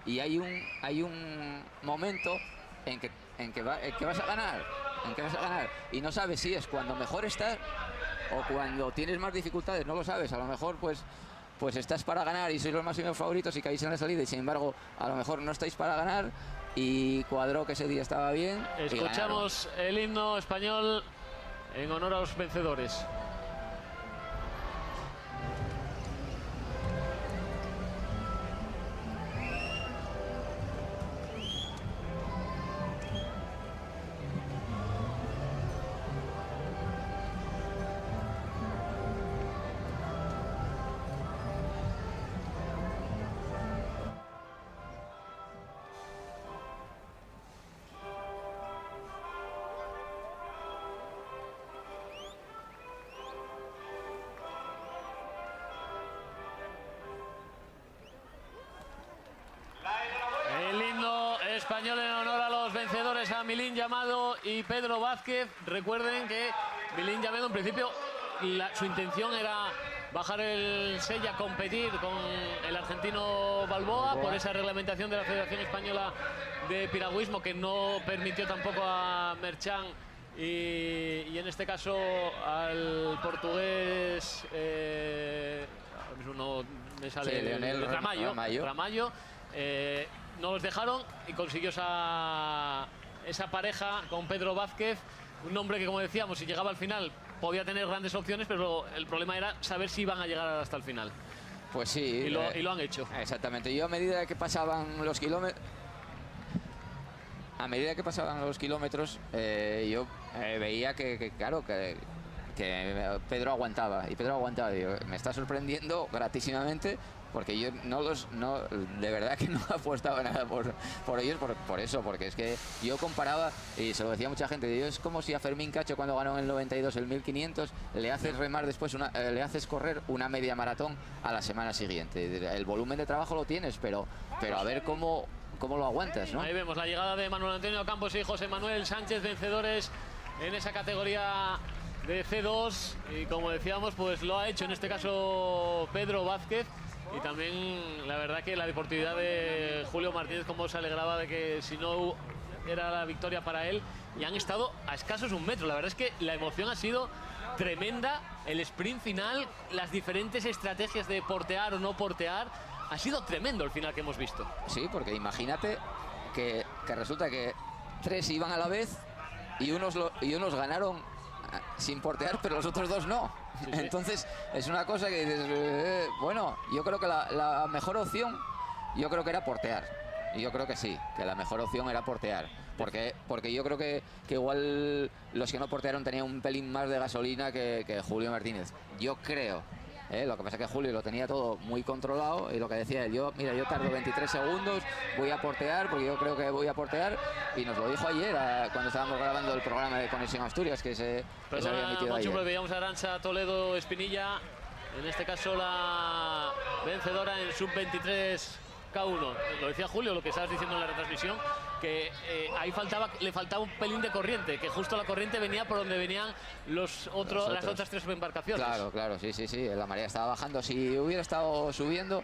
Y hay un momento en que vas a ganar. Y no sabes si es cuando mejor estás o cuando tienes más dificultades, no lo sabes. A lo mejor pues estás para ganar y sois los máximos favoritos y caéis en la salida, y sin embargo a lo mejor no estáis para ganar, y cuadró que ese día estaba bien. Escuchamos el himno español en honor a los vencedores. Español en honor a los vencedores, a Milín Llamedo y Pedro Vázquez. Recuerden que Milín Llamedo, en principio, su intención era bajar el Sella, competir con el argentino Balboa por esa reglamentación de la Federación Española de Piragüismo, que no permitió tampoco a Merchan y en este caso al portugués, ahora mismo no me sale, sí, Leonel Ramallo. No los dejaron y consiguió esa pareja con Pedro Vázquez, un hombre que, como decíamos, si llegaba al final podía tener grandes opciones, pero el problema era saber si iban a llegar hasta el final. Pues sí. Y lo han hecho. Exactamente. Yo a medida que pasaban los kilómetros, yo veía que Pedro aguantaba. Y Pedro aguantaba. Digo, me está sorprendiendo gratísimamente, porque yo de verdad que no apostaba nada por ellos, por eso, porque es que yo comparaba, y se lo decía mucha gente, es como si a Fermín Cacho, cuando ganó en el 92 el 1500, le haces remar después, le haces correr una media maratón a la semana siguiente. El volumen de trabajo lo tienes, pero a ver cómo lo aguantas, ¿no? Ahí vemos la llegada de Manuel Antonio Campos y José Manuel Sánchez, vencedores en esa categoría de C2, y como decíamos, pues lo ha hecho en este caso Pedro Vázquez. Y también la verdad que la deportividad de Julio Martínez, como se alegraba de que si no era la victoria para él, y han estado a escasos 1 metro. La verdad es que la emoción ha sido tremenda, el sprint final, las diferentes estrategias de portear o no portear, ha sido tremendo el final que hemos visto. Sí, porque imagínate que resulta que 3 iban a la vez y unos ganaron sin portear, pero los otros 2 no. Sí. Entonces es una cosa que dices, bueno, yo creo que la mejor opción, yo creo que era portear. Y yo creo que sí, que la mejor opción era portear. Porque yo creo que igual los que no portearon tenían un pelín más de gasolina que Julio Martínez. Yo creo, Lo que pasa es que Julio lo tenía todo muy controlado y lo que decía él, yo tardo 23 segundos, voy a portear porque yo creo que voy a portear, y nos lo dijo ayer cuando estábamos grabando el programa de Conexión Asturias que se había emitido ayer. Veíamos a Arantxa Toledo Espinilla, en este caso la vencedora en sub-23 K1. Lo decía Julio, lo que estabas diciendo en la retransmisión, que ahí le faltaba un pelín de corriente, que justo la corriente venía por donde venían las otras 3 embarcaciones. Claro, sí, la marea estaba bajando. Si hubiera estado subiendo,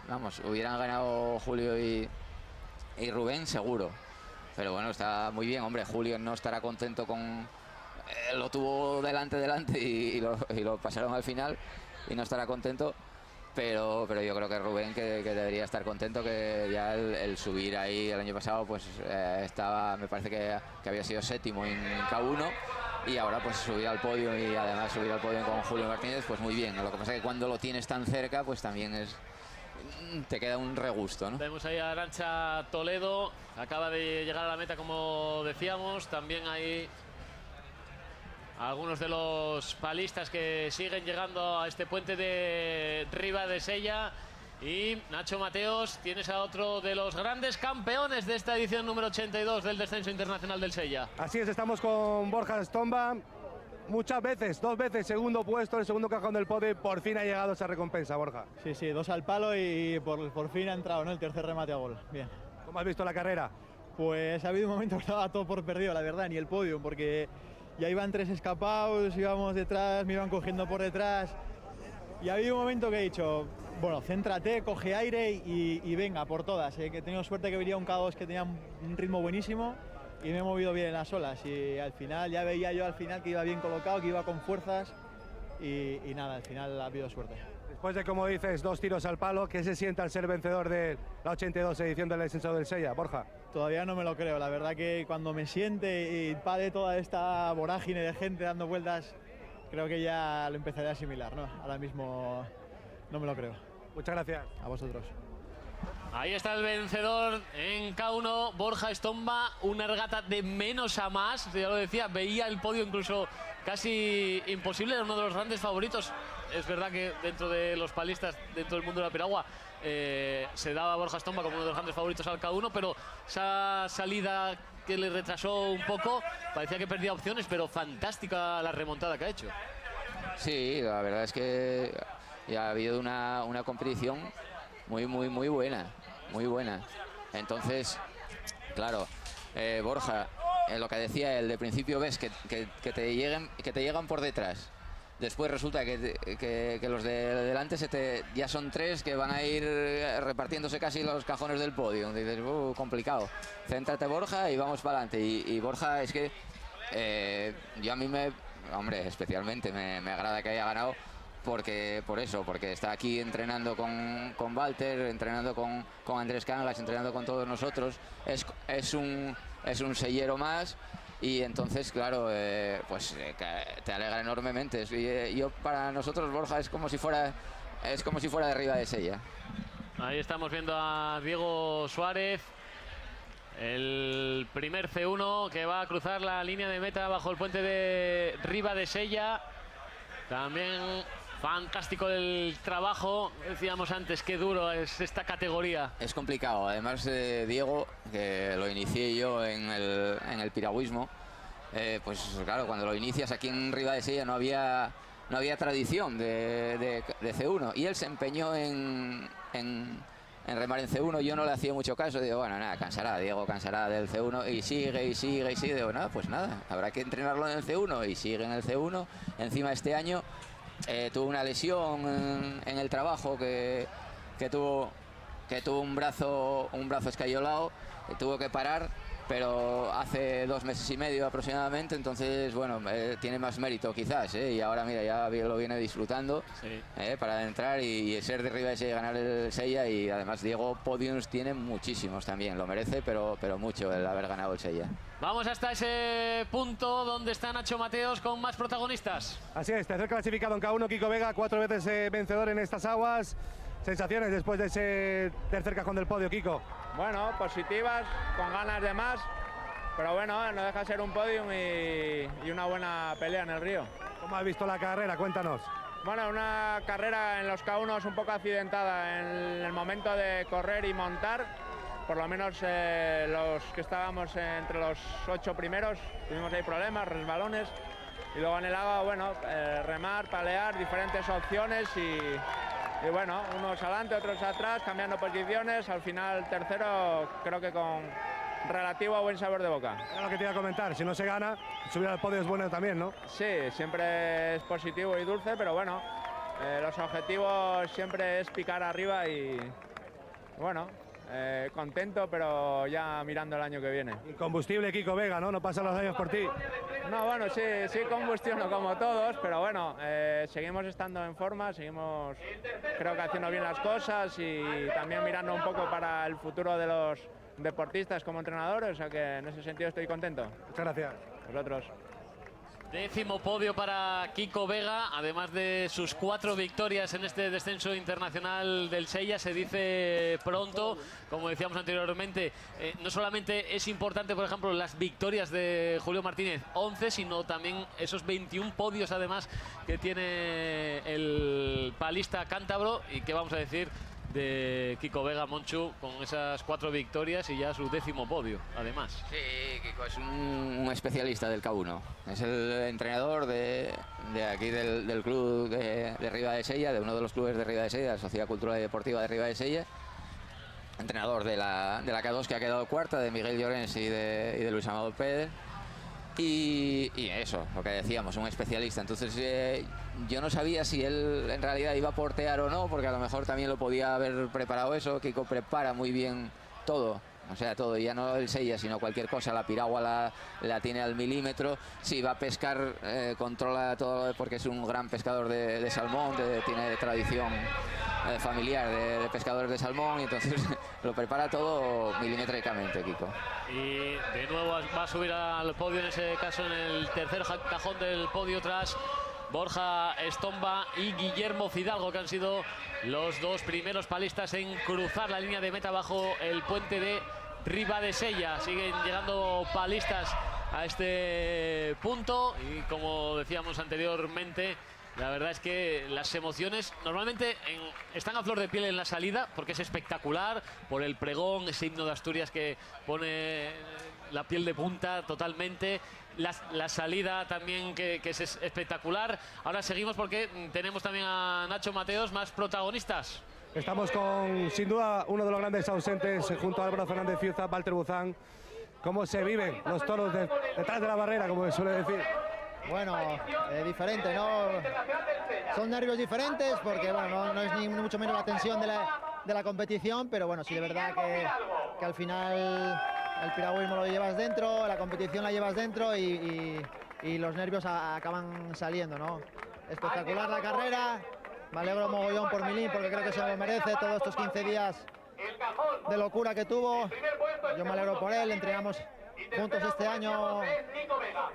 vamos, hubieran ganado Julio y Rubén seguro. Pero bueno, está muy bien, hombre. Julio no estará contento con... lo tuvo delante y lo pasaron al final y no estará contento. Pero yo creo que Rubén que debería estar contento, que ya el subir ahí el año pasado pues me parece que había sido 7º en K1, y ahora pues subir al podio, y además subir al podio con Julio Martínez, pues muy bien. Lo que pasa es que cuando lo tienes tan cerca pues también te queda un regusto, ¿no? Vemos ahí a Arantxa Toledo, acaba de llegar a la meta como decíamos, también hay algunos de los palistas que siguen llegando a este puente de Riva de Sella. Y Nacho Mateos, tienes a otro de los grandes campeones de esta edición número 82 del Descenso Internacional del Sella. Así es, estamos con Borja Estomba. Muchas veces, 2 veces segundo puesto, el segundo cajón del podio, y por fin ha llegado esa recompensa, Borja. Sí, 2 al palo y por fin ha entrado, ¿no?, el tercer remate a gol. Bien. ¿Cómo has visto la carrera? Pues ha habido un momento que estaba todo por perdido, la verdad, ni el podio, porque ya iban 3 escapados, íbamos detrás, me iban cogiendo por detrás, y ha habido un momento que he dicho, bueno, céntrate, coge aire y venga por todas, que he tenido suerte que venía un K2 que tenía un ritmo buenísimo y me he movido bien en las olas, y al final ya veía yo que iba bien colocado, que iba con fuerzas, y nada, al final ha habido suerte. Después de, como dices, 2 tiros al palo, ¿qué se siente al ser vencedor de la 82 edición del Descenso del Sella, Borja? Todavía no me lo creo, la verdad que cuando me siente y pare toda esta vorágine de gente dando vueltas, creo que ya lo empezaré a asimilar, ¿no? Ahora mismo no me lo creo. Muchas gracias. A vosotros. Ahí está el vencedor en K1, Borja Estomba, una regata de menos a más, ya lo decía, veía el podio incluso casi imposible, era uno de los grandes favoritos. Es verdad que dentro de los palistas, dentro del mundo de la piragua, se daba a Borja Estomba como uno de los grandes favoritos al K1, pero esa salida que le retrasó un poco, parecía que perdía opciones, pero fantástica la remontada que ha hecho. Sí, la verdad es que ya ha habido una competición muy buena, muy buena. Entonces, claro, Borja, lo que decía él, de principio ves que te llegan por detrás. Después resulta que los de delante ya son 3 que van a ir repartiéndose casi los cajones del podio. Dices, complicado. Céntrate, Borja, y vamos para adelante. Y Borja, es que yo a mí hombre, especialmente me agrada que haya ganado, porque está aquí entrenando con Walter, entrenando con Andrés Cangas, entrenando con todos nosotros. Es un sellero más. Y entonces, claro, pues te alegra enormemente. Yo, para nosotros, Borja, es como si fuera de Riva de Sella. Ahí estamos viendo a Diego Suárez, el primer C1 que va a cruzar la línea de meta bajo el puente de Riva de Sella. También fantástico el trabajo, decíamos antes, qué duro es esta categoría. Es complicado, además Diego, que lo inicié yo en el piragüismo, pues claro, cuando lo inicias aquí en Riva de Sella no había tradición de C1, y él se empeñó en remar en C1. Yo no le hacía mucho caso, digo, bueno, nada, Diego cansará del C1, y sigue, digo, nada, pues nada, habrá que entrenarlo en el C1, y sigue en el C1. Encima este año tuvo una lesión en el trabajo, que tuvo un brazo escayolado, tuvo que parar, pero hace 2 meses y medio aproximadamente. Entonces, bueno, tiene más mérito quizás, y ahora mira, ya lo viene disfrutando, sí, para entrar y ser de Riva de Sella, ganar el Sella. Y además Diego podiums tiene muchísimos también, lo merece, pero mucho el haber ganado el Sella. Vamos hasta ese punto donde está Nacho Mateos con más protagonistas. Así es, tercer clasificado en K1, Kiko Vega, 4 veces vencedor en estas aguas. Sensaciones después de ese tercer cajón del podio, Kiko. Bueno, positivas, con ganas de más, pero bueno, no deja de ser un podium y una buena pelea en el río. ¿Cómo has visto la carrera? Cuéntanos. Bueno, una carrera en los K1 un poco accidentada en el momento de correr y montar. Por lo menos los que estábamos entre los 8 primeros tuvimos ahí problemas, resbalones. Y luego en el agua, bueno, remar, palear, diferentes opciones y bueno, unos adelante, otros atrás, cambiando posiciones. Al final tercero, creo que con relativo buen sabor de boca. Era lo que te iba a comentar, si no se gana, subir al podio es bueno también, ¿no? Sí, siempre es positivo y dulce, pero bueno, los objetivos siempre es picar arriba y bueno, contento, pero ya mirando el año que viene. Incombustible Kiko Vega, ¿no? No pasan los años por ti. No, bueno, sí combustiono como todos, pero bueno, seguimos estando en forma, seguimos creo que haciendo bien las cosas y también mirando un poco para el futuro de los deportistas como entrenadores, o sea que en ese sentido estoy contento. Muchas gracias. Vosotros. 10º podio para Kiko Vega, además de sus 4 victorias en este descenso internacional del Sella. Se dice pronto, como decíamos anteriormente, no solamente es importante, por ejemplo, las victorias de Julio Martínez, 11, sino también esos 21 podios además que tiene el palista cántabro. Y qué vamos a decir de Kiko Vega, Monchu, con esas 4 victorias y ya su 10º podio, además. Sí, Kiko es un especialista del K1. Es el entrenador de aquí del club de Ribadesella, de uno de los clubes de Ribadesella, la Sociedad Cultural y Deportiva de Ribadesella. Entrenador de la K2, que ha quedado cuarta, de Miguel Llorens y de Luis Amado Pérez. Y eso, lo que decíamos, un especialista. Entonces yo no sabía si él en realidad iba a portear o no, porque a lo mejor también lo podía haber preparado eso. Kiko prepara muy bien todo, o sea, todo, ya no el Sella, sino cualquier cosa. La piragua la tiene al milímetro. Si va a pescar, controla todo, porque es un gran pescador de salmón, tiene tradición familiar de pescadores de salmón, y entonces lo prepara todo milimétricamente, Kiko. Y de nuevo va a subir al podio, en ese caso en el tercer cajón del podio, tras Borja Estomba y Guillermo Fidalgo, que han sido los 2 primeros palistas en cruzar la línea de meta bajo el puente de Ribadesella. Siguen llegando palistas a este punto y, como decíamos anteriormente, la verdad es que las emociones normalmente están a flor de piel en la salida, porque es espectacular, por el pregón, ese himno de Asturias que pone la piel de punta totalmente. La salida también, que es espectacular. Ahora seguimos porque tenemos también a Nacho Mateos, más protagonistas. Estamos con, sin duda, uno de los grandes ausentes, junto a Álvaro Fernández Fiuza, Walter Buzán. ¿Cómo se viven los toros detrás de la barrera, como se suele decir? Bueno, diferente, ¿no? Son nervios diferentes porque, bueno, no es ni mucho menos la tensión de la competición, pero bueno, sí de verdad que al final el piragüismo lo llevas dentro, la competición la llevas dentro y los nervios acaban saliendo, ¿no? Espectacular la carrera, me alegro mogollón por Milín porque creo que se lo merece todos estos 15 días de locura que tuvo. Yo me alegro por él, entrenamos juntos este año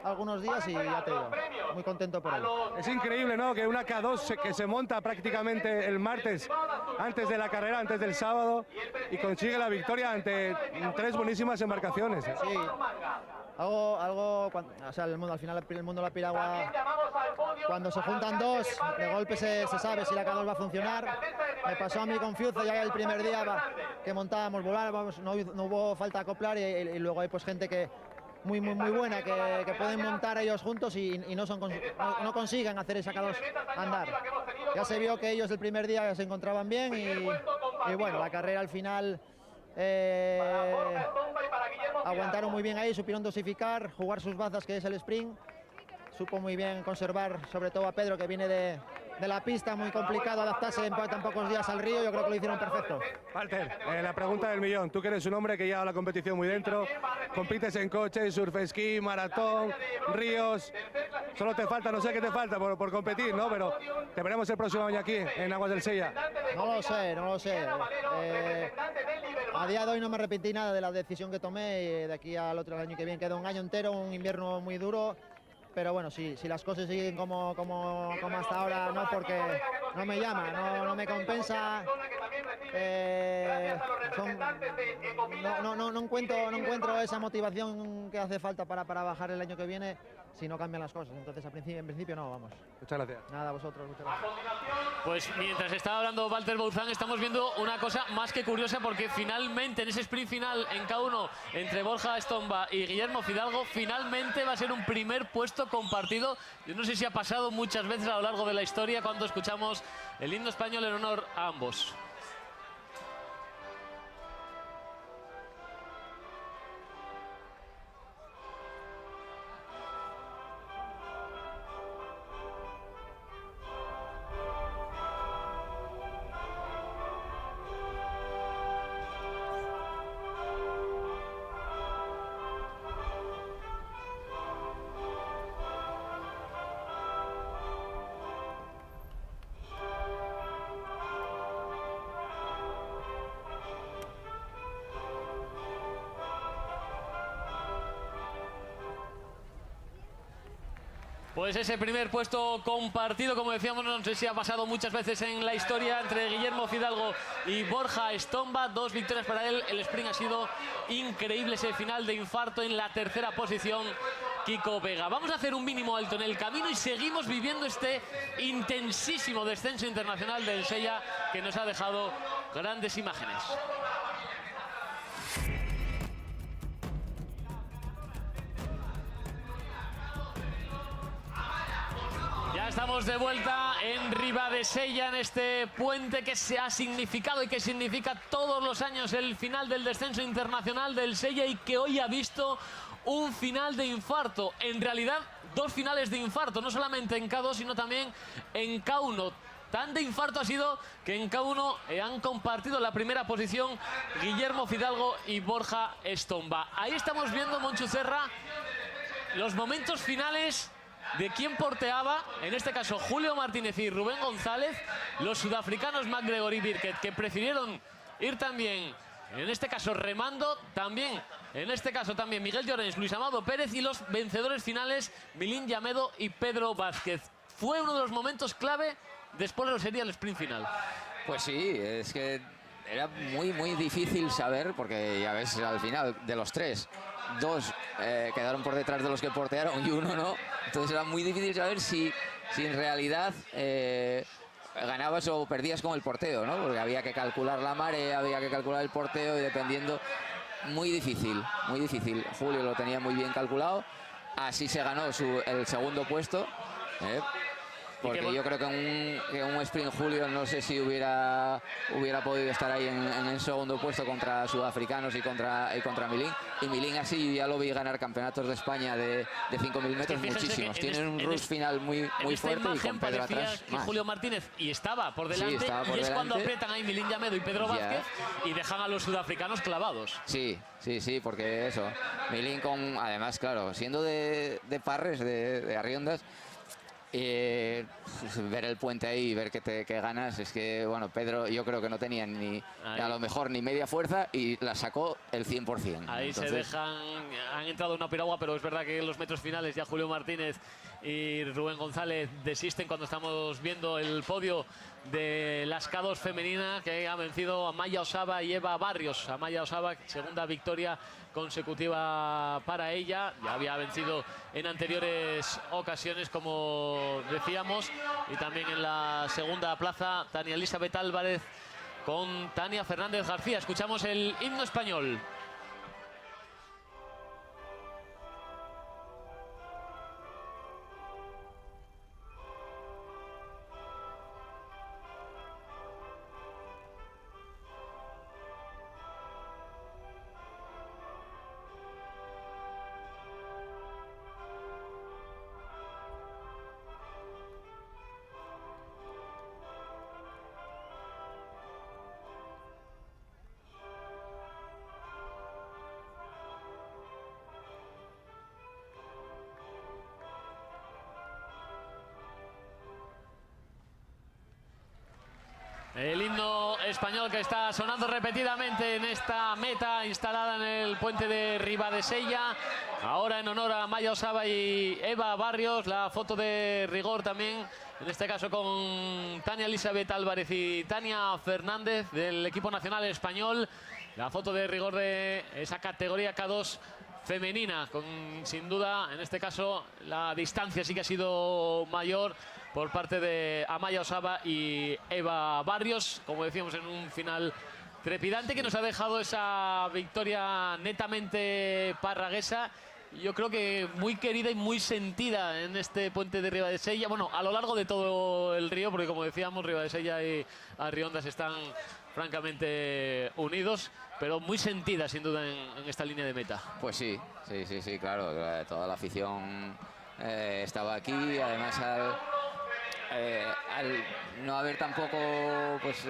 algunos días y ya te digo, muy contento por él. Es increíble, ¿no? Que una K2 que se monta prácticamente el martes, antes de la carrera, antes del sábado, y consigue la victoria ante 3 buenísimas embarcaciones. Sí, algo, o sea, al final el mundo de la piragua, cuando se juntan 2, de golpe se sabe si la K2 va a funcionar. Me pasó a mí con Fiuza ya el primer día que montábamos, volábamos, no hubo falta de acoplar y luego hay pues gente que muy buena que pueden montar ellos juntos y no consiguen hacer esa K2 andar. Ya se vio que ellos el primer día se encontraban bien y bueno, la carrera al final aguantaron muy bien ahí, supieron dosificar, jugar sus bazas, que es el sprint. Supo muy bien conservar, sobre todo a Pedro, que viene de la pista, muy complicado adaptarse en tan pocos días al río. Yo creo que lo hicieron perfecto. Walter, la pregunta del millón. Tú que eres un hombre que lleva la competición muy dentro, compites en coche, surf esquí, maratón, ríos. Solo te falta, no sé qué te falta por competir, ¿no? Pero te veremos el próximo año aquí, en Aguas del Sella. No lo sé. A día de hoy no me arrepentí nada de la decisión que tomé. De aquí al otro año que viene queda un año entero, un invierno muy duro. Pero bueno, si las cosas siguen como hasta ahora, no, porque no me llama, no me compensa. no encuentro esa motivación que hace falta para bajar el año que viene si no cambian las cosas. Entonces, en principio no, vamos. Muchas gracias. Nada, a vosotros, muchas gracias. Pues mientras estaba hablando Walter Bouzán, estamos viendo una cosa más que curiosa, porque finalmente en ese sprint final en K1 entre Borja Estomba y Guillermo Fidalgo, finalmente va a ser un primer puesto compartido. Yo no sé si ha pasado muchas veces a lo largo de la historia cuando escuchamos el himno español en honor a ambos. Pues ese primer puesto compartido, como decíamos, no sé si ha pasado muchas veces en la historia, entre Guillermo Fidalgo y Borja Estomba. 2 victorias para él. El sprint ha sido increíble, ese final de infarto. En la tercera posición, Kiko Vega. Vamos a hacer un mínimo alto en el camino y seguimos viviendo este intensísimo descenso internacional del Sella, que nos ha dejado grandes imágenes. Ya estamos de vuelta en Ribadesella, en este puente que se ha significado y que significa todos los años el final del descenso internacional del Sella, y que hoy ha visto un final de infarto. En realidad, 2 finales de infarto, no solamente en K2, sino también en K1. Tan de infarto ha sido que en K1 han compartido la primera posición Guillermo Fidalgo y Borja Estomba. Ahí estamos viendo, Monchu Serra, los momentos finales de quién porteaba, en este caso Julio Martínez y Rubén González, los sudafricanos McGregor y Birkett, que prefirieron ir también, en este caso remando, también, en este caso también Miguel Llorens, Luis Amado Pérez, y los vencedores finales Milín Llamedo y Pedro Vázquez. Fue uno de los momentos clave, después lo sería el sprint final. Pues sí, es que era muy difícil saber, porque ya ves, al final de los 3, 2 quedaron por detrás de los que portearon y 1 no. Entonces era muy difícil saber si en realidad ganabas o perdías con el porteo, ¿no? Porque había que calcular la marea, había que calcular el porteo, y dependiendo, muy difícil. Julio lo tenía muy bien calculado, así se ganó el segundo puesto. Porque yo creo que en un sprint Julio no sé si hubiera podido estar ahí en el segundo puesto contra sudafricanos y contra Milín. Y Milín así ya lo vi ganar campeonatos de España de 5.000 metros, muchísimos. Tienen un rush final muy fuerte, y con Pedro atrás que Julio Martínez y estaba por delante, y es cuando aprietan ahí Milín Llamedo y Pedro Vázquez y dejan a los sudafricanos clavados. Sí, porque eso, Milín además, claro, siendo de Parres, de Arriondas, ver el puente ahí y ver que ganas, es que, bueno, Pedro yo creo que no tenía a lo mejor ni media fuerza, y la sacó el 100%. Ahí entonces han entrado en una piragua, pero es verdad que en los metros finales ya Julio Martínez y Rubén González desisten cuando estamos viendo el podio de las K2 femenina, que ha vencido a Maya Osaba y Eva Barrios. A Maya Osaba, segunda victoria consecutiva para ella. Ya había vencido en anteriores ocasiones, como decíamos, y también en la segunda plaza Tania Elizabeth Álvarez con Tania Fernández García. Escuchamos el himno español. El himno español que está sonando repetidamente en esta meta instalada en el puente de Ribadesella. Ahora en honor a Maya Osaba y Eva Barrios, la foto de rigor también, en este caso con Tania Elizabeth Álvarez y Tania Fernández del equipo nacional español. la foto de rigor de esa categoría K2 femenina, con sin duda, en este caso, la distancia sí que ha sido mayor por parte de Amaya Osaba y Eva Barrios, como decíamos, en un final trepidante que nos ha dejado esa victoria netamente parraguesa. Yo creo que muy querida y muy sentida en este puente de Ribadesella, bueno, a lo largo de todo el río, porque como decíamos, Ribadesella y Arriondas están francamente unidos, pero muy sentida sin duda en esta línea de meta. Pues sí, claro, toda la afición estaba aquí, además al no haber tampoco pues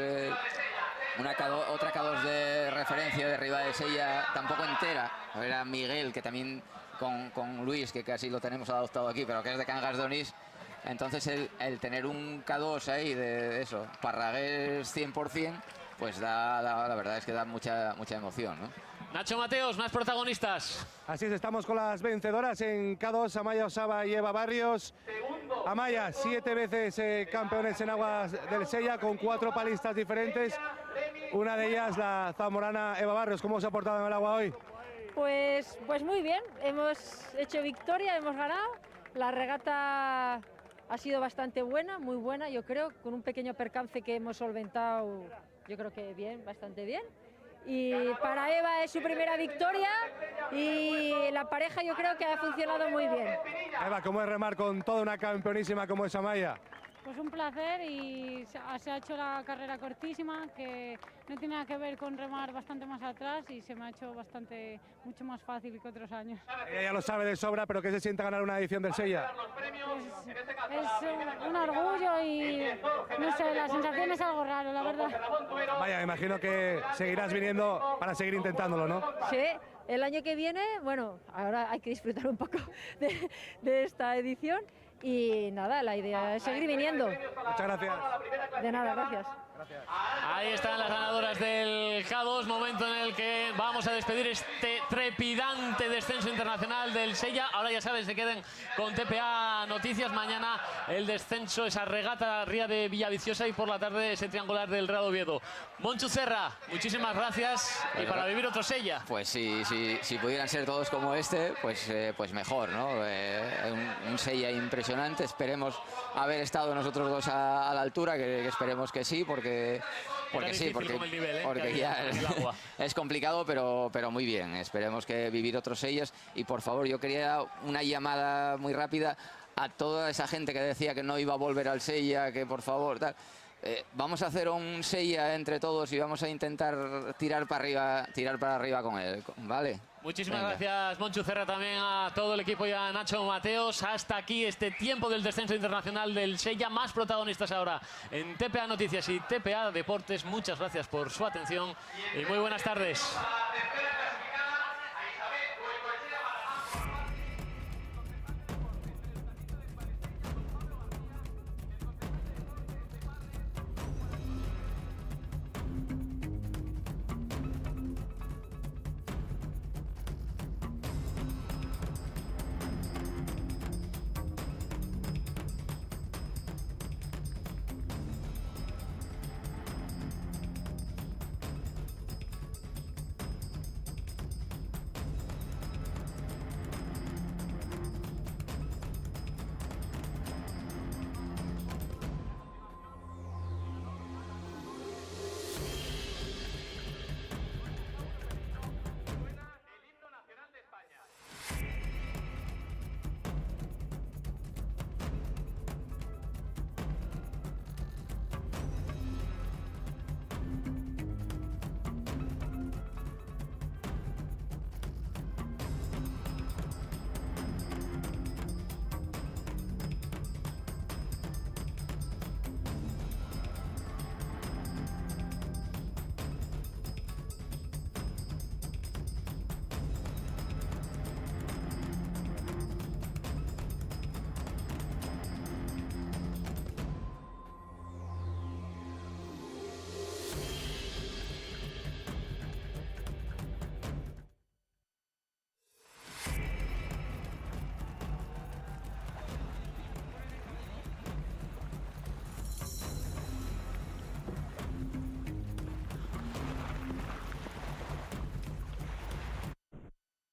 otra K2 de referencia de Ribadesella tampoco entera, a ver a Miguel, que también con Luis, que casi lo tenemos adoptado aquí, pero que es de Cangas de Onís. Entonces el tener un K2 ahí de eso, parragués 100%, pues la verdad es que da mucha emoción, ¿no? Nacho Mateos, más protagonistas. Así es, estamos con las vencedoras en K2, Amaya Osaba y Eva Barrios. Amaya, 7 veces campeones en aguas del Sella, con 4 palistas diferentes. Una de ellas, la zamorana Eva Barrios. ¿Cómo se ha portado en el agua hoy? Pues muy bien, hemos hecho victoria, hemos ganado. La regata ha sido bastante buena, muy buena, yo creo, con un pequeño percance que hemos solventado, yo creo que bien, bastante bien. Y para Eva es su primera victoria y la pareja yo creo que ha funcionado muy bien. Eva, ¿cómo es remar con toda una campeonísima como es Amaya? Pues un placer, y se ha hecho la carrera cortísima, que no tiene nada que ver con remar bastante más atrás, y se me ha hecho mucho más fácil que otros años. Ella ya lo sabe de sobra, pero ¿qué se siente ganar una edición del Sella? Pues es un orgullo y no sé, la sensación es algo raro, la verdad. Vaya, me imagino que seguirás viniendo para seguir intentándolo, ¿no? Sí, el año que viene, bueno, ahora hay que disfrutar un poco de esta edición. Y nada, la idea es seguir viniendo. Muchas gracias. De nada, gracias. Ahí están las ganadoras del K2, momento en el que vamos a despedir este trepidante descenso internacional del Sella. Ahora ya saben, se queden con TPA Noticias. Mañana el descenso, esa regata Ría de Villaviciosa, y por la tarde ese triangular del Real Oviedo. Monchu Serra, muchísimas gracias, y para vivir otro Sella. Pues si pudieran ser todos como este, pues mejor, ¿no? Un Sella impresionante. Esperemos haber estado nosotros dos a la altura, que esperemos que sí, porque ya es complicado, pero muy bien. Esperemos que vivir otros Sellas. Y por favor, yo quería una llamada muy rápida a toda esa gente que decía que no iba a volver al Sella, que por favor, tal. Vamos a hacer un Sella entre todos y vamos a intentar tirar para arriba con él, ¿vale? Muchísimas gracias, Monchu Serra, también a todo el equipo y a Nacho Mateos. Hasta aquí este tiempo del descenso internacional del Sella. Más protagonistas ahora en TPA Noticias y TPA Deportes. Muchas gracias por su atención y muy buenas tardes.